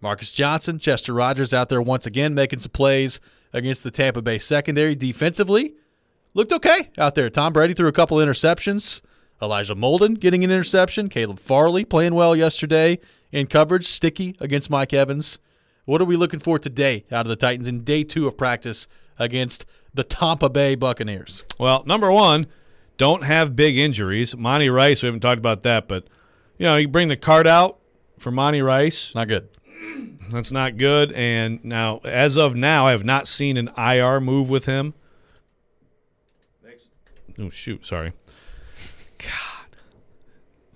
Marcus Johnson, Chester Rogers out there once again making some plays against the Tampa Bay secondary. Defensively, looked okay out there. Tom Brady threw a couple interceptions. Elijah Molden getting an interception. Caleb Farley playing well yesterday in coverage. Sticky against Mike Evans. What are we looking for today out of the Titans in day 2 of practice against the Tampa Bay Buccaneers? Well, number one, don't have big injuries. Monty Rice, we haven't talked about that, but you bring the card out for Monty Rice. Not good. That's not good. And now, as of now, I have not seen an IR move with him. Oh, shoot. Sorry. God.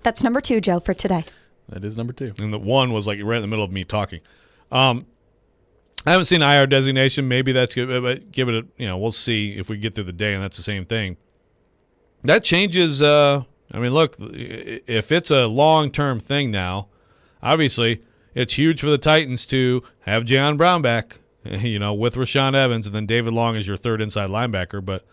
That's number 2, Joe, for today. That is number 2. And the one was right in the middle of me talking. I haven't seen IR designation. Maybe that's good, but give it we'll see if we get through the day, and that's the same thing. That changes. Look, if it's a long-term thing now, obviously it's huge for the Titans to have Jayon Brown back, with Rashaan Evans, and then David Long as your third inside linebacker, but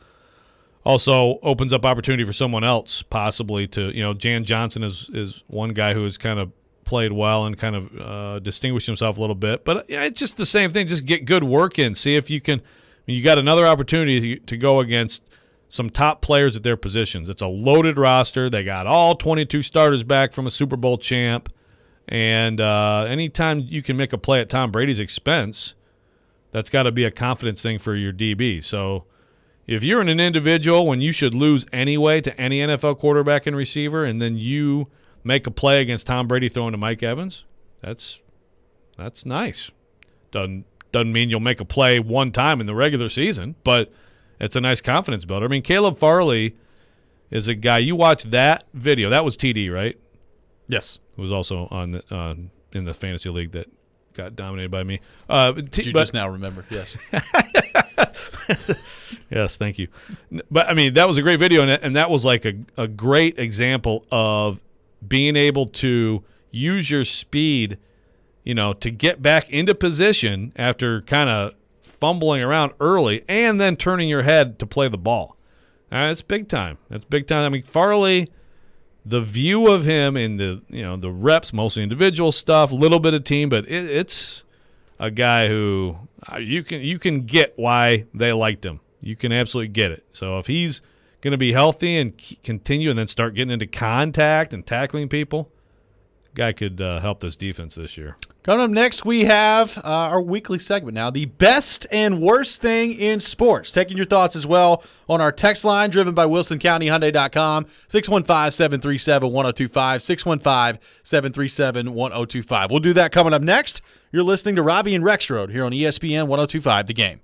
also opens up opportunity for someone else possibly to, Jan Johnson is one guy who has kind of played well and kind of distinguished himself a little bit. But it's just the same thing. Just get good work in. See if you can. You got another opportunity to go against some top players at their positions. It's a loaded roster. They got all 22 starters back from a Super Bowl champ. And anytime you can make a play at Tom Brady's expense, that's got to be a confidence thing for your DB. So if you're in an individual when you should lose anyway to any NFL quarterback and receiver, and then you make a play against Tom Brady throwing to Mike Evans, that's nice. Doesn't mean you'll make a play one time in the regular season, but it's a nice confidence builder. I mean, Caleb Farley is a guy. You watch that video. That was TD, right? Yes. Who was also on in the fantasy league that got dominated by me. You just now remember, yes. Yes, thank you. But, I mean, that was a great video, and that was like a great example of being able to use your speed, to get back into position after kind of fumbling around early and then turning your head to play the ball. That's big time. That's big time. I mean, Farley, the view of him in the reps, mostly individual stuff, a little bit of team, but it's a guy who you can get why they liked him. You can absolutely get it. So if he's going to be healthy and continue and then start getting into contact and tackling people, guy could help this defense this year. Coming up next, we have our weekly segment now, the best and worst thing in sports. Taking your thoughts as well on our text line, driven by WilsonCountyHyundai.com, 615-737-1025, 615-737-1025. We'll do that coming up next. You're listening to Robby and Rexrode here on ESPN 1025, The Game.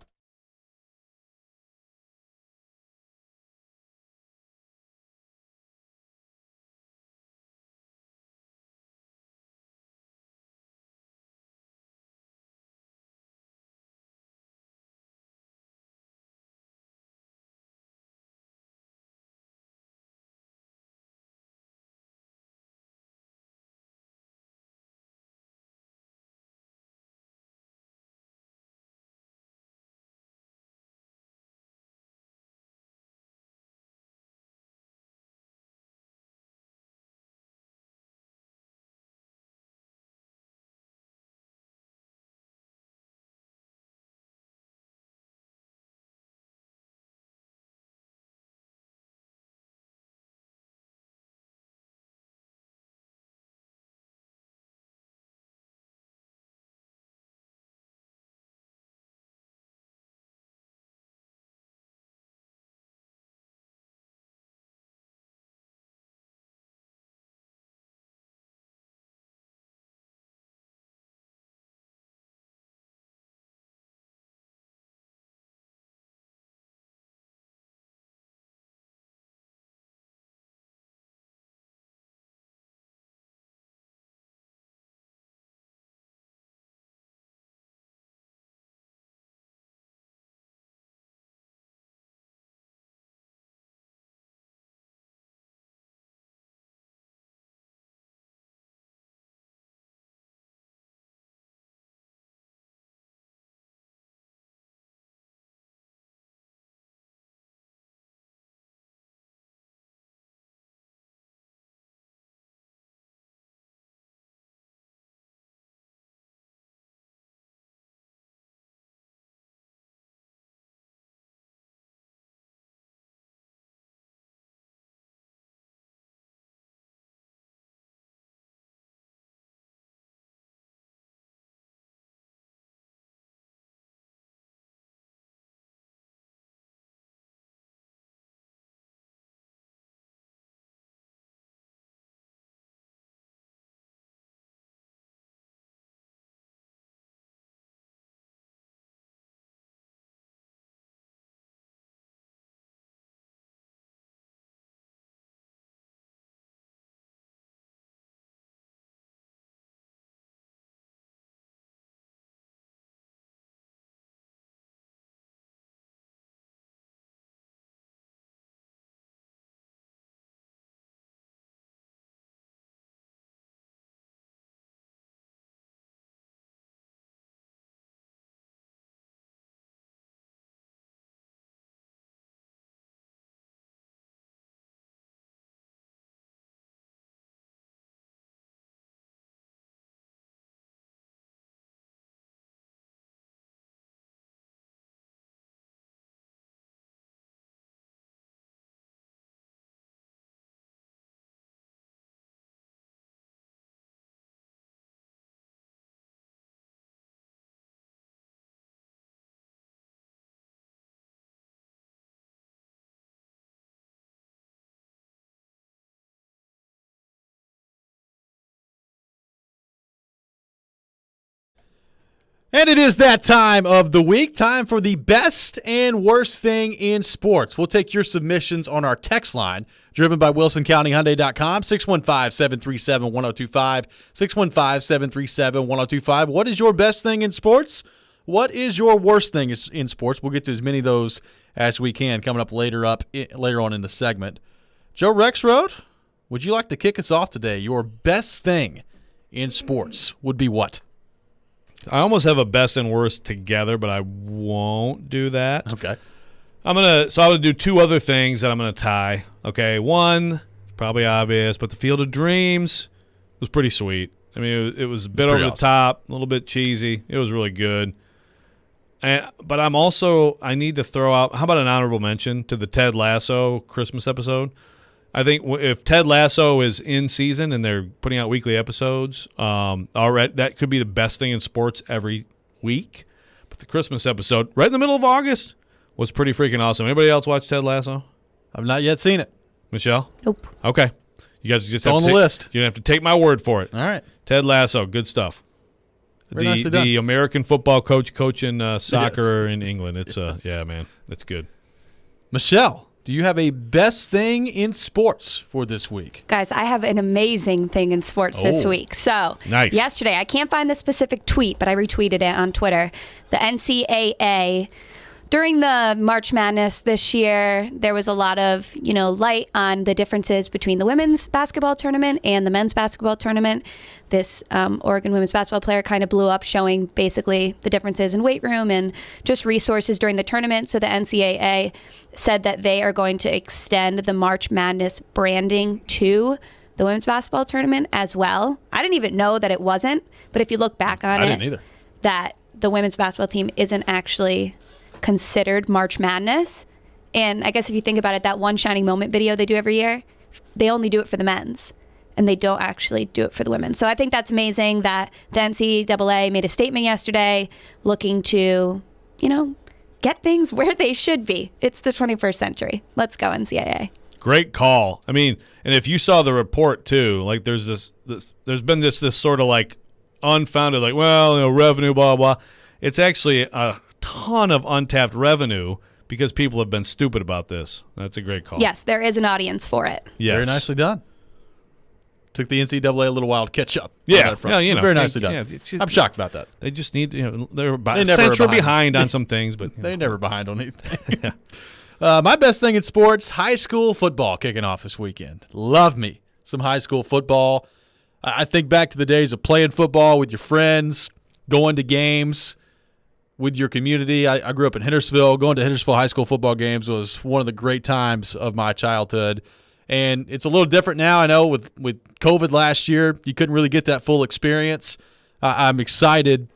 And it is that time of the week, time for the best and worst thing in sports. We'll take your submissions on our text line, driven by WilsonCountyHyundai.com, 615-737-1025, 615-737-1025. What is your best thing in sports? What is your worst thing in sports? We'll get to as many of those as we can coming up later on in the segment. Joe Rexrode, would you like to kick us off today? Your best thing in sports would be what? I almost have a best and worst together, but I won't do that. Okay. I'm going to do two other things that I'm going to tie. Okay, one, probably obvious, but the Field of Dreams was pretty sweet. I mean, it was a bit over the top, a little bit cheesy. It was really good. But I need to throw out, how about an honorable mention to the Ted Lasso Christmas episode? I think if Ted Lasso is in season and they're putting out weekly episodes, already that could be the best thing in sports every week. But the Christmas episode, right in the middle of August, was pretty freaking awesome. Anybody else watch Ted Lasso? I've not yet seen it. Michelle? Nope. Okay. You guys just It's on the list. You have to take my word for it. All right. Ted Lasso, good stuff. Very nicely done. The American football coaching soccer in England. It's yeah, man, that's good. Michelle, do you have a best thing in sports for this week? Guys, I have an amazing thing in sports this week. So, Nice. yesterday, I can't find the specific tweet, but I retweeted it on Twitter. The NCAA, during the March Madness this year, there was a lot of, light on the differences between the women's basketball tournament and the men's basketball tournament. This Oregon women's basketball player kind of blew up, showing basically the differences in weight room and just resources during the tournament. So the NCAA said that they are going to extend the March Madness branding to the women's basketball tournament as well. I didn't even know that it wasn't, but if you look back on I it, didn't either. that the women's basketball team isn't actually considered March Madness. And I guess if you think about it, that one Shining Moment video they do every year, they only do it for the men's and they don't actually do it for the women. So I think that's amazing that the NCAA made a statement yesterday looking to, get things where they should be. It's the 21st century. Let's go, NCAA. Great call. I mean, and if you saw the report too, like there's been this sort of like unfounded, like, well, revenue, blah, blah. It's actually a ton of untapped revenue because people have been stupid about this. That's a great call. Yes, there is an audience for it. Yes. Very nicely done. Took the NCAA a little while to catch up. Yeah, very nicely done. Yeah, I'm shocked about that. They just need, they're They a never are century behind. behind on some things, but They're never behind on anything. My best thing in sports, high school football kicking off this weekend. Love me some high school football. I think back to the days of playing football with your friends, going to games with your community. I grew up in Hendersonville. Going to Hendersonville high school football games was one of the great times of my childhood. And it's a little different now. I know with COVID last year, you couldn't really get that full experience. I'm excited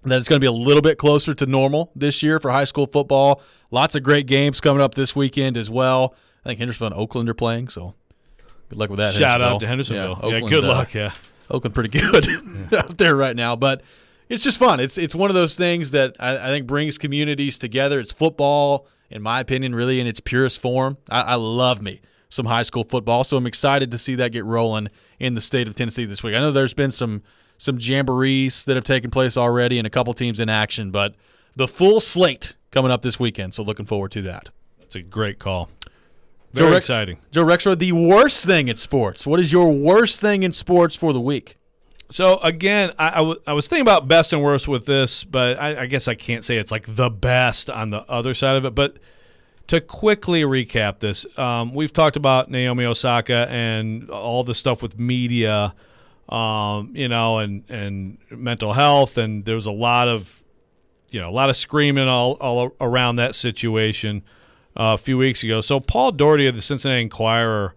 that it's going to be a little bit closer to normal this year for high school football. Lots of great games coming up this weekend as well. I think Hendersonville and Oakland are playing, so good luck with that. shout out to Hendersonville. Yeah, Oakland, good luck. Oakland pretty good out there right now, but it's just fun. It's one of those things that I think brings communities together. It's football, in my opinion, really in its purest form. I love me some high school football, so I'm excited to see that get rolling in the state of Tennessee this week. I know there's been some jamborees that have taken place already and a couple teams in action, but the full slate coming up this weekend, so looking forward to that. That's a great call. Very exciting. Joe Rexrode, the worst thing in sports. What is your worst thing in sports for the week? So, again, I was thinking about best and worst with this, but I guess I can't say it's like the best on the other side of it. But to quickly recap this, we've talked about Naomi Osaka and all the stuff with media, and mental health, and there was a lot of screaming all around that situation a few weeks ago. So Paul Doherty of the Cincinnati Enquirer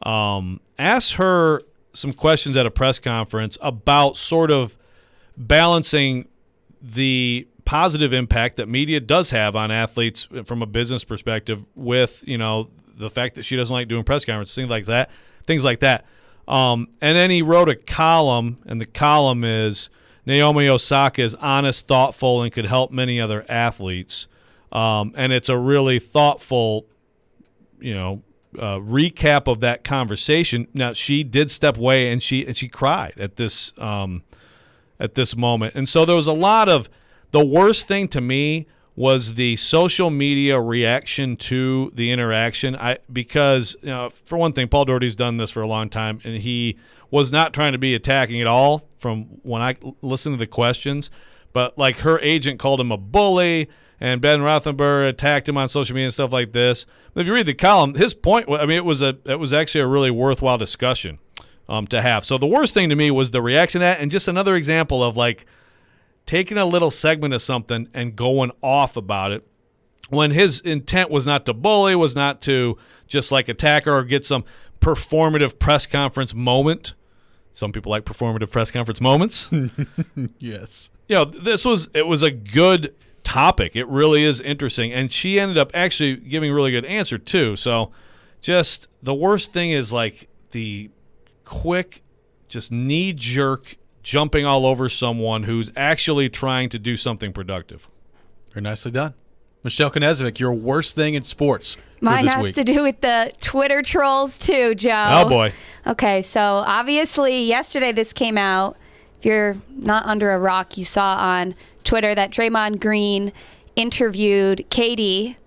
asked her some questions at a press conference about sort of balancing the positive impact that media does have on athletes from a business perspective with, the fact that she doesn't like doing press conferences, things like that. And then he wrote a column, and the column is Naomi Osaka is honest, thoughtful, and could help many other athletes. And it's a really thoughtful, recap of that conversation. Now, she did step away, and she cried at this moment. And so there was a lot of the worst thing to me was the social media reaction to the interaction. Because for one thing, Paul Doherty's done this for a long time, and he was not trying to be attacking at all from when I listened to the questions. But like her agent called him a bully, and Ben Rothenberg attacked him on social media and stuff like this. But if you read the column, his point, it was actually a really worthwhile discussion to have. So the worst thing to me was the reaction to that, and just another example of like taking a little segment of something and going off about it when his intent was not to bully, was not to just like attack her or get some performative press conference moment. Some people like performative press conference moments. Yes. It was a good topic. It really is interesting. And she ended up actually giving a really good answer, too. So just the worst thing is like the quick, just knee-jerk jumping all over someone who's actually trying to do something productive. Very nicely done. Michelle Knezovic, your worst thing in sports. Mine this has week. to do with the Twitter trolls too, Joe. Oh, boy. Okay, so obviously yesterday this came out. If you're not under a rock, you saw on Twitter that Draymond Green interviewed Katie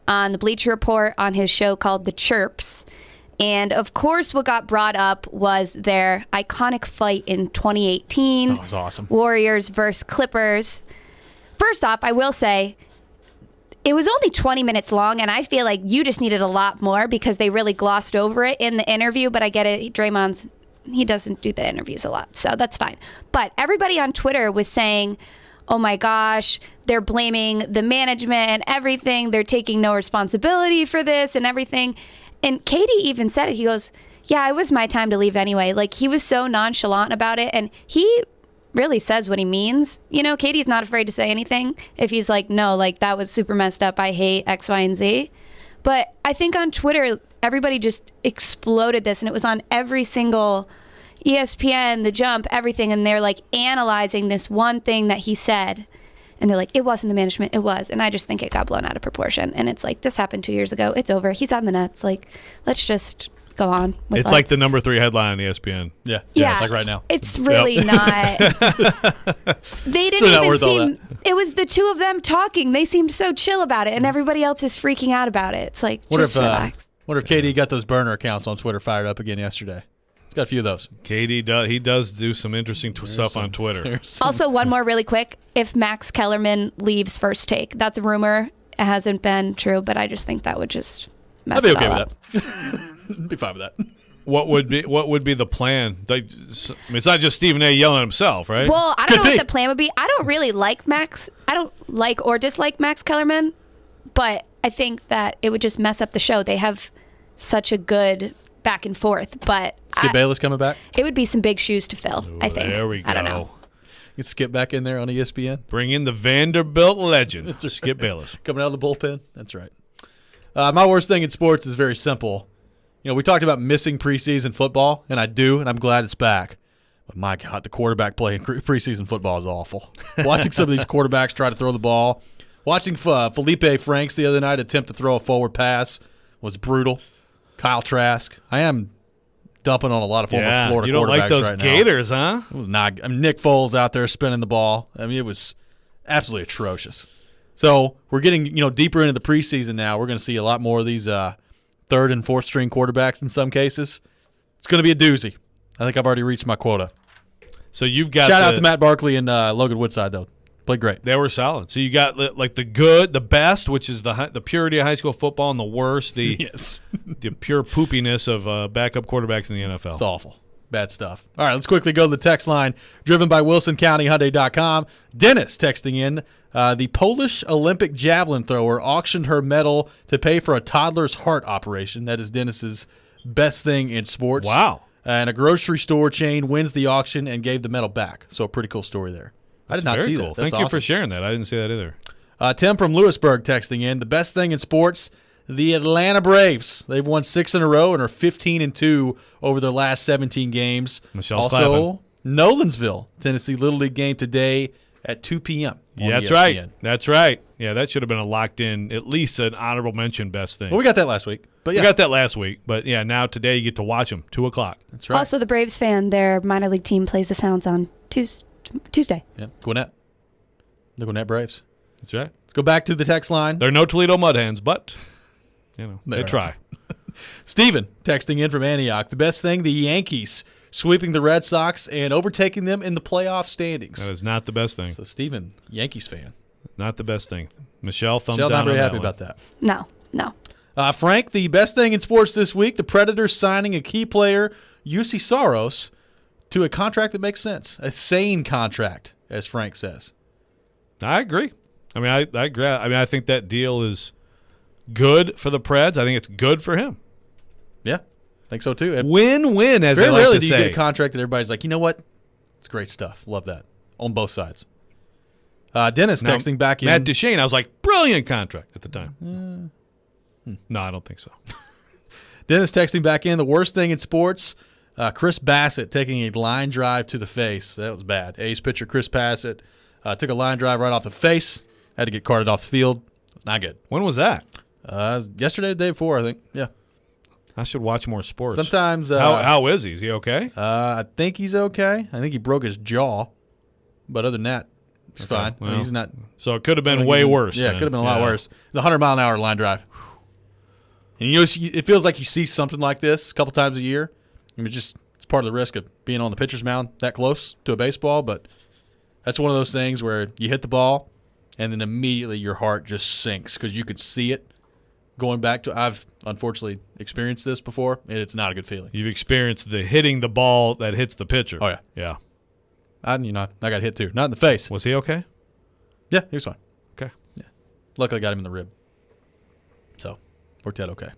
on the Bleacher Report on his show called The Chirps. And, of course, what got brought up was their iconic fight in 2018. That was awesome. Warriors versus Clippers. First off, I will say, it was only 20 minutes long, and I feel like you just needed a lot more because they really glossed over it in the interview. But I get it. He doesn't do the interviews a lot, so that's fine. But everybody on Twitter was saying, oh my gosh, they're blaming the management and everything. They're taking no responsibility for this and everything. And Katie even said it. He goes, yeah, it was my time to leave anyway. Like, he was so nonchalant about it, and he really says what he means. You know, Katie's not afraid to say anything if he's like, no, like, that was super messed up. I hate X, Y, and Z. But I think on Twitter, everybody just exploded this, and it was on every single ESPN, The Jump, everything, and they're like analyzing this one thing that he said. And they're like, it wasn't the management, it was. And I just think it got blown out of proportion. And it's like, this happened 2 years ago. It's over. He's on the Nets. Like, let's just go on with It's life. like the number 3 headline on ESPN. Yeah. Yeah. Like right now. It's really not. They didn't really not even worth all seem. It was the two of them talking. They seemed so chill about it, and everybody else is freaking out about it. It's like, just relax. Wonder if KD got those burner accounts on Twitter fired up again yesterday. He's got a few of those. He does do some interesting stuff on Twitter. Also, one more really quick. If Max Kellerman leaves First Take, that's a rumor. It hasn't been true, but I just think that would just mess I'd be it okay all with up. that. Be fine with that. What would be the plan? Like, I mean, it's not just Stephen A. yelling at himself, right? Well, I don't know Could what be. the plan would be. I don't really like Max. I don't like or dislike Max Kellerman, but I think that it would just mess up the show. They have such a good back and forth, but Skip Bayless coming back. it would be some big shoes to fill, I think. There we go. I don't know. You can Skip back in there on ESPN. Bring in the Vanderbilt legend, Skip Bayless. Coming out of the bullpen. That's right. My worst thing in sports is very simple. You know, we talked about missing preseason football, and I do, and I'm glad it's back. But my God, the quarterback play in preseason football is awful. Watching some of these quarterbacks try to throw the ball. Watching Felipe Franks the other night attempt to throw a forward pass was brutal. Kyle Trask. I am dumping on a lot of former Florida you don't quarterbacks like those right now. Gators, huh? It was not. I mean, Nick Foles out there spinning the ball. I mean, it was absolutely atrocious. So we're getting deeper into the preseason now. We're going to see a lot more of these third and fourth string quarterbacks in some cases. It's going to be a doozy. I think I've already reached my quota. So you've got Shout out to Matt Barkley and Logan Woodside though. Played great. They were solid. So you got like the good, the best, which is the purity of high school football, and the worst, the Yes. the pure poopiness of backup quarterbacks in the NFL. It's awful. Bad stuff. All right, let's quickly go to the text line driven by WilsonCountyHyundai.com. Dennis texting in, the Polish Olympic javelin thrower auctioned her medal to pay for a toddler's heart operation. That is Dennis's best thing in sports. Wow. And a grocery store chain wins the auction and gave the medal back. So a pretty cool story there. I did not Very see cool. that. Thank That's you awesome. for sharing that. I didn't see that either. Tim from Lewisburg texting in, the best thing in sports, the Atlanta Braves. They've won 6 in a row and are 15-2 over their last 17 games. Michelle's also, Nolensville, Tennessee Little League game today at 2 p.m. on Yeah, that's ESPN. right. That's right. Yeah, that should have been a locked in, at least an honorable mention best thing. Well, we got that last week. But yeah, We got that last week. But yeah, now today you get to watch them, 2 o'clock. that's right. Also, the Braves fan, their minor league team plays the Sounds on Tuesday. Yeah, Gwinnett. The Gwinnett Braves. That's right. Let's go back to the text line. They're no Toledo Mud Hens, but they They're try. Steven texting in from Antioch. The best thing, the Yankees sweeping the Red Sox and overtaking them in the playoff standings. That is not the best thing. So, Steven, Yankees fan. Not the best thing. Michelle, thumbs Michelle, down not very on happy that one. about that. No. Frank, the best thing in sports this week, the Predators signing a key player, UC Saros, to a contract that makes sense. A sane contract, as Frank says. I agree. I mean, I agree. I mean, I think that deal is good for the Preds. I think it's good for him. Yeah, I think so too. Win-win, as Very I like rarely to do you say. get a contract that everybody's like, you know what? It's great stuff. Love that. On both sides. Dennis Now, texting back in. Matt Duchene, I was like, brilliant contract at the time. No, I don't think so. Dennis texting back in. The worst thing in sports, Chris Bassett taking a line drive to the face. That was bad. A's pitcher Chris Bassett took a line drive right off the face. Had to get carted off the field. Not good. When was that? Yesterday, the day before, I think. Yeah. I should watch more sports. Sometimes. How is he? Is he okay? I think he's okay. I think he broke his jaw. But other than that, it's fine. Well, He's not. So it could have been way worse. Yeah, it then. could have been a lot worse. It's a 100-mile-an-hour line drive. And it feels like you see something like this a couple times a year. I mean, it's part of the risk of being on the pitcher's mound that close to a baseball. But that's one of those things where you hit the ball, and then immediately your heart just sinks because you could see it going back to. I've unfortunately experienced this before, and it's not a good feeling. You've experienced the hitting the ball that hits the pitcher. Oh yeah, yeah. I got hit too. Not in the face. Was he okay? Yeah, he was fine. Okay. Yeah, luckily I got him in the rib, so worked out okay.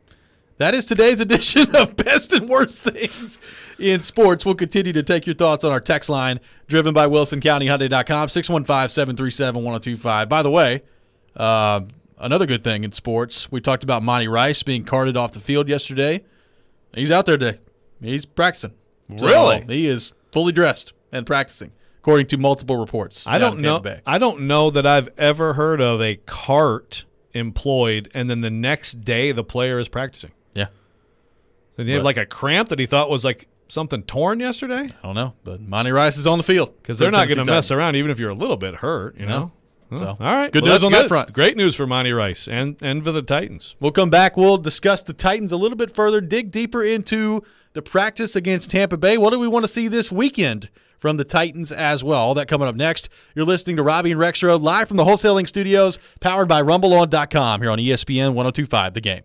That is today's edition of Best and Worst Things in Sports. We'll continue to take your thoughts on our text line, driven by WilsonCountyHyundai.com, 615-737-1025. By the way, another good thing in sports, we talked about Monty Rice being carted off the field yesterday. He's out there today. He's practicing. So Really? he is fully dressed and practicing, according to multiple reports. I don't know. I don't know that I've ever heard of a cart employed and then the next day the player is practicing. Yeah. Did he have like a cramp that he thought was like something torn yesterday? I don't know, but Monty Rice is on the field because they're not going to mess around even if you're a little bit hurt, you know. So, all right, good news on that front. Great news for Monty Rice and for the Titans. We'll come back. We'll discuss the Titans a little bit further, dig deeper into the practice against Tampa Bay. What do we want to see this weekend from the Titans as well? All that coming up next. You're listening to Robby and Rexrode live from the wholesaling studios, powered by RumbleOn.com here on ESPN 102.5 The Game.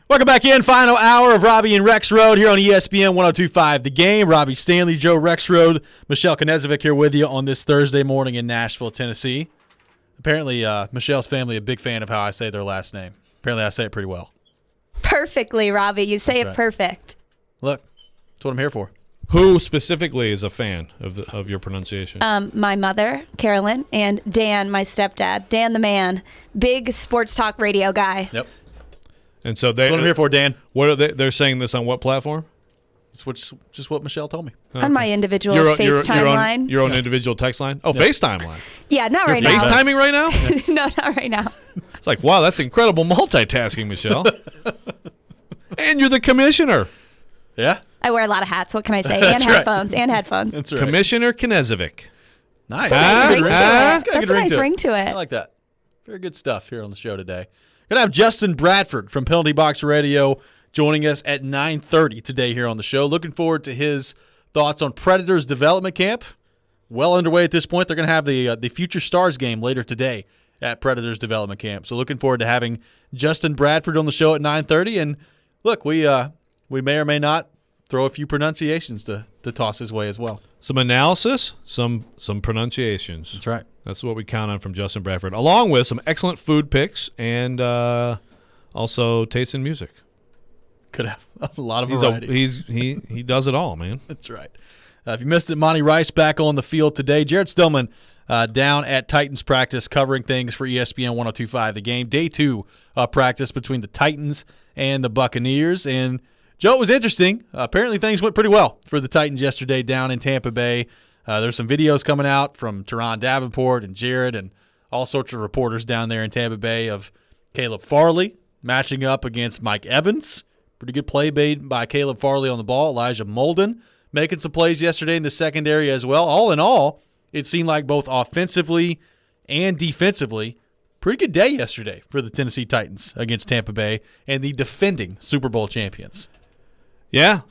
Welcome back in. Final hour of Robby and Rexrode here on ESPN 102.5 The Game. Robbie Stanley, Joe Rexrode, Michelle Knezovic here with you on this Thursday morning in Nashville, Tennessee. Apparently, Michelle's family a big fan of how I say their last name. Apparently, I say it pretty well. Perfectly, Robbie. You say That's it right. perfect. Look, that's what I'm here for. Who specifically is a fan of your pronunciation? My mother, Carolyn, and Dan, my stepdad. Dan the man. Big sports talk radio guy. Yep. And so That's what I'm here for, Dan. What are they? They're saying this on what platform? That's just what Michelle told me. On my individual FaceTime your own, line. Your own individual text line? Oh, FaceTime line. Yeah, not You're right now. FaceTiming right now? No, not right now. It's like, wow, that's incredible multitasking, Michelle. And you're the commissioner. Yeah? I wear a lot of hats. What can I say? That's And right. headphones. And headphones. That's right. Commissioner Knezovic. Nice. Nice ring to it. It's got a That's good a nice ring to I it. like that. Very good stuff here on the show today. Going to have Justin Bradford from Penalty Box Radio joining us at 9:30 today here on the show. Looking forward to his thoughts on Predators development camp. Well underway at this point. They're going to have the Future Stars game later today at Predators development camp. So looking forward to having Justin Bradford on the show at 9:30. And look, we may or may not throw a few pronunciations to toss his way as well. Some analysis, some pronunciations. That's right. That's what we count on from Justin Bradford, along with some excellent food picks and also taste in music. Could have a lot of variety. He does it all, man. That's right. If you missed it, Monty Rice back on the field today. Jared Stillman down at Titans practice covering things for ESPN 102.5 The Game. Day 2 of practice between the Titans and the Buccaneers. And, Joe, it was interesting. Apparently things went pretty well for the Titans yesterday down in Tampa Bay. There's some videos coming out from Teron Davenport and Jared and all sorts of reporters down there in Tampa Bay of Caleb Farley matching up against Mike Evans. Pretty good play made by Caleb Farley on the ball. Elijah Molden making some plays yesterday in the secondary as well. All in all, it seemed like both offensively and defensively, pretty good day yesterday for the Tennessee Titans against Tampa Bay and the defending Super Bowl champions. Yeah,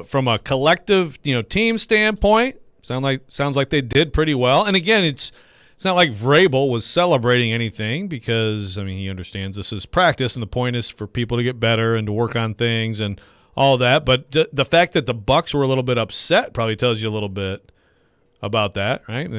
from a collective, team standpoint, sounds like they did pretty well. And again, it's not like Vrabel was celebrating anything because he understands this is practice and the point is for people to get better and to work on things and all that. But the fact that the Bucs were a little bit upset probably tells you a little bit about that, right?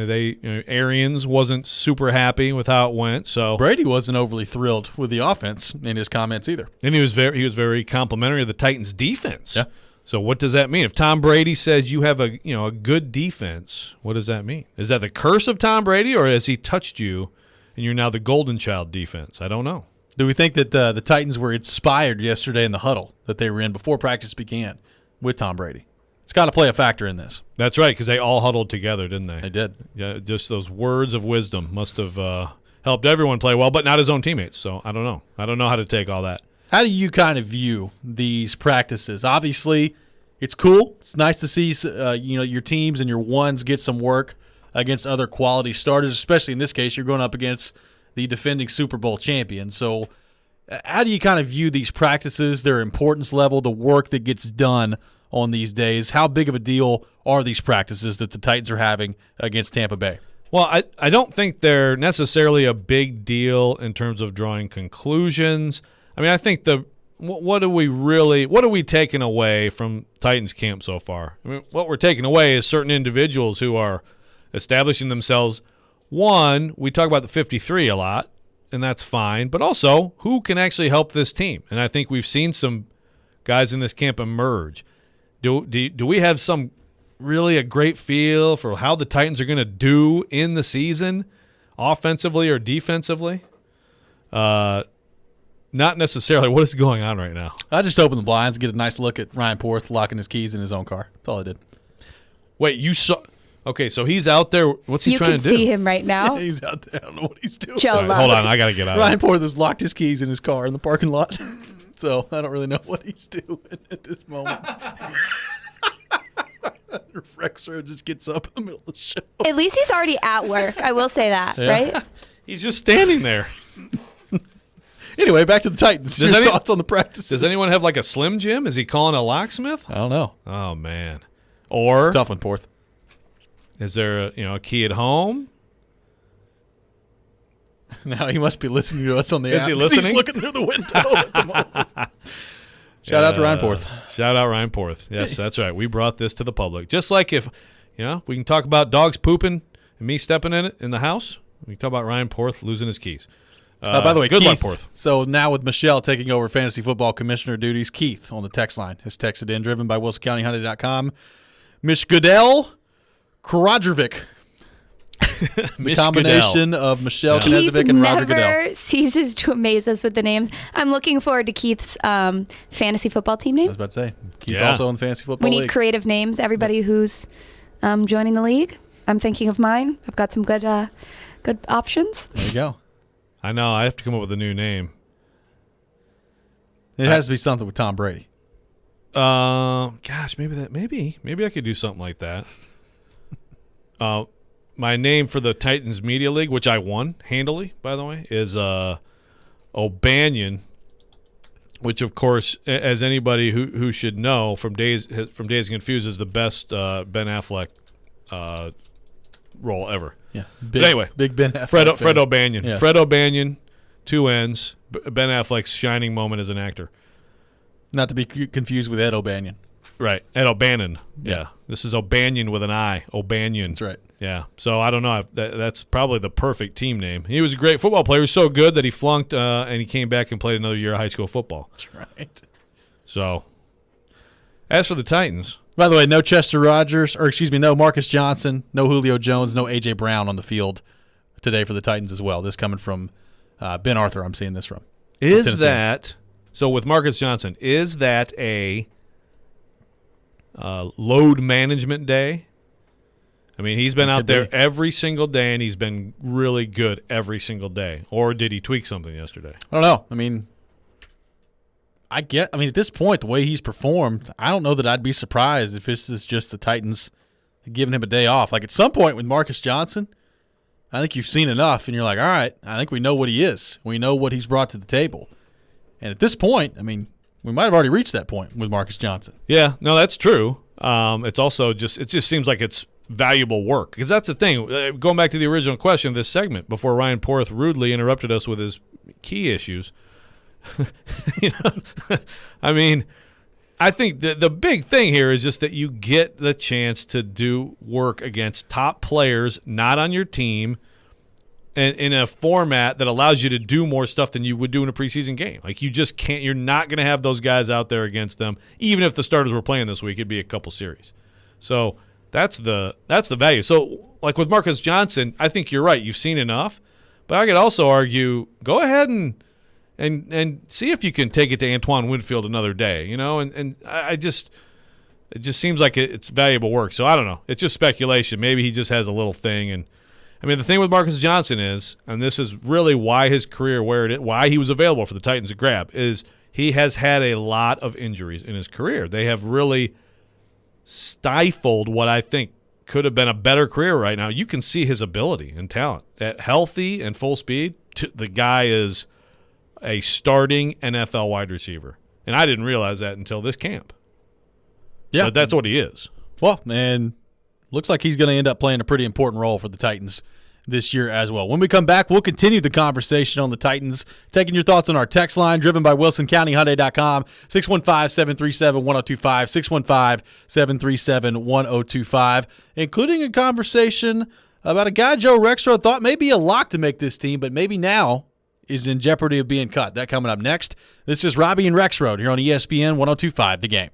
Arians wasn't super happy with how it went. So Brady wasn't overly thrilled with the offense in his comments either. And he was very complimentary of the Titans' defense. Yeah. So what does that mean? If Tom Brady says you have a good defense, what does that mean? Is that the curse of Tom Brady, or has he touched you and you're now the golden child defense? I don't know. Do we think that the Titans were inspired yesterday in the huddle that they were in before practice began with Tom Brady? It's got to play a factor in this. That's right, because they all huddled together, didn't they? They did. Yeah, just those words of wisdom must have helped everyone play well, but not his own teammates. So I don't know. I don't know how to take all that. How do you kind of view these practices? Obviously, it's cool. It's nice to see your teams and your ones get some work against other quality starters, especially in this case, you're going up against the defending Super Bowl champion. So how do you kind of view these practices, their importance level, the work that gets done on these days? How big of a deal are these practices that the Titans are having against Tampa Bay? Well, I don't think they're necessarily a big deal in terms of drawing conclusions. I think what are we taking away from Titans camp so far? What we're taking away is certain individuals who are establishing themselves. One, we talk about the 53 a lot, and that's fine, but also who can actually help this team? And I think we've seen some guys in this camp emerge. Do we have really a great feel for how the Titans are going to do in the season, offensively or defensively? Not necessarily. What is going on right now? I just opened the blinds, get a nice look at Ryan Porth locking his keys in his own car. That's all I did. Wait, you saw? Okay, so he's out there. What's he trying to do? You can see him right now. He's out there. I don't know what he's doing. Joe, Hold on, I got to get out. Ryan Porth has locked his keys in his car in the parking lot. So I don't really know what he's doing at this moment. Rexrode just gets up in the middle of the show. At least he's already at work. I will say that, right? He's just standing there. Anyway, back to the Titans. Your thoughts on the practices? Does anyone have like a Slim Jim? Is he calling a locksmith? I don't know. Oh man. Or tough one, Porth. Is there a key at home? Now he must be listening to us on the app. Is he listening? He's looking through the window at the moment. Shout out to Ryan Porth. Shout out Ryan Porth. Yes, that's right. We brought this to the public. Just like if, we can talk about dogs pooping and me stepping in it in the house, we can talk about Ryan Porth losing his keys. By the way, good Keith, luck, Porth. So now with Michelle taking over fantasy football commissioner duties, Keith on the text line has texted in, driven by WilsonCountyHunted.com. Mish Goodell, Krodrovic. The combination of Michelle Knezovic and Roger Goodell. Keith never ceases to amaze us with the names. I'm looking forward to Keith's fantasy football team name. I was about to say. Keith also in the fantasy football league. We need league. creative names. Everybody who's joining the league, I'm thinking of mine. I've got some good options. There you go. I know. I have to come up with a new name. It has to be something with Tom Brady. Gosh, maybe I could do something like that. My name for the Titans Media League, which I won handily, by the way, is O'Banion, which, of course, as anybody who should know from Days Confused, is the best Ben Affleck role ever. Yeah. But anyway, big Ben Affleck. Fred O'Banion. Yes. Fred O'Banion, 2 N's. Ben Affleck's shining moment as an actor. Not to be confused with Ed O'Banion. Right. Ed O'Bannon. Yeah. This is O'Banion with an I. O'Banion. That's right. Yeah. So I don't know. That's probably the perfect team name. He was a great football player. He was so good that he flunked and he came back and played another year of high school football. That's right. So as for the Titans. By the way, no no Marcus Johnson, no Julio Jones, no A.J. Brown on the field today for the Titans as well. This coming from Ben Arthur, I'm seeing this from. So with Marcus Johnson, is that a load management day? I mean, he's been out there every single day, and he's been really good every single day. Or did he tweak something yesterday? I don't know. I mean, at this point, the way he's performed, I don't know that I'd be surprised if this is just the Titans giving him a day off. Like at some point with Marcus Johnson, I think you've seen enough, and you're like, all right, I think we know what he is. We know what he's brought to the table. And at this point, I mean, we might have already reached that point with Marcus Johnson. Yeah, no, that's true. It's also it just seems like it's valuable work, because that's the thing. Going back to the original question of this segment, before Ryan Porth rudely interrupted us with his key issues. I mean, I think the big thing here is just that you get the chance to do work against top players not on your team, and in a format that allows you to do more stuff than you would do in a preseason game. Like, you just can't. You're not going to have those guys out there against them. Even if the starters were playing this week, it'd be a couple series. So that's the value. So like with Marcus Johnson, I think you're right. You've seen enough, but I could also argue, go ahead and see if you can take it to Antoine Winfield another day. And it just seems like it's valuable work. So I don't know. It's just speculation. Maybe he just has a little thing. And I mean, the thing with Marcus Johnson is, and this is really why his career, why he was available for the Titans to grab, is he has had a lot of injuries in his career. They have really stifled what I think could have been a better career right now. You can see his ability and talent. At healthy and full speed, the guy is a starting NFL wide receiver. And I didn't realize that until this camp. Yeah. But that's what he is. Well, and looks like he's going to end up playing a pretty important role for the Titans this year as well. When we come back, we'll continue the conversation on the Titans, taking your thoughts on our text line, driven by WilsonCountyHyundai.com, 615-737-1025, 615-737-1025, including a conversation about a guy Joe Rexrode thought may be a lock to make this team, but maybe now is in jeopardy of being cut. That coming up next. This is Robby and Rexrode here on ESPN 102.5 The Game.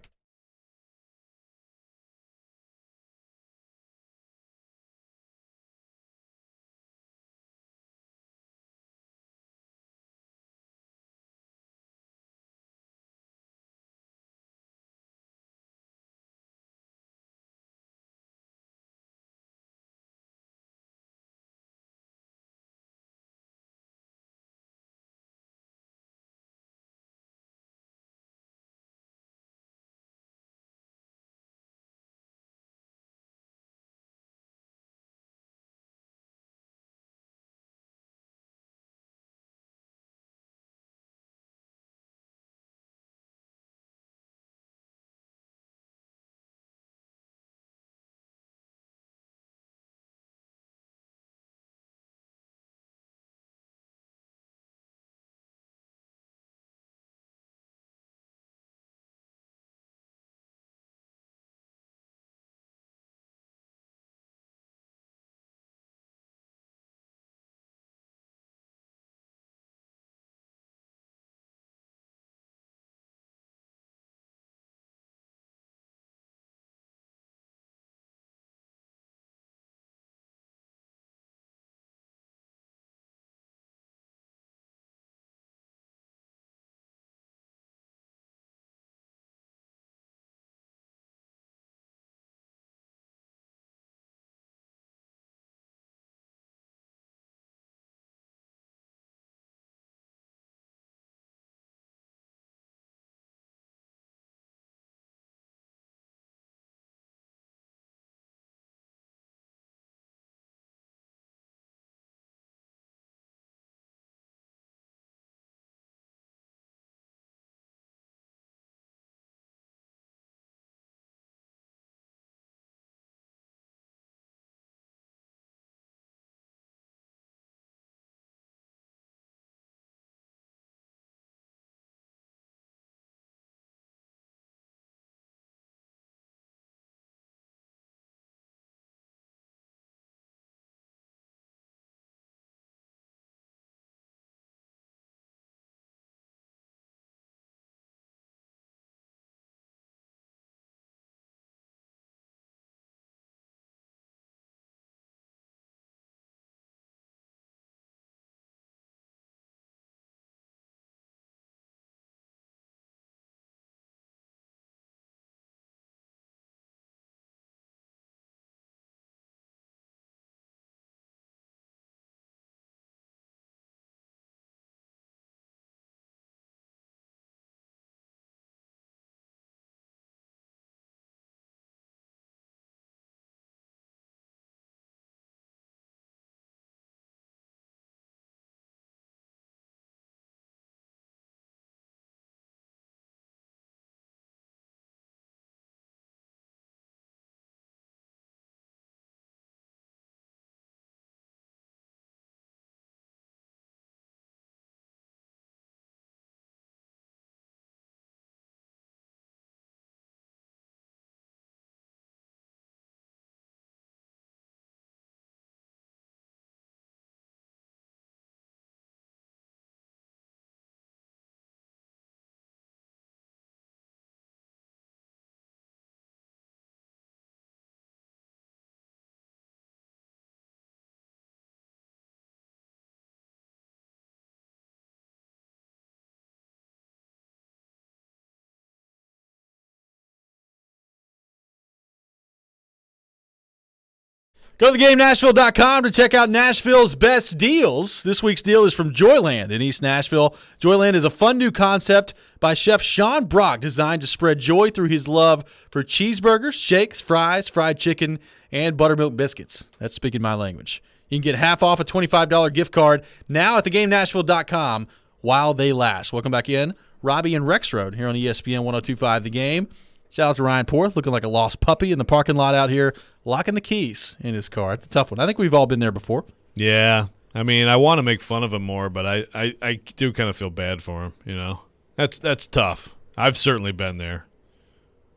Go to theGameNashville.com to check out Nashville's best deals. This week's deal is from Joyland in East Nashville. Joyland is a fun new concept by Chef Sean Brock designed to spread joy through his love for cheeseburgers, shakes, fries, fried chicken, and buttermilk biscuits. That's speaking my language. You can get half off a $25 gift card now at theGameNashville.com while they last. Welcome back in. Robby and Rexrode here on ESPN 102.5 The Game. Shout out to Ryan Porth, looking like a lost puppy in the parking lot out here, locking the keys in his car. It's a tough one. I think we've all been there before. Yeah. I mean, I want to make fun of him more, but I do kind of feel bad for him, you know. That's tough. I've certainly been there.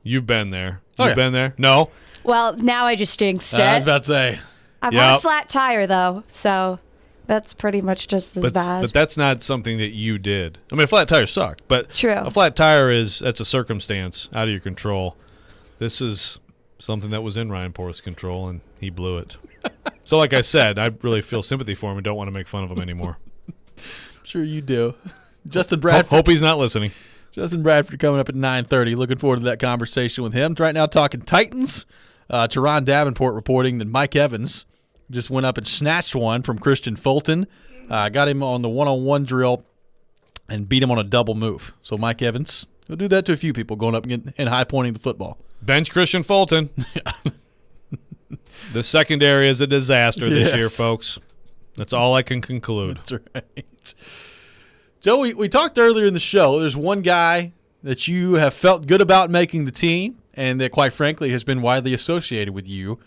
You've been there. You've been there? No? Well, now I just jinxed it. I was about to say. I've had a flat tire, though, so that's pretty much just as bad. But that's not something that you did. I mean, a flat tire sucked, but True. A flat tire that's a circumstance out of your control. This is something that was in Ryan Porth's control, and he blew it. So like I said, I really feel sympathy for him and don't want to make fun of him anymore. Sure you do. Justin Bradford. Hope he's not listening. Justin Bradford coming up at 9:30. Looking forward to that conversation with him. Right now talking Titans. Teron Davenport reporting that Mike Evans just went up and snatched one from Christian Fulton. Got him on the one-on-one drill and beat him on a double move. So Mike Evans will do that to a few people going up and high-pointing the football. Bench Christian Fulton. The secondary is a disaster this year, folks. That's all I can conclude. That's right. Joe, we talked earlier in the show. There's one guy that you have felt good about making the team and that, quite frankly, has been widely associated with you,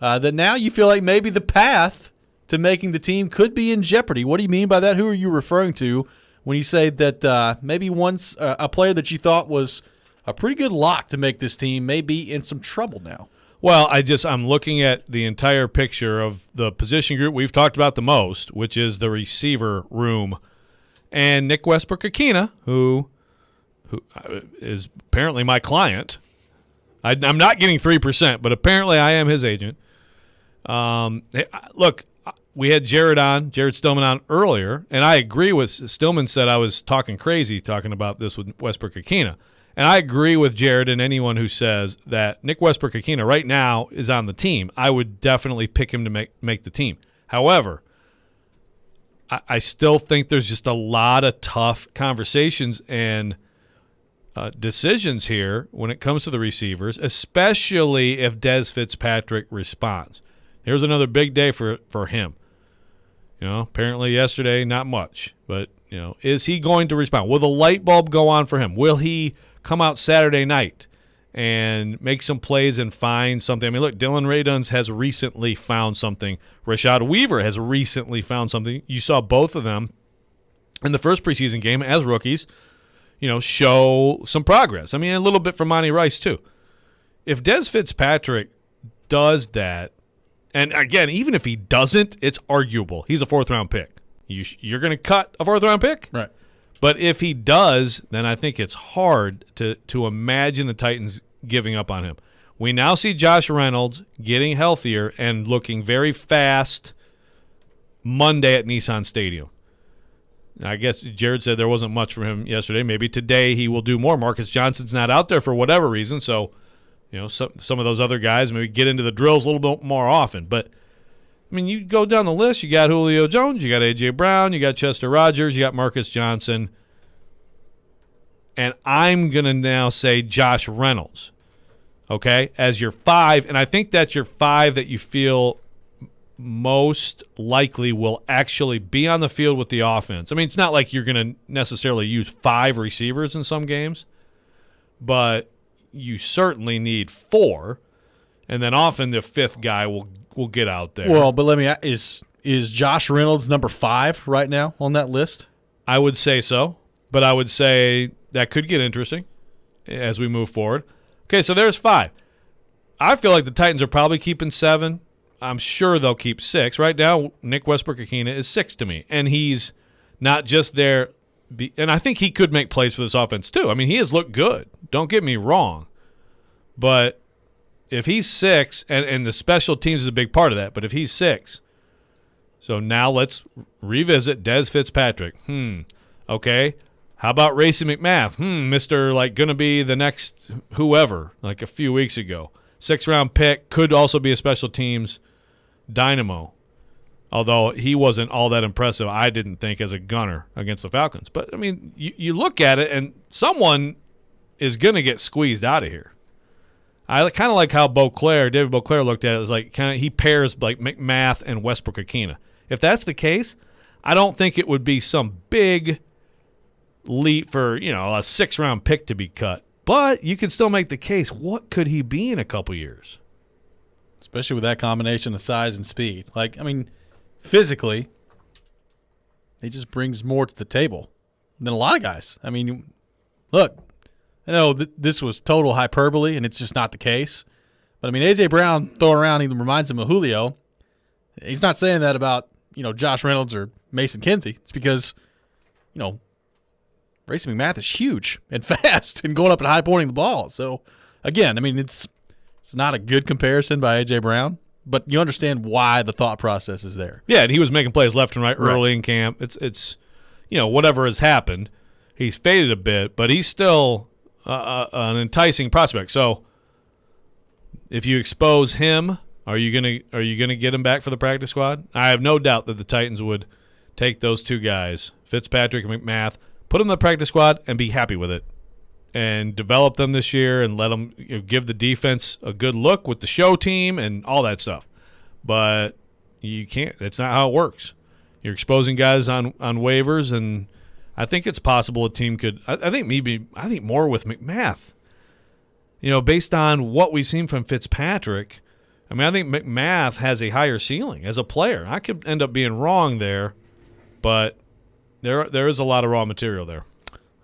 that now you feel like maybe the path to making the team could be in jeopardy. What do you mean by that? Who are you referring to when you say that maybe once a player that you thought was a pretty good lock to make this team may be in some trouble now? Well, I'm looking at the entire picture of the position group we've talked about the most, which is the receiver room. And Nick Westbrook-Akina, who is apparently my client. I'm not getting 3%, but apparently I am his agent. Look, we had Jared Stillman on earlier, and I agree with Stillman said I was talking crazy talking about this with Westbrook-Akina. And I agree with Jared and anyone who says that Nick Westbrook-Akina right now is on the team. I would definitely pick him to make the team. However, I still think there's just a lot of tough conversations and decisions here when it comes to the receivers, especially if Dez Fitzpatrick responds. Here's another big day for him. You know, apparently yesterday, not much. But, you know, is he going to respond? Will the light bulb go on for him? Will he come out Saturday night and make some plays and find something? I mean, look, Dylan Raduns has recently found something. Rashad Weaver has recently found something. You saw both of them in the first preseason game as rookies, you know, show some progress. I mean, a little bit from Monty Rice, too. If Dez Fitzpatrick does that, and again, even if he doesn't, it's arguable. He's a fourth-round pick. You're going to cut a fourth-round pick? Right. But if he does, then I think it's hard to imagine the Titans giving up on him. We now see Josh Reynolds getting healthier and looking very fast Monday at Nissan Stadium. I guess Jared said there wasn't much for him yesterday. Maybe today he will do more. Marcus Johnson's not out there for whatever reason, so you know some of those other guys maybe get into the drills a little bit more often. But I mean, you go down the list, you got Julio Jones, you got A.J. Brown, you got Chester Rogers, you got Marcus Johnson. And I'm going to now say Josh Reynolds, okay, as your 5. And I think that's your 5 that you feel most likely will actually be on the field with the offense. I mean, it's not like you're going to necessarily use 5 receivers in some games, but you certainly need 4. And then often the 5th guy will get out there. Well, but let me ask, is Josh Reynolds number 5 right now on that list? I would say so, but I would say that could get interesting as we move forward. Okay, so there's 5. I feel like the Titans are probably keeping 7. I'm sure they'll keep 6. Right now, Nick Westbrook-Akina is 6 to me, and he's not just there. And I think he could make plays for this offense too. I mean, he has looked good. Don't get me wrong. But if he's 6, and the special teams is a big part of that, but if he's 6, so now let's revisit Dez Fitzpatrick. Okay. How about Racey McMath? Mr. like going to be the next whoever, like a few weeks ago. 6th-round pick, could also be a special teams dynamo. Although he wasn't all that impressive, I didn't think, as a gunner against the Falcons. But, I mean, you look at it, and someone is going to get squeezed out of here. I kind of like how David Beauclair looked at it. It was like he pairs like McMath and Westbrook-Akina. If that's the case, I don't think it would be some big leap for, a 6th-round pick to be cut. But you can still make the case, what could he be in a couple years? Especially with that combination of size and speed. Physically, he just brings more to the table than a lot of guys. I mean, look, I know this was total hyperbole, and it's just not the case. But, I mean, A.J. Brown throwing around, he reminds him of Julio. He's not saying that about, Josh Reynolds or Mason Kinsey. It's because, Racing McMath is huge and fast and going up and high pointing the ball. So, again, I mean, it's not a good comparison by A.J. Brown. But you understand why the thought process is there. Yeah, and he was making plays left and right early in camp. It's whatever has happened, he's faded a bit, but he's still an enticing prospect. So if you expose him, are you gonna get him back for the practice squad? I have no doubt that the Titans would take those two guys, Fitzpatrick and McMath, put them in the practice squad and be happy with it, and develop them this year and let them give the defense a good look with the show team and all that stuff. But you can't. That's not how it works. You're exposing guys on waivers, and I think it's possible a team could. I think more with McMath. Based on what we've seen from Fitzpatrick, I mean, I think McMath has a higher ceiling as a player. I could end up being wrong there, but there is a lot of raw material there.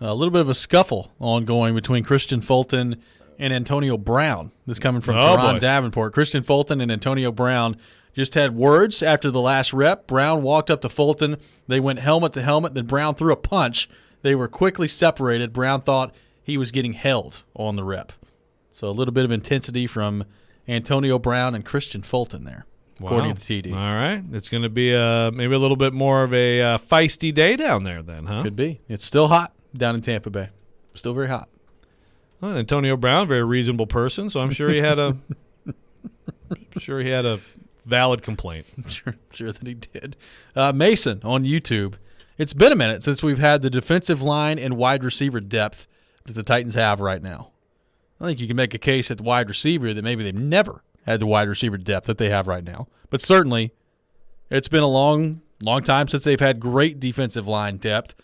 A little bit of a scuffle ongoing between Christian Fulton and Antonio Brown. This coming from Teron Davenport. Christian Fulton and Antonio Brown just had words after the last rep. Brown walked up to Fulton. They went helmet to helmet. Then Brown threw a punch. They were quickly separated. Brown thought he was getting held on the rep. So a little bit of intensity from Antonio Brown and Christian Fulton there, according to TD. All right. It's going to be maybe a little bit more of a feisty day down there then, huh? Could be. It's still hot down in Tampa Bay. Still very hot. Well, Antonio Brown, very reasonable person, so I'm sure he had a valid complaint. Sure that he did. Mason on YouTube. It's been a minute since we've had the defensive line and wide receiver depth that the Titans have right now. I think you can make a case at the wide receiver that maybe they've never had the wide receiver depth that they have right now. But certainly, it's been a long time since they've had great defensive line depth.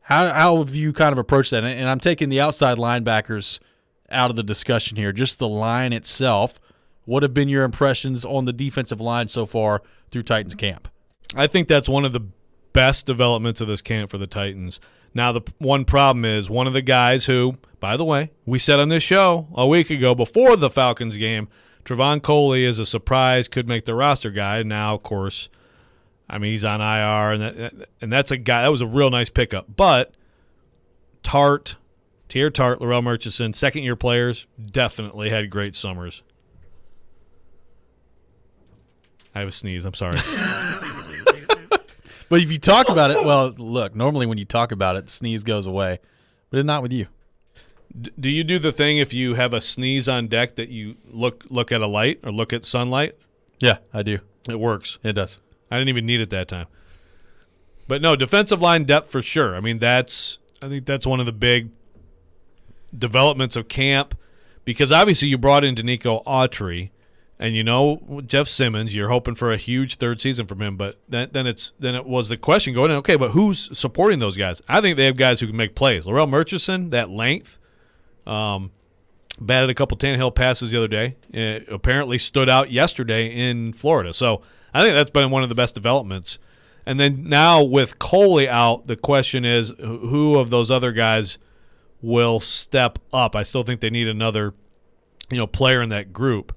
How have you kind of approached that? And I'm taking the outside linebackers out of the discussion here, just the line itself. What have been your impressions on the defensive line so far through Titans camp? I think that's one of the best developments of this camp for the Titans. Now, the one problem is one of the guys who, by the way, we said on this show a week ago before the Falcons game, Trevon Coley is a surprise, could make the roster guy. Now, of course, I mean, he's on IR, and that's a guy. That was a real nice pickup. But Tier Tart, Laurel Murchison, second-year players, definitely had great summers. I have a sneeze. I'm sorry. But if you talk about it, well, look, normally when you talk about it, the sneeze goes away. But not with you. Do you do the thing if you have a sneeze on deck that you look at a light or look at sunlight? Yeah, I do. It works. It does. I didn't even need it that time. But no, defensive line depth for sure. I mean, I think that's one of the big developments of camp, because obviously you brought in Danico Autry, and Jeff Simmons. You're hoping for a huge third season from him, but then it was the question going in. Okay, but who's supporting those guys? I think they have guys who can make plays. Laurel Murchison, that length, batted a couple Tannehill passes the other day. It apparently stood out yesterday in Florida. So I think that's been one of the best developments. And then now with Coley out, the question is who of those other guys will step up. I still think they need another, player in that group.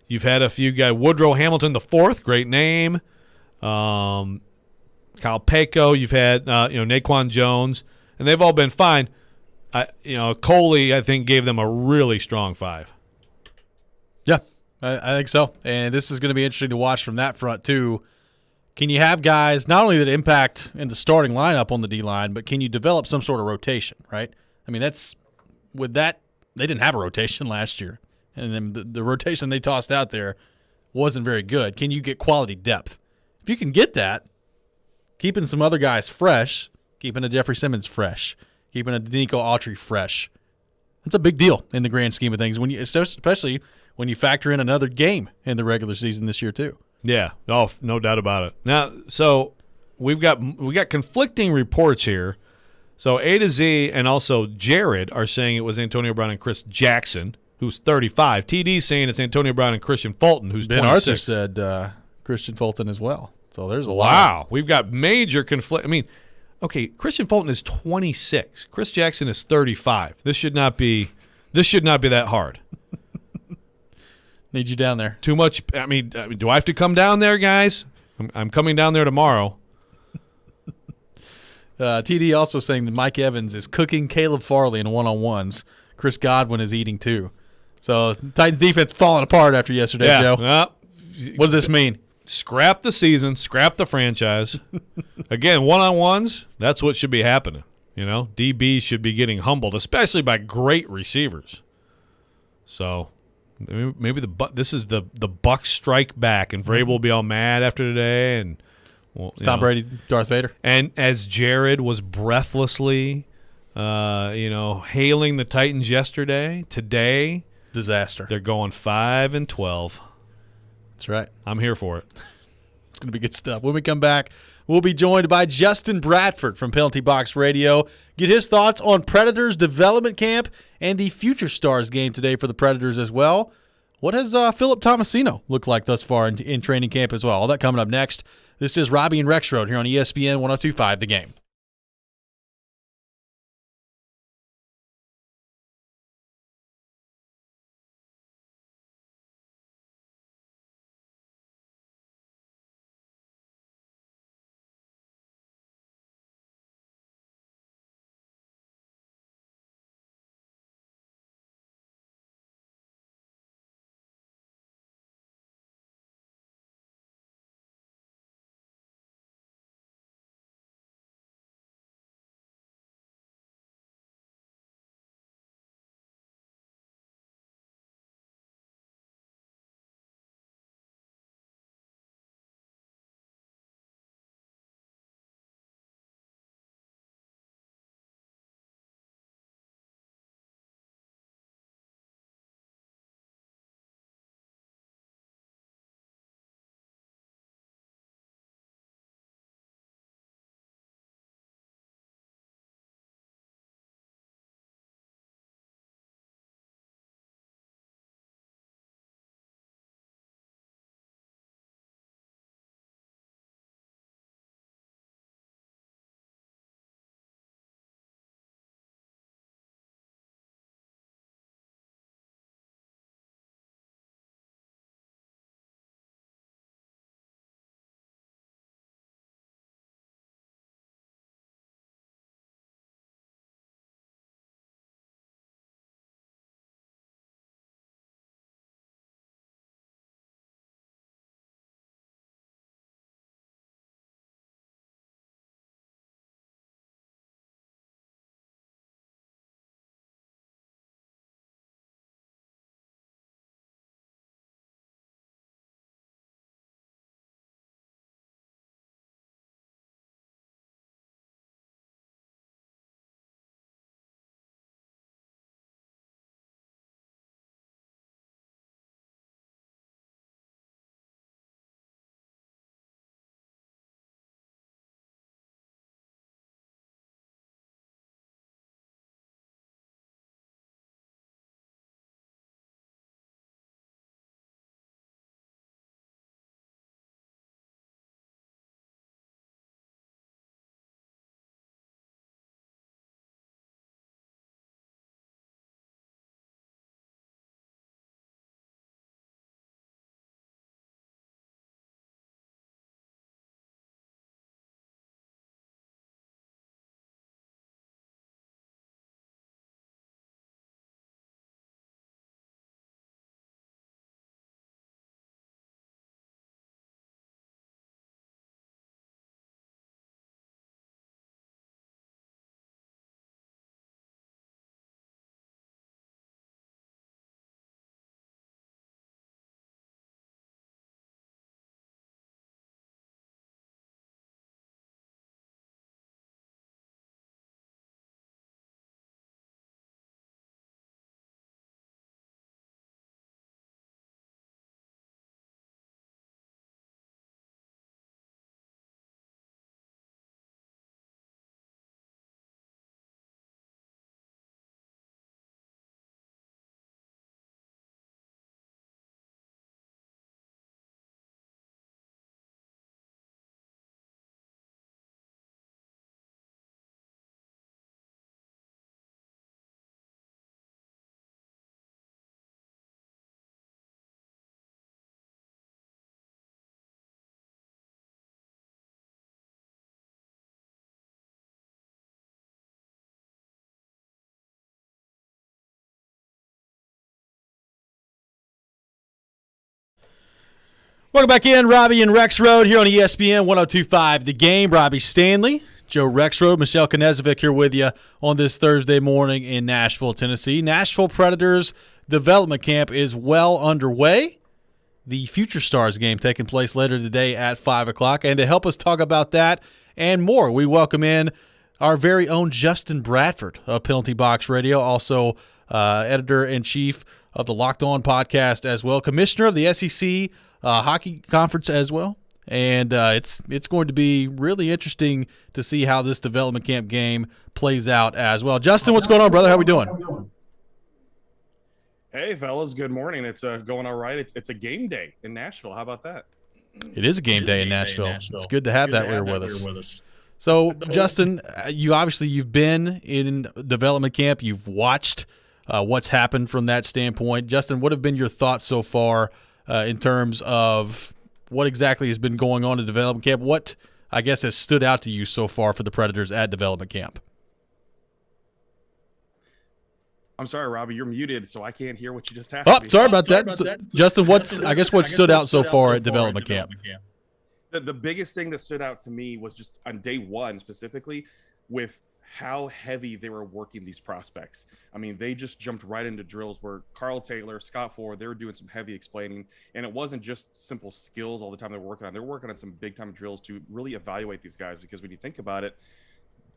You've had a few guys. Woodrow Hamilton the fourth, great name. Kyle Peko. You've had Naquan Jones, and they've all been fine. Coley, I think, gave them a really strong 5. Yeah, I think so. And this is going to be interesting to watch from that front, too. Can you have guys not only that impact in the starting lineup on the D-line, but can you develop some sort of rotation, right? I mean, they didn't have a rotation last year. And then the rotation they tossed out there wasn't very good. Can you get quality depth? If you can get that, keeping some other guys fresh, keeping a Jeffrey Simmons fresh, keeping a Danico Autry fresh, that's a big deal in the grand scheme of things, especially when you factor in another game in the regular season this year too. Yeah, oh, no doubt about it. Now, so we got conflicting reports here. So A to Z and also Jared are saying it was Antonio Brown and Chris Jackson, who's 35. TD saying it's Antonio Brown and Christian Fulton, who's 26. Ben Arthur said Christian Fulton as well. So there's a lot. Wow, we've got major conflict. I mean, okay, Christian Fulton is 26. Chris Jackson is 35. This should not be that hard. Need you down there. Too much. I mean, do I have to come down there, guys? I'm coming down there tomorrow. TD also saying that Mike Evans is cooking Caleb Farley in one-on-ones. Chris Godwin is eating too. So Titans defense falling apart after yesterday, Joe. What does this mean? Scrap the season, scrap the franchise. Again, one-on-ones, that's what should be happening. You know, DB should be getting humbled, especially by great receivers. So maybe this is the Bucks strike back, and Vrabel will be all mad after today. And Tom Brady, Darth Vader. And as Jared was breathlessly, hailing the Titans yesterday, today, disaster. They're going 5-12. That's right. I'm here for it. It's going to be good stuff. When we come back, we'll be joined by Justin Bradford from Penalty Box Radio. Get his thoughts on Predators development camp and the Future Stars game today for the Predators as well. What has Philip Tomasino looked like thus far in training camp as well? All that coming up next. This is Robby and Rexrode here on ESPN 102.5 The Game. Welcome back in, Robby and Rexrode here on ESPN 102.5 The Game. Robbie Stanley, Joe Rexrode, Michelle Knezovic here with you on this Thursday morning in Nashville, Tennessee. Nashville Predators development camp is well underway. The Future Stars game taking place later today at 5 o'clock. And to help us talk about that and more, we welcome in our very own Justin Bradford of Penalty Box Radio, also editor-in-chief of the Locked On podcast as well, commissioner of the SEC Hockey Conference as well. And it's going to be really interesting to see how this development camp game plays out as well. Justin, what's going on, brother? How we doing? Hey, fellas. Good morning. It's going all right. It's a game day in Nashville. How about that? It is a game day in Nashville. It's good to have that here with us. So, Justin, you've been in development camp. You've watched what's happened from that standpoint. Justin, what have been your thoughts so far in terms of what exactly has been going on in development camp? What, I guess, has stood out to you so far for the Predators at development camp? I'm sorry, Robby, you're muted, so I can't hear what you just asked Oh, me. sorry about that. Justin, what stood out so far at development camp? The biggest thing that stood out to me was just on day one specifically with how heavy they were working these prospects. I mean, they just jumped right into drills where Carl Taylor, Scott Ford, they were doing some heavy explaining, and it wasn't just simple skills all the time they were working on. They were working on some big-time drills to really evaluate these guys, because when you think about it,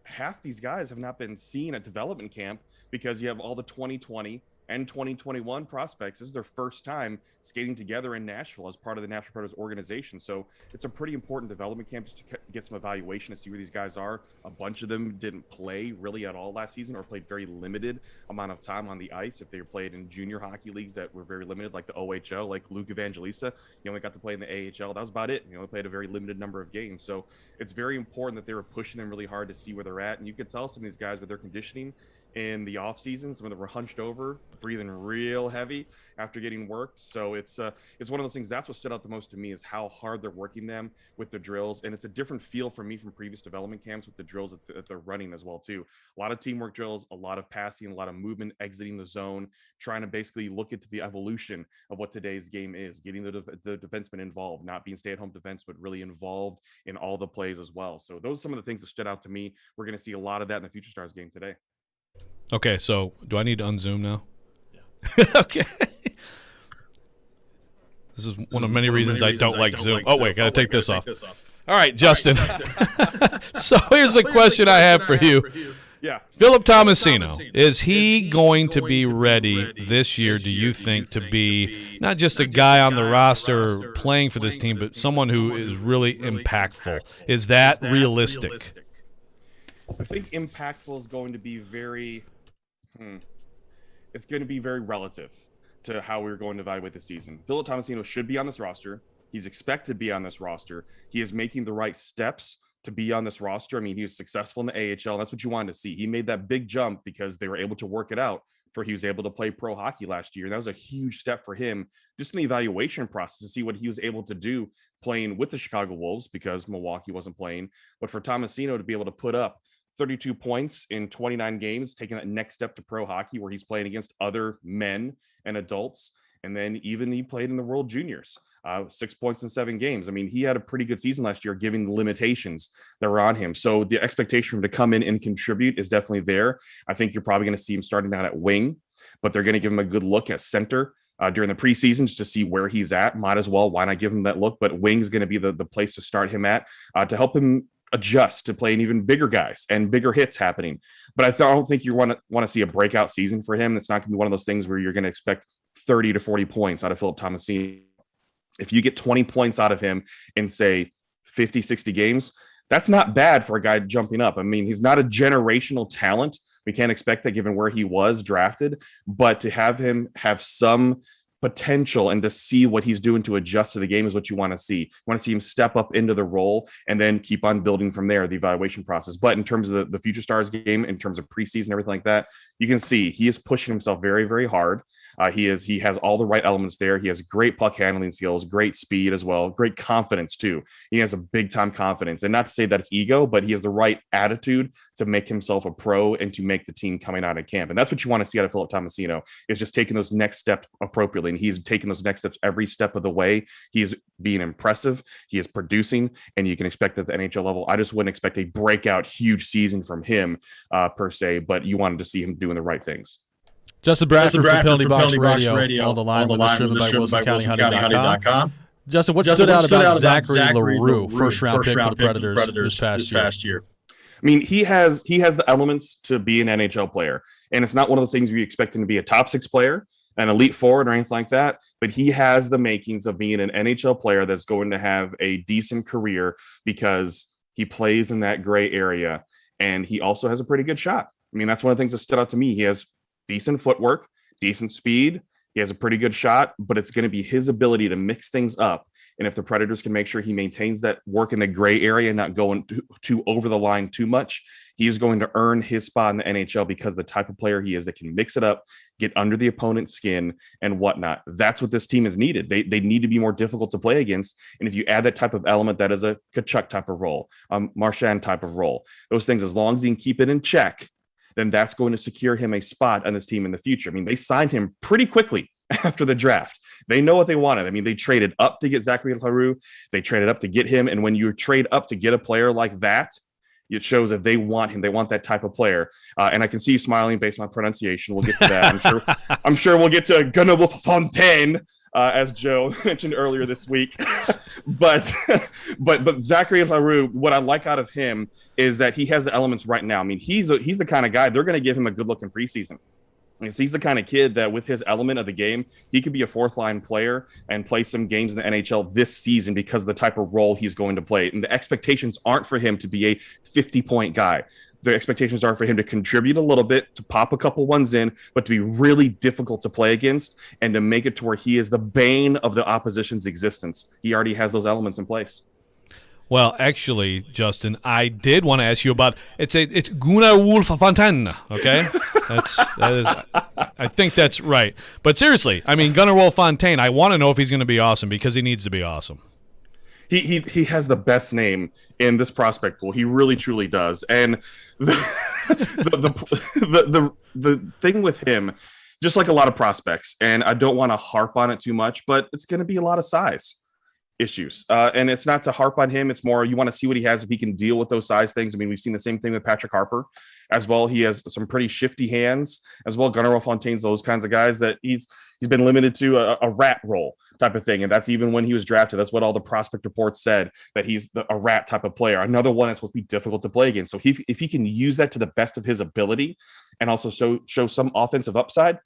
half these guys have not been seen at development camp because you have all the 2020 and 2021 prospects. This is their first time skating together in Nashville as part of the Nashville Predators organization. So it's a pretty important development camp just to get some evaluation to see where these guys are. A bunch of them didn't play really at all last season, or played very limited amount of time on the ice. If they played in junior hockey leagues that were very limited, like the OHL, like Luke Evangelista, he only got to play in the AHL. That was about it. He only played a very limited number of games. So it's very important that they were pushing them really hard to see where they're at. And you could tell some of these guys with their conditioning in the off seasons when they were hunched over, breathing real heavy after getting worked. So it's one of those things. That's what stood out the most to me, is how hard they're working them with the drills. And it's a different feel for me from previous development camps with the drills that they're running as well too. A lot of teamwork drills, a lot of passing, a lot of movement, exiting the zone, trying to basically look into the evolution of what today's game is, getting the defenseman involved, not being stay-at-home defense, but really involved in all the plays as well. So those are some of the things that stood out to me. We're going to see a lot of that in the Future Stars game today. Okay, so do I need to unzoom now? Yeah. Okay. This is one of many reasons I don't like Zoom. Oh, wait, got to take this off. All right, Justin. So here's the question I have for you. Yeah. Philip Tomasino, is he going to be ready this year, do you think, to be not just a guy on the roster playing for this team, but someone who is really impactful? Is that realistic? I think impactful is going to be very it's going to be very relative to how we're going to evaluate the season. Philip Tomasino should be on this roster. He's expected to be on this roster. He is making the right steps to be on this roster. I mean, he was successful in the AHL. And that's what you wanted to see. He made that big jump because they were able to work it out, for he was able to play pro hockey last year. And that was a huge step for him just in the evaluation process to see what he was able to do playing with the Chicago Wolves, because Milwaukee wasn't playing. But for Tomasino to be able to put up 32 points in 29 games, taking that next step to pro hockey where he's playing against other men and adults. And then even he played in the World Juniors, 6 points in 7 games. I mean, he had a pretty good season last year, given the limitations that were on him. So the expectation for him to come in and contribute is definitely there. I think you're probably going to see him starting out at wing, but they're going to give him a good look at center during the preseason just to see where he's at. Might as well, why not give him that look? But wing is going to be the place to start him at to help him adjust to playing even bigger guys and bigger hits happening. But I don't think you want to see a breakout season for him. It's not going to be one of those things where you're going to expect 30 to 40 points out of Philip Tomasino. If you get 20 points out of him in, say, 50, 60 games, that's not bad for a guy jumping up. I mean, he's not a generational talent. We can't expect that given where he was drafted, but to have him have some potential and to see what he's doing to adjust to the game is what you want to see. You want to see him step up into the role and then keep on building from there, the evaluation process. But in terms of the Future Stars game, in terms of preseason, everything like that, you can see he is pushing himself very, very hard. He has all the right elements there. He has great puck handling skills, great speed as well, great confidence too. He has a big time confidence, and not to say that it's ego, but he has the right attitude to make himself a pro and to make the team coming out of camp. And that's what you want to see out of Philip Tomasino, is just taking those next steps appropriately. And he's taking those next steps every step of the way. He is being impressive. He is producing, and you can expect at the NHL level. I just wouldn't expect a breakout huge season from him per se, but you wanted to see him doing the right things. Justin Bradford for Penalty Box Radio. On the line with us, driven by WilsonCountyHunting.com. Justin, what stood out about Zachary LaRue, first-round pick for the Predators this past year? I mean, he has the elements to be an NHL player, and it's not one of those things where you expect him to be a top 6 player, an elite forward, or anything like that. But he has the makings of being an NHL player that's going to have a decent career because he plays in that gray area, and he also has a pretty good shot. I mean, that's one of the things that stood out to me. He has decent footwork, decent speed. He has a pretty good shot, but it's going to be his ability to mix things up. And if the Predators can make sure he maintains that work in the gray area and not going too over the line too much, he is going to earn his spot in the NHL because the type of player he is that can mix it up, get under the opponent's skin and whatnot. That's what this team is needed. They need to be more difficult to play against. And if you add that type of element, that is a Kachuk type of role, Marchand type of role, those things, as long as he can keep it in check, then that's going to secure him a spot on this team in the future. I mean, they signed him pretty quickly after the draft. They know what they wanted. I mean, they traded up to get Zachary LaRue. They traded up to get him. And when you trade up to get a player like that, it shows that they want him. They want that type of player. And I can see you smiling based on pronunciation. We'll get to that. I'm sure we'll get to Gunnar Fontaine, as Joe mentioned earlier this week. but Zachary LaRue, what I like out of him is that he has the elements right now. I mean, he's the kind of guy, they're going to give him a good look in preseason. He's the kind of kid that with his element of the game, he could be a 4th-line player and play some games in the NHL this season because of the type of role he's going to play. And the expectations aren't for him to be a 50-point guy. The expectations are for him to contribute a little bit, to pop a couple ones in, but to be really difficult to play against and to make it to where he is the bane of the opposition's existence. He already has those elements in place. Well, actually, Justin, I did want to ask you about it's Gunnar Wolf Fontaine. Okay, I think that's right. But seriously, I mean, Gunnar Wolf Fontaine. I want to know if he's going to be awesome because he needs to be awesome. He has the best name in this prospect pool. He really truly does. And the thing with him, just like a lot of prospects, and I don't want to harp on it too much, but it's going to be a lot of size issues. And it's not to harp on him. It's more you want to see what he has, if he can deal with those size things. I mean, we've seen the same thing with Patrick Harper as well. He has some pretty shifty hands as well. Gunnar Fontaine's those kinds of guys that he's been limited to a rat role type of thing. And that's even when he was drafted. That's what all the prospect reports said, that he's a rat type of player. Another one that's supposed to be difficult to play against. So if he can use that to the best of his ability and also show some offensive upside,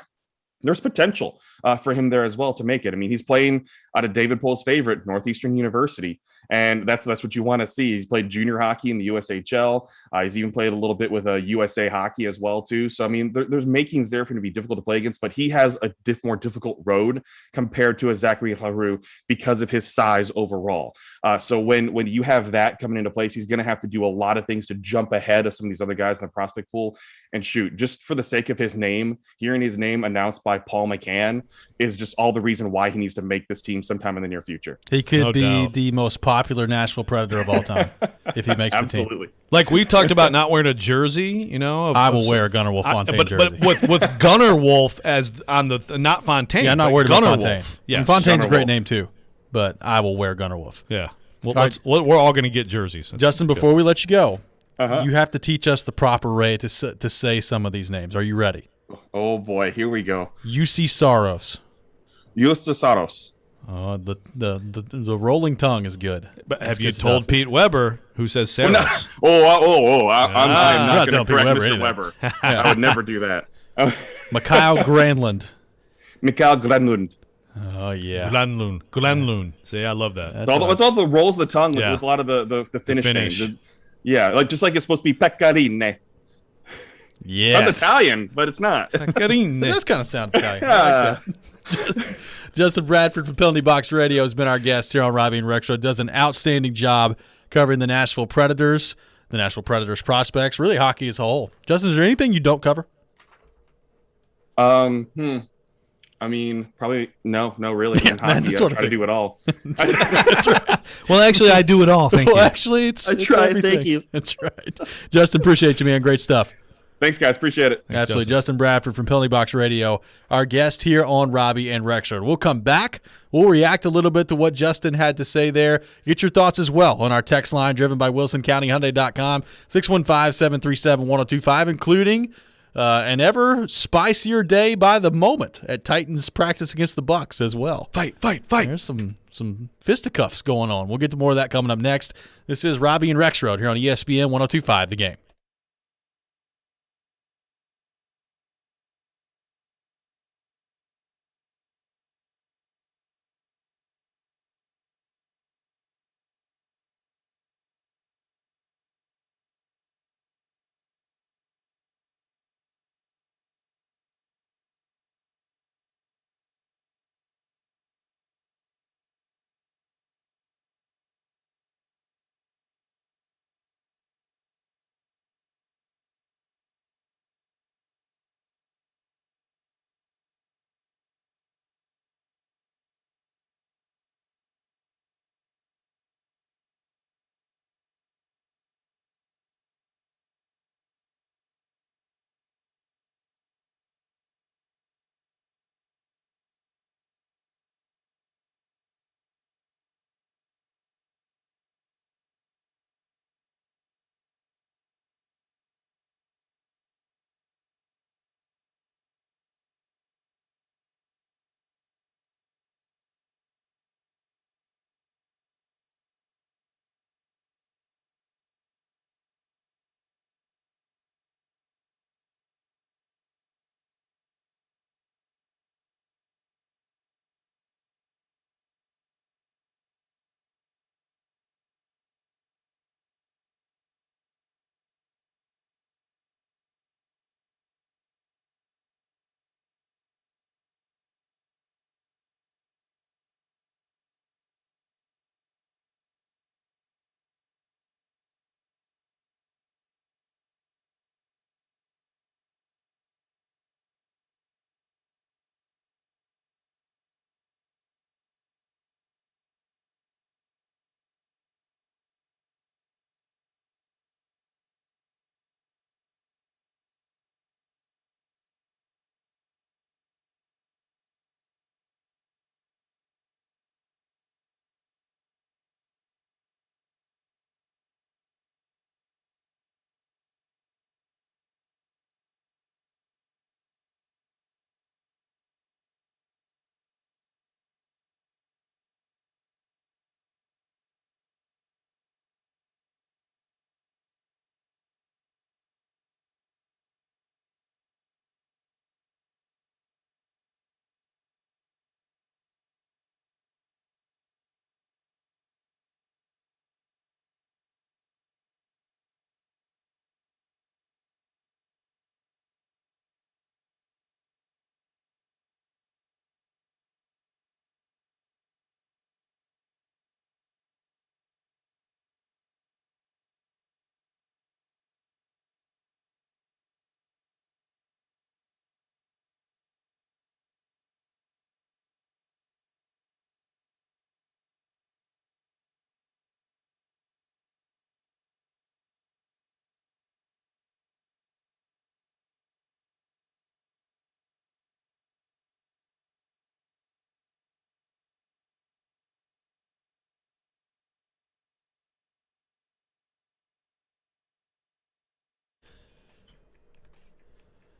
there's potential for him there as well to make it. I mean, he's playing out of David Pohl's favorite, Northeastern University, and that's what you want to see. He's played junior hockey in the USHL. He's even played a little bit with USA Hockey as well too. So I mean, there's makings there for him to be difficult to play against, but he has a more difficult road compared to a Zachary LaRue because of his size overall. So when you have that coming into place, he's going to have to do a lot of things to jump ahead of some of these other guys in the prospect pool. And shoot, just for the sake of his name, hearing his name announced by Paul McCann is just all the reason why he needs to make this team sometime in the near future. He could be the most popular Nashville Predator of all time if he makes the team. Absolutely. Like we talked about not wearing a jersey, you know. I will wear a Gunnar Wolf Fontaine jersey. But with Gunnar Wolf as on the not Fontaine. Yeah, I'm not worried about Fontaine. Yeah, Fontaine's a great name too, but I will wear Gunnar Wolf. Yeah. Well, we're all going to get jerseys. Justin, before we let you go, you have to teach us the proper way to say some of these names. Are you ready? Oh boy, here we go. UC Saros. Justus Saros. Oh, the rolling tongue is good. But have you told Pete Weber, who says Saros? I'm not going to correct Mr. Weber. I would never do that. Mikhail Granlund. Mikhail Granlund. Oh, yeah. Granlund. See, I love that. It's all the rolls of the tongue with a lot of the Finnish names. Yeah, just like it's supposed to be Pekkarine. Yes. That's Italian, but it's not. Pekkarine. It does kind of sound Italian. I like that. Justin Bradford from Penalty Box Radio has been our guest here on Robby and Rexrode. Does an outstanding job covering the Nashville Predators, the Nashville Predators prospects, really hockey as a whole. Justin, is there anything you don't cover? I mean, probably no, really. Yeah, In hockey, that's I what I try to do it all. That's right. Well, actually, I do it all. Thank Well, you. actually, it's tried, everything. thank you. That's right. Justin, appreciate you, man. Great stuff. Thanks, guys. Appreciate it. Absolutely. Justin Bradford from Penalty Box Radio, our guest here on Robby and Rexrode. We'll come back. We'll react a little bit to what Justin had to say there. Get your thoughts as well on our text line driven by WilsonCountyHyundai.com, 615-737-1025, including an ever spicier day by the moment at Titans practice against the Bucks as well. Fight. There's some fisticuffs going on. We'll get to more of that coming up next. This is Robby and Rexrode here on ESPN 1025 The Game.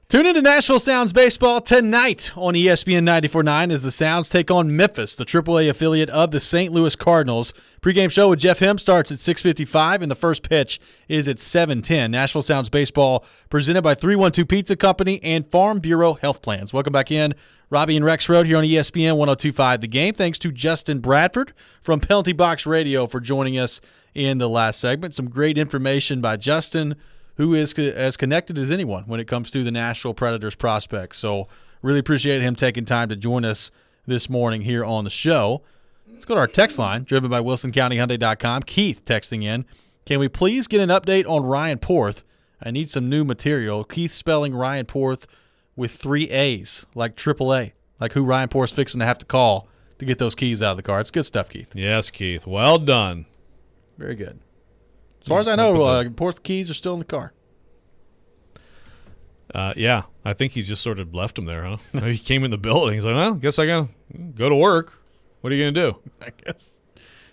Tune into Nashville Sounds Baseball tonight on ESPN 94.9 as the Sounds take on Memphis, the AAA affiliate of the St. Louis Cardinals. Pre-game show with Jeff Hemp starts at 6:55, and the first pitch is at 7:10. Nashville Sounds Baseball presented by 312 Pizza Company and Farm Bureau Health Plans. Welcome back in. Robby and Rexrode here on ESPN 1025 The Game. Thanks to Justin Bradford from Penalty Box Radio for joining us in the last segment. Some great information by Justin, who is as connected as anyone when it comes to the Nashville Predators prospects. So really appreciate him taking time to join us this morning here on the show. Let's go to our text line, driven by WilsonCountyHyundai.com. Keith texting in, can we please get an update on Ryan Porth? I need some new material. Keith spelling Ryan Porth with 3 A's, like AAA. like who Ryan Port's fixing to have to call to get those keys out of the car. It's good stuff, Keith. Yes, Keith. Well done. Very good. As far as I know, Port's keys are still in the car. Yeah, I think he just sort of left him there, huh? He came in the building. He's like, well, guess I got to go to work. What are you going to do? I guess.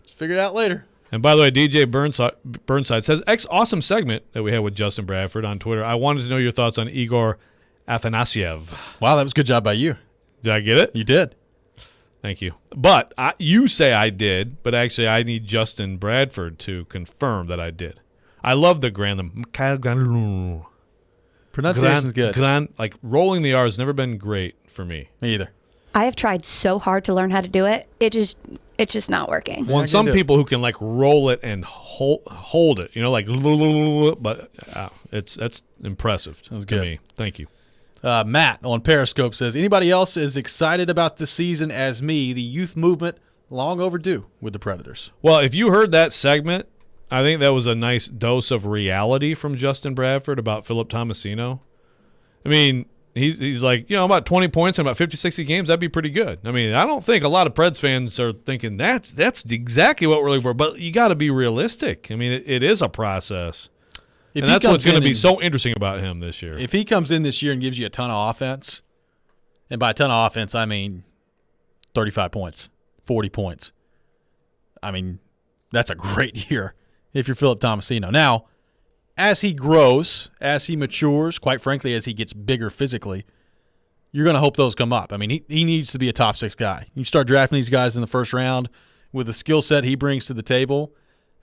Let's figure it out later. And by the way, DJ Burnside says, awesome segment that we had with Justin Bradford on Twitter. I wanted to know your thoughts on Igor Afanasyev. Wow, that was a good job by you. Did I get it? You did. Thank you. But you say I did, but actually I need Justin Bradford to confirm that I did. I love the Pronunciation's good. Like rolling the R has never been great for me. Me either. I have tried so hard to learn how to do it. It's just not working. Well, some people who can like roll it and hold it, like, but that's impressive to me. Thank you. Matt on Periscope says, anybody else as excited about this season as me? The youth movement, long overdue with the Predators. Well, if you heard that segment, I think that was a nice dose of reality from Justin Bradford about Philip Tomasino. I mean, he's like, about 20 points in about 50, 60 games, that'd be pretty good. I mean, I don't think a lot of Preds fans are thinking that's exactly what we're looking for, but you got to be realistic. I mean, it is a process. And that's what's going to be so interesting about him this year. If he comes in this year and gives you a ton of offense, and by a ton of offense, I mean 35 points, 40 points. I mean, that's a great year if you're Philip Tomasino. Now, as he grows, as he matures, quite frankly, as he gets bigger physically, you're going to hope those come up. I mean, he needs to be a top 6 guy. You start drafting these guys in the first round with the skill set he brings to the table.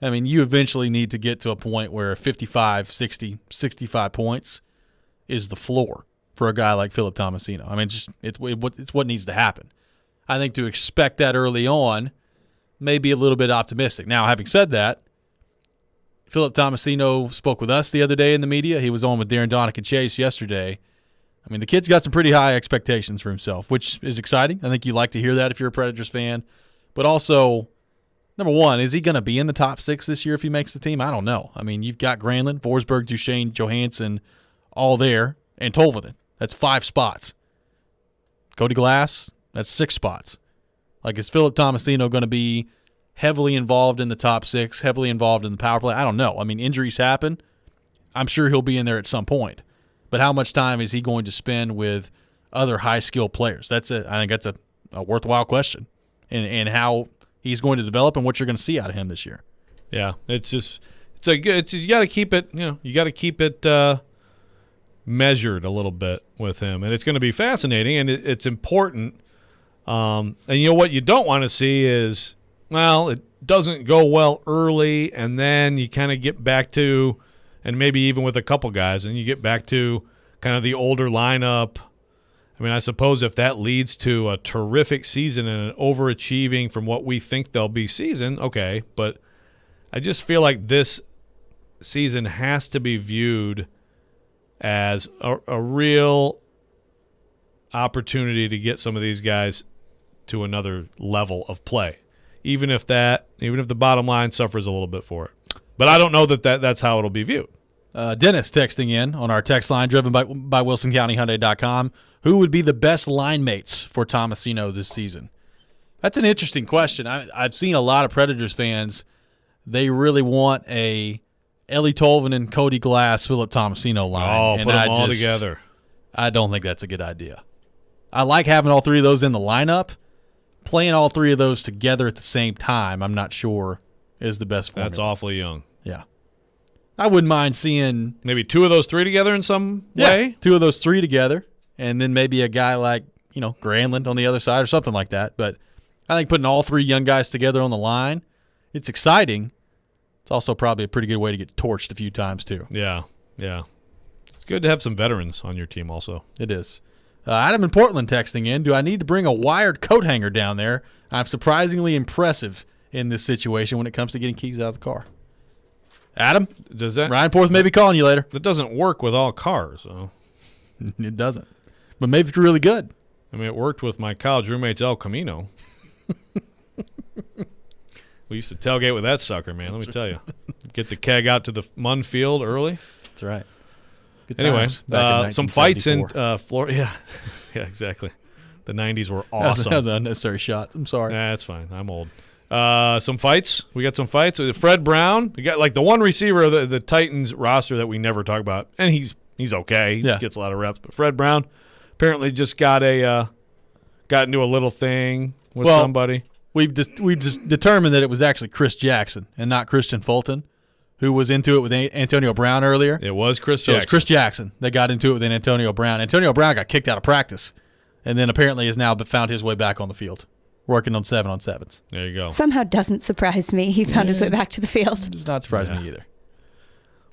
I mean, you eventually need to get to a point where 55, 60, 65 points is the floor for a guy like Philip Tomasino. I mean, it's what needs to happen. I think to expect that early on may be a little bit optimistic. Now, having said that, Philip Tomasino spoke with us the other day in the media. He was on with Darren Donick and Chase yesterday. I mean, the kid's got some pretty high expectations for himself, which is exciting. I think you like to hear that if you're a Predators fan. But also, number one, is he going to be in the top 6 this year if he makes the team? I don't know. I mean, you've got Granlund, Forsberg, Duchesne, Johansson, all there, and Tolvanen. That's 5 spots. Cody Glass, that's 6 spots. Like, is Philip Tomasino going to be heavily involved in the top 6, heavily involved in the power play? I don't know. I mean, injuries happen. I'm sure he'll be in there at some point. But how much time is he going to spend with other high-skill players? I think that's a worthwhile question. And how he's going to develop and what you're going to see out of him this year. Yeah, you got to keep it measured a little bit with him, and it's going to be fascinating, and it's important. And what you don't want to see is, well, it doesn't go well early, and then you kind of get back to, and maybe even with a couple guys, and you get back to kind of the older lineup. I mean, I suppose if that leads to a terrific season and an overachieving from what we think they'll be season, okay. But I just feel like this season has to be viewed as a real opportunity to get some of these guys to another level of play, even if the bottom line suffers a little bit for it. But I don't know that's how it'll be viewed. Dennis texting in on our text line driven by WilsonCountyHyundai.com. Who would be the best line mates for Tomasino this season? That's an interesting question. I've seen a lot of Predators fans. They really want a Ellie Tolvanen, Cody Glass, Philip Tomasino line. Oh, put them all together. I don't think that's a good idea. I like having all 3 of those in the lineup. Playing all 3 of those together at the same time, I'm not sure is the best formula. That's awfully young. Yeah. I wouldn't mind seeing maybe 2 of those 3 together in some way. 2 of those 3 together. And then maybe a guy like, Granlund on the other side or something like that. But I think putting all 3 young guys together on the line, it's exciting. It's also probably a pretty good way to get torched a few times too. Yeah. It's good to have some veterans on your team also. It is. Adam in Portland texting in, do I need to bring a wired coat hanger down there? I'm surprisingly impressive in this situation when it comes to getting keys out of the car. Adam, Ryan Porth may be calling you later. That doesn't work with all cars, though. It doesn't. But maybe it's really good. I mean, it worked with my college roommate's El Camino. We used to tailgate with that sucker, man. Let me tell you. Get the keg out to the Munn Field early. That's right. Good anyway, some fights in Florida. Yeah, exactly. The 90s were awesome. That was an unnecessary shot. I'm sorry. That's fine. I'm old. Some fights. We got some fights. Fred Brown. We got like the one receiver of the Titans roster that we never talk about, and he's okay. He gets a lot of reps. But Fred Brown apparently just got into a little thing with somebody. We've just determined that it was actually Chris Jackson and not Christian Fulton, who was into it with Antonio Brown earlier. It was Chris So Jackson. it's Chris Jackson that got into it with Antonio Brown. Antonio Brown got kicked out of practice, and then apparently has now found his way back on the field, working on 7-on-7s. There you go. Somehow doesn't surprise me. He found his way back to the field. It does not surprise me either.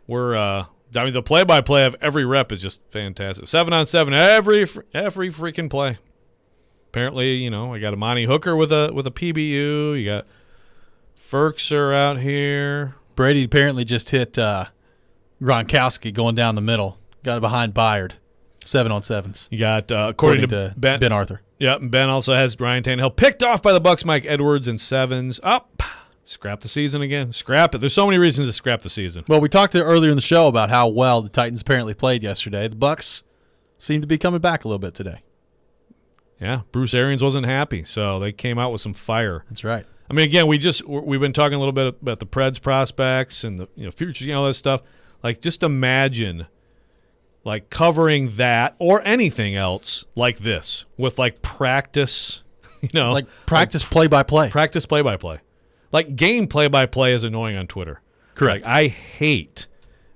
The play-by-play of every rep is just fantastic. 7-on-7, every freaking play. Apparently, I got Amani Hooker with a PBU. You got Ferkser out here. Brady apparently just hit Gronkowski going down the middle. Got it behind Byard. 7-on-7s. You got according to Ben Arthur. Yeah, Ben also has Ryan Tannehill picked off by the Bucs. Mike Edwards in 7s. Up, scrap the season again. Scrap it. There's so many reasons to scrap the season. Well, we talked earlier in the show about how well the Titans apparently played yesterday. The Bucs seem to be coming back a little bit today. Yeah, Bruce Arians wasn't happy, so they came out with some fire. That's right. I mean, again, we've been talking a little bit about the Preds prospects and the futures, all that stuff. Like, just imagine, like, covering that or anything else like this with like practice, like practice play-by-play. Practice play-by-play. Like game play-by-play is annoying on Twitter. Correct. Like, I hate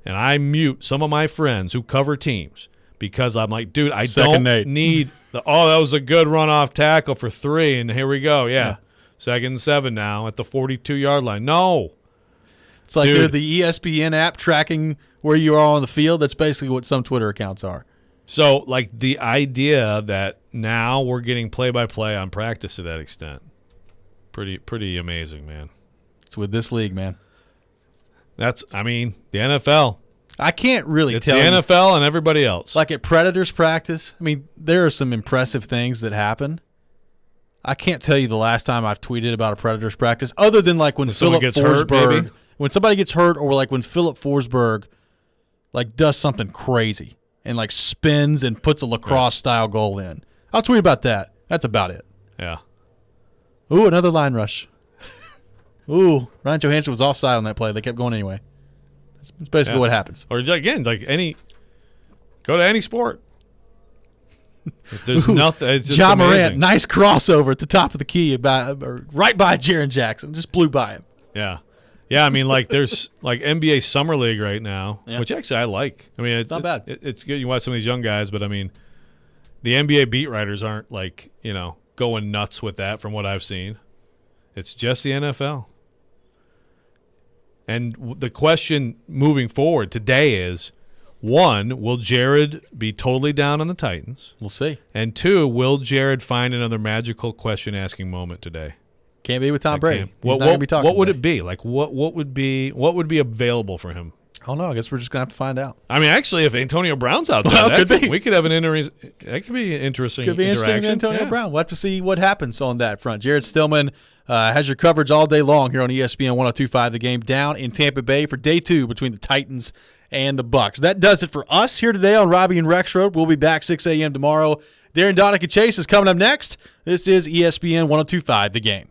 and I mute some of my friends who cover teams because I'm like, dude, I don't need that was a good run-off tackle for 3, and here we go. Yeah. 2nd and 7 now at the 42-yard line. No. It's like they're the ESPN app tracking where you are on the field. That's basically what some Twitter accounts are. So, like, the idea that now we're getting play-by-play on practice to that extent, pretty amazing, man. It's with this league, man. The NFL. I can't really tell you. It's the NFL and everybody else. Like at Predators practice, there are some impressive things that happen. I can't tell you the last time I've tweeted about a Predators practice, other than like when Philip Forsberg, when somebody gets hurt, or like when Philip Forsberg like does something crazy and like spins and puts a lacrosse style goal in. I'll tweet about that. That's about it. Yeah. Ooh, another line rush. Ooh, Ryan Johansson was offside on that play. They kept going anyway. That's basically what happens. Or again, go to any sport. There's nothing. It's just John amazing. Morant, nice crossover at the top of the key, right by Jaren Jackson. Just blew by him. Yeah. Yeah, there's like NBA Summer League right now, which actually I like. It's not bad. It's good. You watch some of these young guys, but the NBA beat writers aren't going nuts with that from what I've seen. It's just the NFL. And the question moving forward today is, 1, will Jared be totally down on the Titans? We'll see. And 2, will Jared find another magical question-asking moment today? Can't be with Tom Brady. What would it be? Like, what would be available for him? I don't know. I guess we're just gonna have to find out. Actually, if Antonio Brown's out there, we could have that could be an interesting. Could be interesting. Antonio Brown. We'll have to see what happens on that front. Jared Stillman has your coverage all day long here on ESPN 102.5. The Game down in Tampa Bay for day 2 between the Titans and the Bucs. That does it for us here today on Robby and Rexrode. We'll be back 6 a.m. tomorrow. Darren Donick and Chase is coming up next. This is ESPN 102.5. The Game.